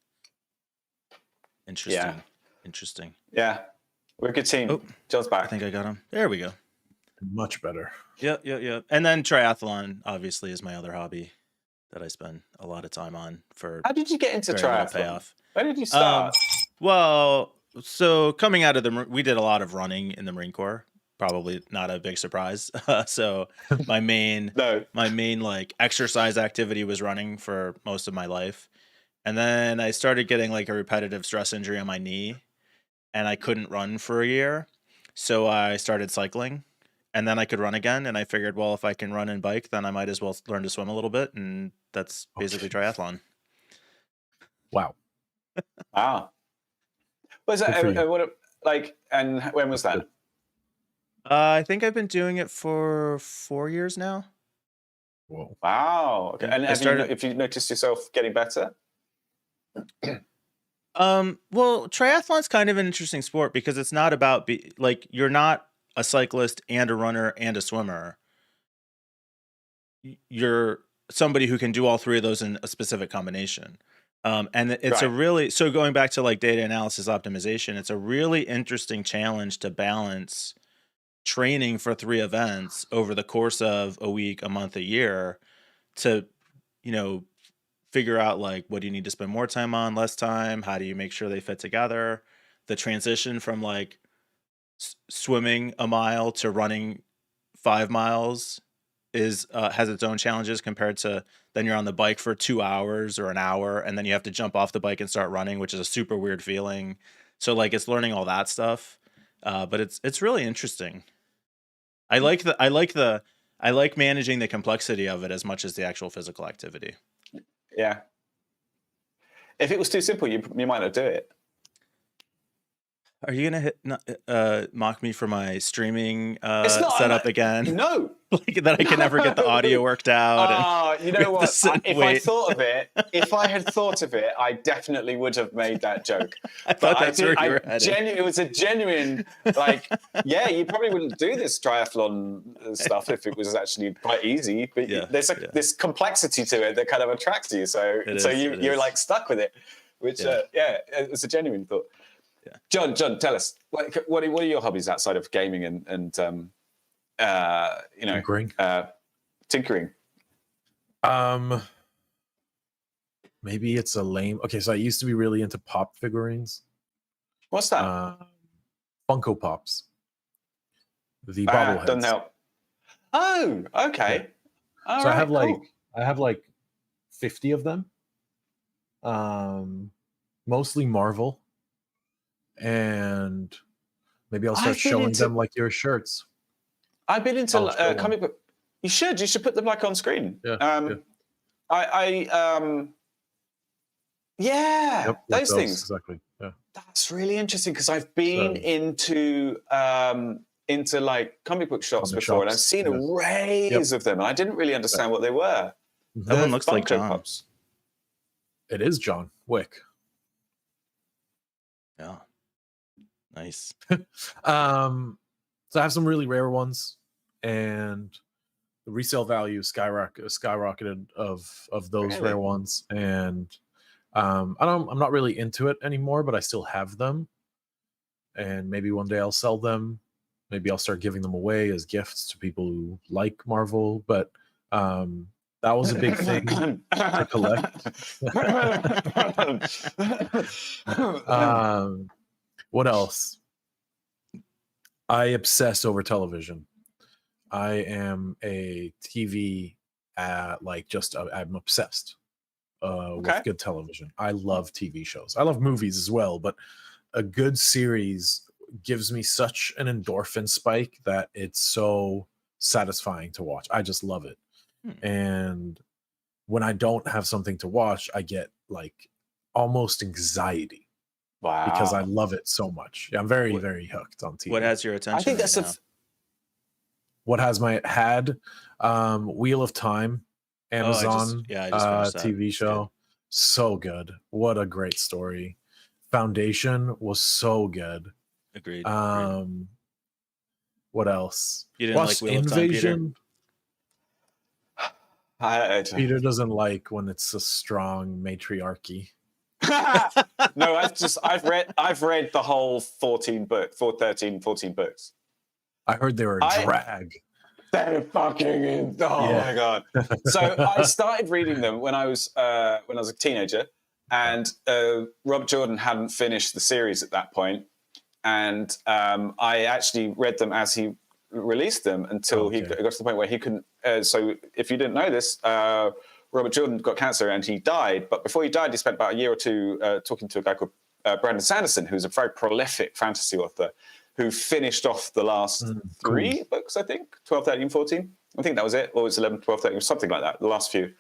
[SPEAKER 1] Interesting.
[SPEAKER 2] Yeah.
[SPEAKER 1] Interesting.
[SPEAKER 2] yeah, we're a good team.
[SPEAKER 1] Oh,
[SPEAKER 2] John's
[SPEAKER 1] I
[SPEAKER 2] back.
[SPEAKER 1] think I got him. There we go.
[SPEAKER 3] Much better.
[SPEAKER 1] Yep. And then triathlon obviously is my other hobby that I spend a lot of time on for
[SPEAKER 2] How did you get into
[SPEAKER 1] very little
[SPEAKER 2] triathlon?
[SPEAKER 1] payoff.
[SPEAKER 2] When did you start?
[SPEAKER 1] Well, so coming out of we did a lot of running in the Marine Corps. Probably not a big surprise. So my main
[SPEAKER 2] No.
[SPEAKER 1] like exercise activity was running for most of my life. And then I started getting like a repetitive stress injury on my knee and I couldn't run for a year. So I started cycling and then I could run again. And I figured, well, if I can run and bike, then I might as well learn to swim a little bit. And that's basically triathlon.
[SPEAKER 3] Wow.
[SPEAKER 2] Wow. Was
[SPEAKER 3] Good for you.
[SPEAKER 2] that and when was that?
[SPEAKER 1] I think I've been doing it for 4 years now.
[SPEAKER 3] Whoa.
[SPEAKER 2] Wow. Okay.
[SPEAKER 1] Yeah,
[SPEAKER 2] And
[SPEAKER 1] I started-
[SPEAKER 2] have you noticed yourself getting better?
[SPEAKER 1] Well, triathlon's kind of an interesting sport because it's not about you're not a cyclist and a runner and a swimmer. You're somebody who can do all three of those in a specific combination. And it's a
[SPEAKER 2] Right.
[SPEAKER 1] really, so going back to like data analysis optimization, it's a really interesting challenge to balance training for 3 events over the course of a week, a month, a year to, figure out like what do you need to spend more time on, less time, how do you make sure they fit together, the transition from like swimming a mile to running 5 miles is has its own challenges compared to then you're on the bike for 2 hours or an hour and then you have to jump off the bike and start running, which is a super weird feeling. So like it's learning all that stuff. But it's really interesting. I like managing the complexity of it as much as the actual physical activity.
[SPEAKER 2] Yeah. If it was too simple, you might not do it.
[SPEAKER 1] Are you gonna mock me for my streaming
[SPEAKER 2] It's not
[SPEAKER 1] setup again?
[SPEAKER 2] No.
[SPEAKER 1] Like that I can never get the audio worked out.
[SPEAKER 2] You know what? If I had thought of it, I definitely would have made that joke.
[SPEAKER 1] I thought that's where you were heading.
[SPEAKER 2] It was a genuine, yeah, you probably wouldn't do this triathlon stuff if it was actually quite easy. But there's this complexity to it that kind of attracts you. So you're like stuck with it, which it was a genuine thought. Yeah. John, tell us what are your hobbies outside of gaming and
[SPEAKER 3] Tinkering.
[SPEAKER 2] Tinkering.
[SPEAKER 3] Maybe it's a lame. Okay, so I used to be really into pop figurines.
[SPEAKER 2] What's that?
[SPEAKER 3] Funko Pops. The bobbleheads.
[SPEAKER 2] Doesn't help. Oh, okay.
[SPEAKER 3] So I have like 50 of them. Mostly Marvel. And maybe I'll start showing them like your shirts.
[SPEAKER 2] I've been into comic book. You should put them on screen.
[SPEAKER 3] Yeah.
[SPEAKER 2] Those things.
[SPEAKER 3] Exactly. Yeah.
[SPEAKER 2] That's really interesting because I've been into like comic book shops before, and I've seen arrays of them, and I didn't really understand what they were.
[SPEAKER 1] That one looks like John.
[SPEAKER 2] Pops.
[SPEAKER 3] It is John Wick.
[SPEAKER 1] Yeah. Nice.
[SPEAKER 3] So I have some really rare ones, and the resale value skyrocketed of those rare ones, and I'm not really into it anymore, but I still have them, and maybe one day I'll sell them. Maybe I'll start giving them away as gifts to people who like Marvel. But that was a big thing to collect. What else? I obsess over television. I am a TV I'm obsessed with good television. I love TV shows. I love movies as well, but a good series gives me such an endorphin spike that it's so satisfying to watch. I just love it. And when I don't have something to watch, I get like almost anxiety.
[SPEAKER 2] Wow.
[SPEAKER 3] Because I love it so much. Yeah, I'm very, very hooked on TV.
[SPEAKER 1] What has your attention?
[SPEAKER 2] I think that's
[SPEAKER 3] what has my had Wheel of Time, Amazon
[SPEAKER 1] I just finished that.
[SPEAKER 3] TV show. So good. What a great story. Foundation was so good.
[SPEAKER 1] Agreed.
[SPEAKER 3] What else?
[SPEAKER 1] You didn't like Wheel of Time,
[SPEAKER 3] Invasion.
[SPEAKER 2] Peter?
[SPEAKER 3] Peter doesn't like when it's a strong matriarchy.
[SPEAKER 2] No, I've read the whole 13, 14 books.
[SPEAKER 3] I heard they were a drag.
[SPEAKER 2] They're fucking my god. So I started reading them when I was a teenager, and Rob Jordan hadn't finished the series at that point, and I actually read them as he released them until he got to the point where he couldn't. So if you didn't know this, Robert Jordan got cancer and he died. But before he died, he spent about a year or two talking to a guy called Brandon Sanderson, who's a very prolific fantasy author, who finished off the last 3 books, I think, 12, 13, 14. I think that was it. Or it was 11, 12, 13, something like that, the last few.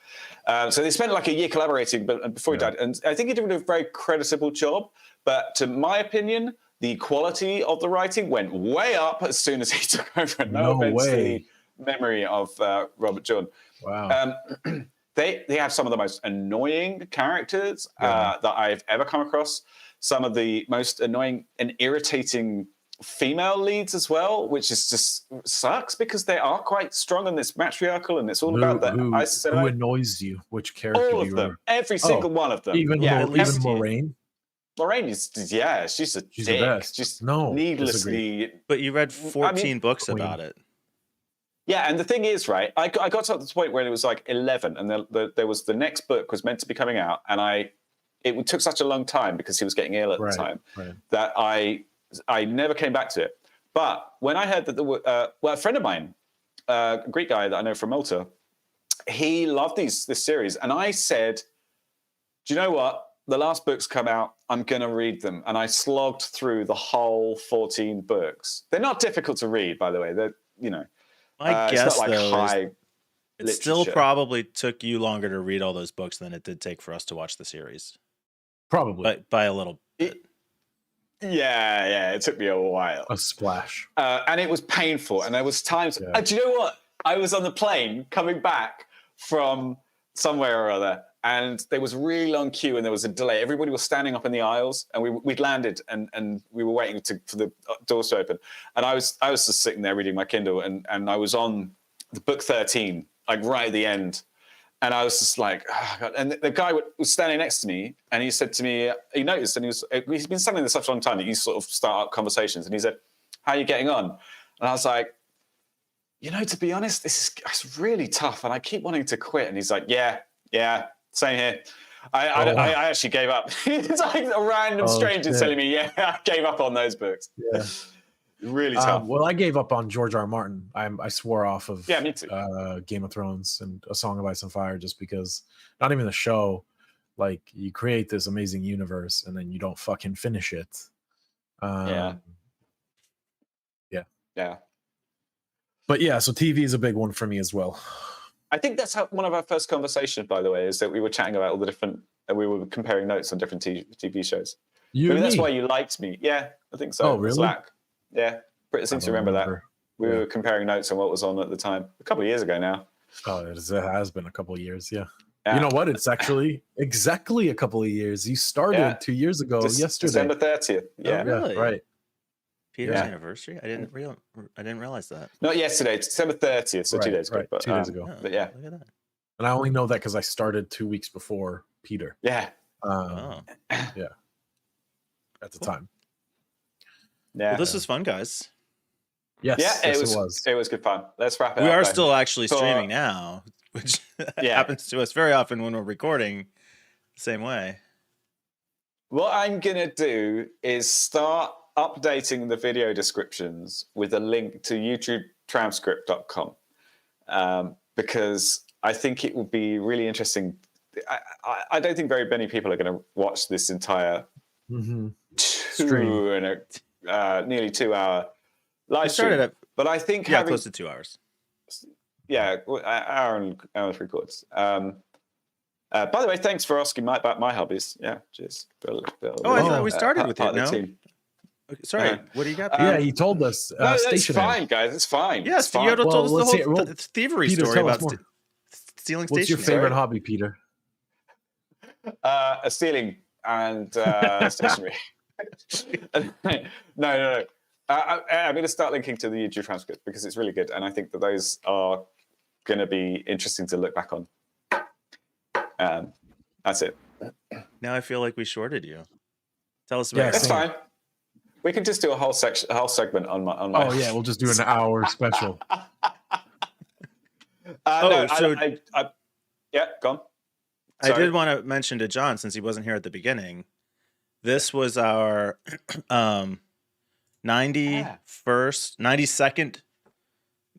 [SPEAKER 2] So they spent like a year collaborating before he died. And I think he did a very creditable job. But to my opinion, the quality of the writing went way up as soon as he took over. No offense to the memory of Robert Jordan.
[SPEAKER 3] Wow.
[SPEAKER 2] They have some of the most annoying characters that I've ever come across. Some of the most annoying and irritating female leads as well, which is just sucks because they are quite strong and it's matriarchal and it's all about that.
[SPEAKER 3] Who annoys you? Which character?
[SPEAKER 2] All of them. Every single one of them.
[SPEAKER 3] Even Moraine?
[SPEAKER 2] Moraine is, she's a dick.
[SPEAKER 3] The best.
[SPEAKER 2] Just
[SPEAKER 3] needlessly.
[SPEAKER 1] But you read 14 books about it.
[SPEAKER 2] Yeah, and the thing is, right, I got to the point where it was like 11, and there was the next book was meant to be coming out, and it took such a long time because he was getting ill at the time that I never came back to it. But when I heard that a friend of mine, a Greek guy that I know from Malta, he loved this series, and I said, do you know what? The last books come out, I'm going to read them. And I slogged through the whole 14 books. They're not difficult to read, by the way. They're,
[SPEAKER 1] I guess,
[SPEAKER 2] it's not like
[SPEAKER 1] it still probably took you longer to read all those books than it did take for us to watch the series.
[SPEAKER 3] Probably.
[SPEAKER 1] But by a little bit.
[SPEAKER 2] Yeah, it took me a while.
[SPEAKER 3] A splash.
[SPEAKER 2] And it was painful. And there was times... do you know what? I was on the plane coming back from somewhere or other, and there was a really long queue and there was a delay. Everybody was standing up in the aisles, and we'd landed and we were waiting for the doors to open. And I was just sitting there reading my Kindle, and I was on the book 13, like right at the end. And I was just like, oh God. And the guy was standing next to me, and he said to me, he noticed, and he's been standing there such a long time that you sort of start up conversations. And he said, how are you getting on? And I was like, to be honest, it's really tough, and I keep wanting to quit. And he's like, yeah, same here. I actually gave up. It's like a random stranger telling me, I gave up on those books.
[SPEAKER 3] Yeah.
[SPEAKER 2] Really tough.
[SPEAKER 3] Well, I gave up on George R. R. Martin. I swore off of
[SPEAKER 2] me too.
[SPEAKER 3] Game of Thrones and A Song of Ice and Fire just because not even the show. Like, you create this amazing universe and then you don't fucking finish it.
[SPEAKER 2] Yeah.
[SPEAKER 3] But yeah, so TV is a big one for me as well.
[SPEAKER 2] I think that's one of our first conversations, by the way, is that we were chatting about all the different, we were comparing notes on different TV shows. Maybe that's why you liked me. Yeah, I think so.
[SPEAKER 3] Oh, really?
[SPEAKER 2] Slack. Yeah, I seem to remember that. We were comparing notes on what was on at the time, a couple of years ago now.
[SPEAKER 3] Oh, it has been a couple of years, yeah. You know what? It's actually exactly a couple of years. You started 2 years ago yesterday.
[SPEAKER 2] December 30th. Yeah.
[SPEAKER 1] Oh, really?
[SPEAKER 3] Right.
[SPEAKER 1] Peter's anniversary? I didn't realize that.
[SPEAKER 2] Not yesterday, it's December 30th, so 2 days ago. But,
[SPEAKER 3] 2 days ago.
[SPEAKER 2] But yeah.
[SPEAKER 1] Look at that.
[SPEAKER 3] And I only know that because I started 2 weeks before Peter.
[SPEAKER 2] Yeah.
[SPEAKER 1] Oh.
[SPEAKER 3] Yeah, at the time.
[SPEAKER 2] Yeah.
[SPEAKER 1] Well, this is fun, guys.
[SPEAKER 3] Yes,
[SPEAKER 2] Yeah,
[SPEAKER 3] yes,
[SPEAKER 2] it was. It was good fun. Let's wrap it
[SPEAKER 1] We
[SPEAKER 2] up.
[SPEAKER 1] are
[SPEAKER 2] though.
[SPEAKER 1] still actually
[SPEAKER 2] For-
[SPEAKER 1] streaming now, which
[SPEAKER 2] Yeah.
[SPEAKER 1] happens to us very often when we're recording the same way.
[SPEAKER 2] What I'm gonna do is start updating the video descriptions with a link to YouTubetranscript.com because I think it would be really interesting. I don't think very many people are going to watch this entire
[SPEAKER 3] Stream.
[SPEAKER 2] Nearly 2 hour live
[SPEAKER 1] We started
[SPEAKER 2] stream.
[SPEAKER 1] at
[SPEAKER 2] But I think
[SPEAKER 1] close to 2 hours.
[SPEAKER 2] Yeah, hour and 3/4. By the way, thanks for asking about my hobbies. Yeah, cheers.
[SPEAKER 1] I thought we started with you. No,
[SPEAKER 2] team.
[SPEAKER 1] Okay, sorry. What do you got?
[SPEAKER 3] Yeah, you told us.
[SPEAKER 2] No, that's
[SPEAKER 3] stationery.
[SPEAKER 2] fine, guys. It's fine.
[SPEAKER 1] Yes,
[SPEAKER 2] it's fine.
[SPEAKER 1] you told us
[SPEAKER 3] let's
[SPEAKER 1] the
[SPEAKER 3] hear-
[SPEAKER 1] whole
[SPEAKER 3] well,
[SPEAKER 1] thievery
[SPEAKER 3] Peter,
[SPEAKER 1] story
[SPEAKER 3] tell us
[SPEAKER 1] about
[SPEAKER 3] more.
[SPEAKER 1] stealing
[SPEAKER 3] What's your
[SPEAKER 1] stationery.
[SPEAKER 3] favorite hobby, Peter?
[SPEAKER 2] Stealing and stationery. No. I'm going to start linking to the YouTube transcript because it's really good, and I think that those are going to be interesting to look back on. That's it.
[SPEAKER 1] Now I feel like we shorted you. Tell us about
[SPEAKER 3] Yeah,
[SPEAKER 1] it.
[SPEAKER 2] That's
[SPEAKER 3] same.
[SPEAKER 2] fine. We can just do a whole segment on my.
[SPEAKER 3] Oh yeah, we'll just do an hour special.
[SPEAKER 2] Yeah, gone.
[SPEAKER 1] I did want to mention to John, since he wasn't here at the beginning, this was our 92nd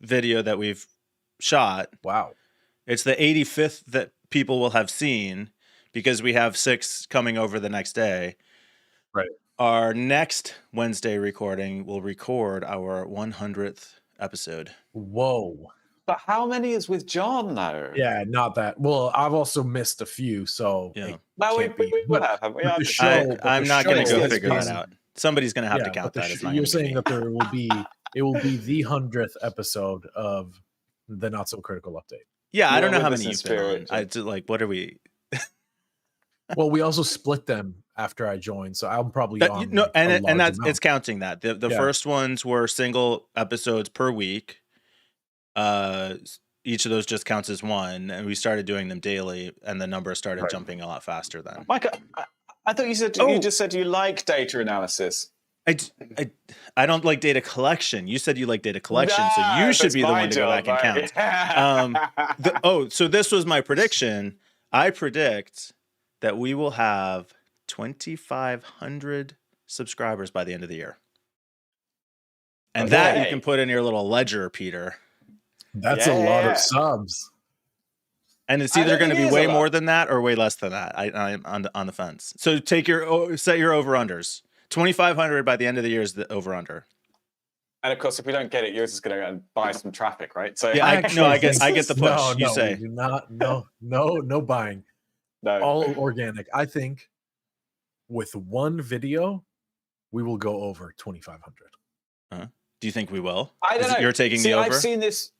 [SPEAKER 1] video that we've shot.
[SPEAKER 3] Wow.
[SPEAKER 1] It's the 85th that people will have seen because we have 6 coming over the next day.
[SPEAKER 3] Right.
[SPEAKER 1] Our next Wednesday recording will record our 100th episode.
[SPEAKER 3] Whoa.
[SPEAKER 2] But how many is with John though?
[SPEAKER 3] Yeah, not that. Well, I've also missed a few, so
[SPEAKER 1] Yeah.
[SPEAKER 2] No, we
[SPEAKER 3] can't be.
[SPEAKER 2] will have. Haven't we?
[SPEAKER 3] But the show,
[SPEAKER 1] I'm not going to go
[SPEAKER 3] has
[SPEAKER 1] figure that
[SPEAKER 3] been-
[SPEAKER 1] out. Somebody's going to have to
[SPEAKER 3] Yeah,
[SPEAKER 1] count
[SPEAKER 3] but
[SPEAKER 1] that. It's not
[SPEAKER 3] you're
[SPEAKER 1] gonna be
[SPEAKER 3] saying
[SPEAKER 1] me.
[SPEAKER 3] that there will be it will be the 100th episode of the Not So Critical update.
[SPEAKER 1] Yeah, I
[SPEAKER 2] You
[SPEAKER 1] don't
[SPEAKER 2] are
[SPEAKER 1] know how
[SPEAKER 2] with
[SPEAKER 1] many
[SPEAKER 2] us
[SPEAKER 1] you've
[SPEAKER 2] in
[SPEAKER 1] been on.
[SPEAKER 2] spirit,
[SPEAKER 1] What are we?
[SPEAKER 3] Well, we also split them after I joined, so I'm probably on.
[SPEAKER 1] No,
[SPEAKER 3] like, a
[SPEAKER 1] and
[SPEAKER 3] large
[SPEAKER 1] that's
[SPEAKER 3] amount.
[SPEAKER 1] it's counting that. The
[SPEAKER 3] Yeah.
[SPEAKER 1] first ones were single episodes per week. Each of those just counts as one, and we started doing them daily, and the number started
[SPEAKER 3] Right.
[SPEAKER 1] jumping a lot faster then.
[SPEAKER 2] Mike, I thought you said
[SPEAKER 1] Oh.
[SPEAKER 2] you just said you like data analysis.
[SPEAKER 1] I don't like data collection. You said you like data collection, so
[SPEAKER 2] Nah,
[SPEAKER 1] you should
[SPEAKER 2] that's
[SPEAKER 1] be the
[SPEAKER 2] my
[SPEAKER 1] one to go back
[SPEAKER 2] job,
[SPEAKER 1] and count.
[SPEAKER 2] mate.
[SPEAKER 1] So this was my prediction. I predict that we will have 2,500 subscribers by the end of the year. And that you
[SPEAKER 2] Okay.
[SPEAKER 1] can put in your little ledger, Peter.
[SPEAKER 3] That's a lot
[SPEAKER 2] Yeah.
[SPEAKER 3] of subs.
[SPEAKER 1] And it's
[SPEAKER 2] I
[SPEAKER 1] either
[SPEAKER 2] don't
[SPEAKER 1] going to
[SPEAKER 2] think
[SPEAKER 1] be
[SPEAKER 2] it is
[SPEAKER 1] way
[SPEAKER 2] a lot.
[SPEAKER 1] more than that or way less than that. I'm on the fence. So set your over-unders. 2,500 by the end of the year is the over-under.
[SPEAKER 2] And of course, if we don't get it, yours is going to go and buy some traffic, right? So
[SPEAKER 1] Yeah, I get the push.
[SPEAKER 3] No,
[SPEAKER 1] You say.
[SPEAKER 3] we do not. No buying.
[SPEAKER 2] no.
[SPEAKER 3] All organic. I think with one video, we will go over 2,500.
[SPEAKER 1] Do you think we will?
[SPEAKER 2] I don't know.
[SPEAKER 1] You're taking
[SPEAKER 2] See,
[SPEAKER 1] the over?
[SPEAKER 2] I've seen this.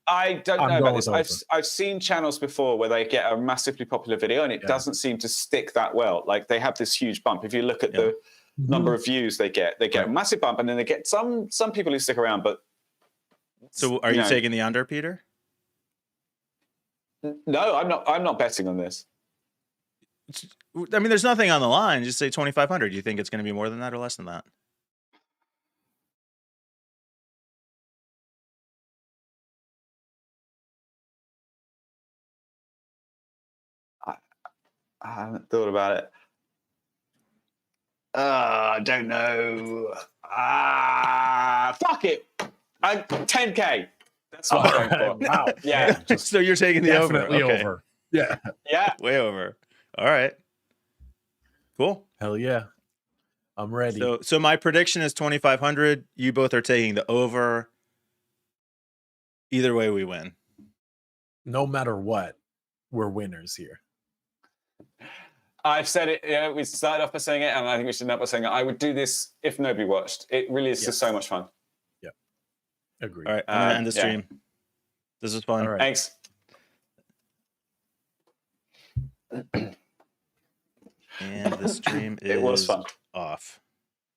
[SPEAKER 2] I don't
[SPEAKER 3] I'm
[SPEAKER 2] know
[SPEAKER 3] going
[SPEAKER 2] about this.
[SPEAKER 3] with
[SPEAKER 2] I've seen channels before where they get a massively popular video and it doesn't seem to stick that well. Like they have this huge bump. If you look at the number of views they get a massive bump, and then they get some people who stick around. But
[SPEAKER 1] So are you taking the under, Peter?
[SPEAKER 2] No, I'm not. I'm not betting on this.
[SPEAKER 1] I mean, there's nothing on the line. Just say 2,500. Do you think it's going to be more than that or less than that?
[SPEAKER 2] I haven't thought about it. I don't know. Fuck it. 10K. That's what I'm going for.
[SPEAKER 3] Wow.
[SPEAKER 2] Yeah.
[SPEAKER 1] So you're taking the over.
[SPEAKER 3] Definitely
[SPEAKER 1] Okay.
[SPEAKER 3] over. Yeah.
[SPEAKER 2] Yeah.
[SPEAKER 1] Way over. All right. Cool.
[SPEAKER 3] Hell yeah. I'm ready.
[SPEAKER 1] So my prediction is 2,500. You both are taking the over. Either way, we win.
[SPEAKER 3] No matter what, we're winners here.
[SPEAKER 2] I've said it. Yeah, we started off by saying it, and I think we should end up by saying it. I would do this if nobody watched. It really is just so much fun.
[SPEAKER 3] Yep. Agreed.
[SPEAKER 1] All right. I'm going to end the stream. This is fun.
[SPEAKER 3] All right.
[SPEAKER 2] Thanks.
[SPEAKER 1] And the stream is
[SPEAKER 2] It was fun.
[SPEAKER 1] off.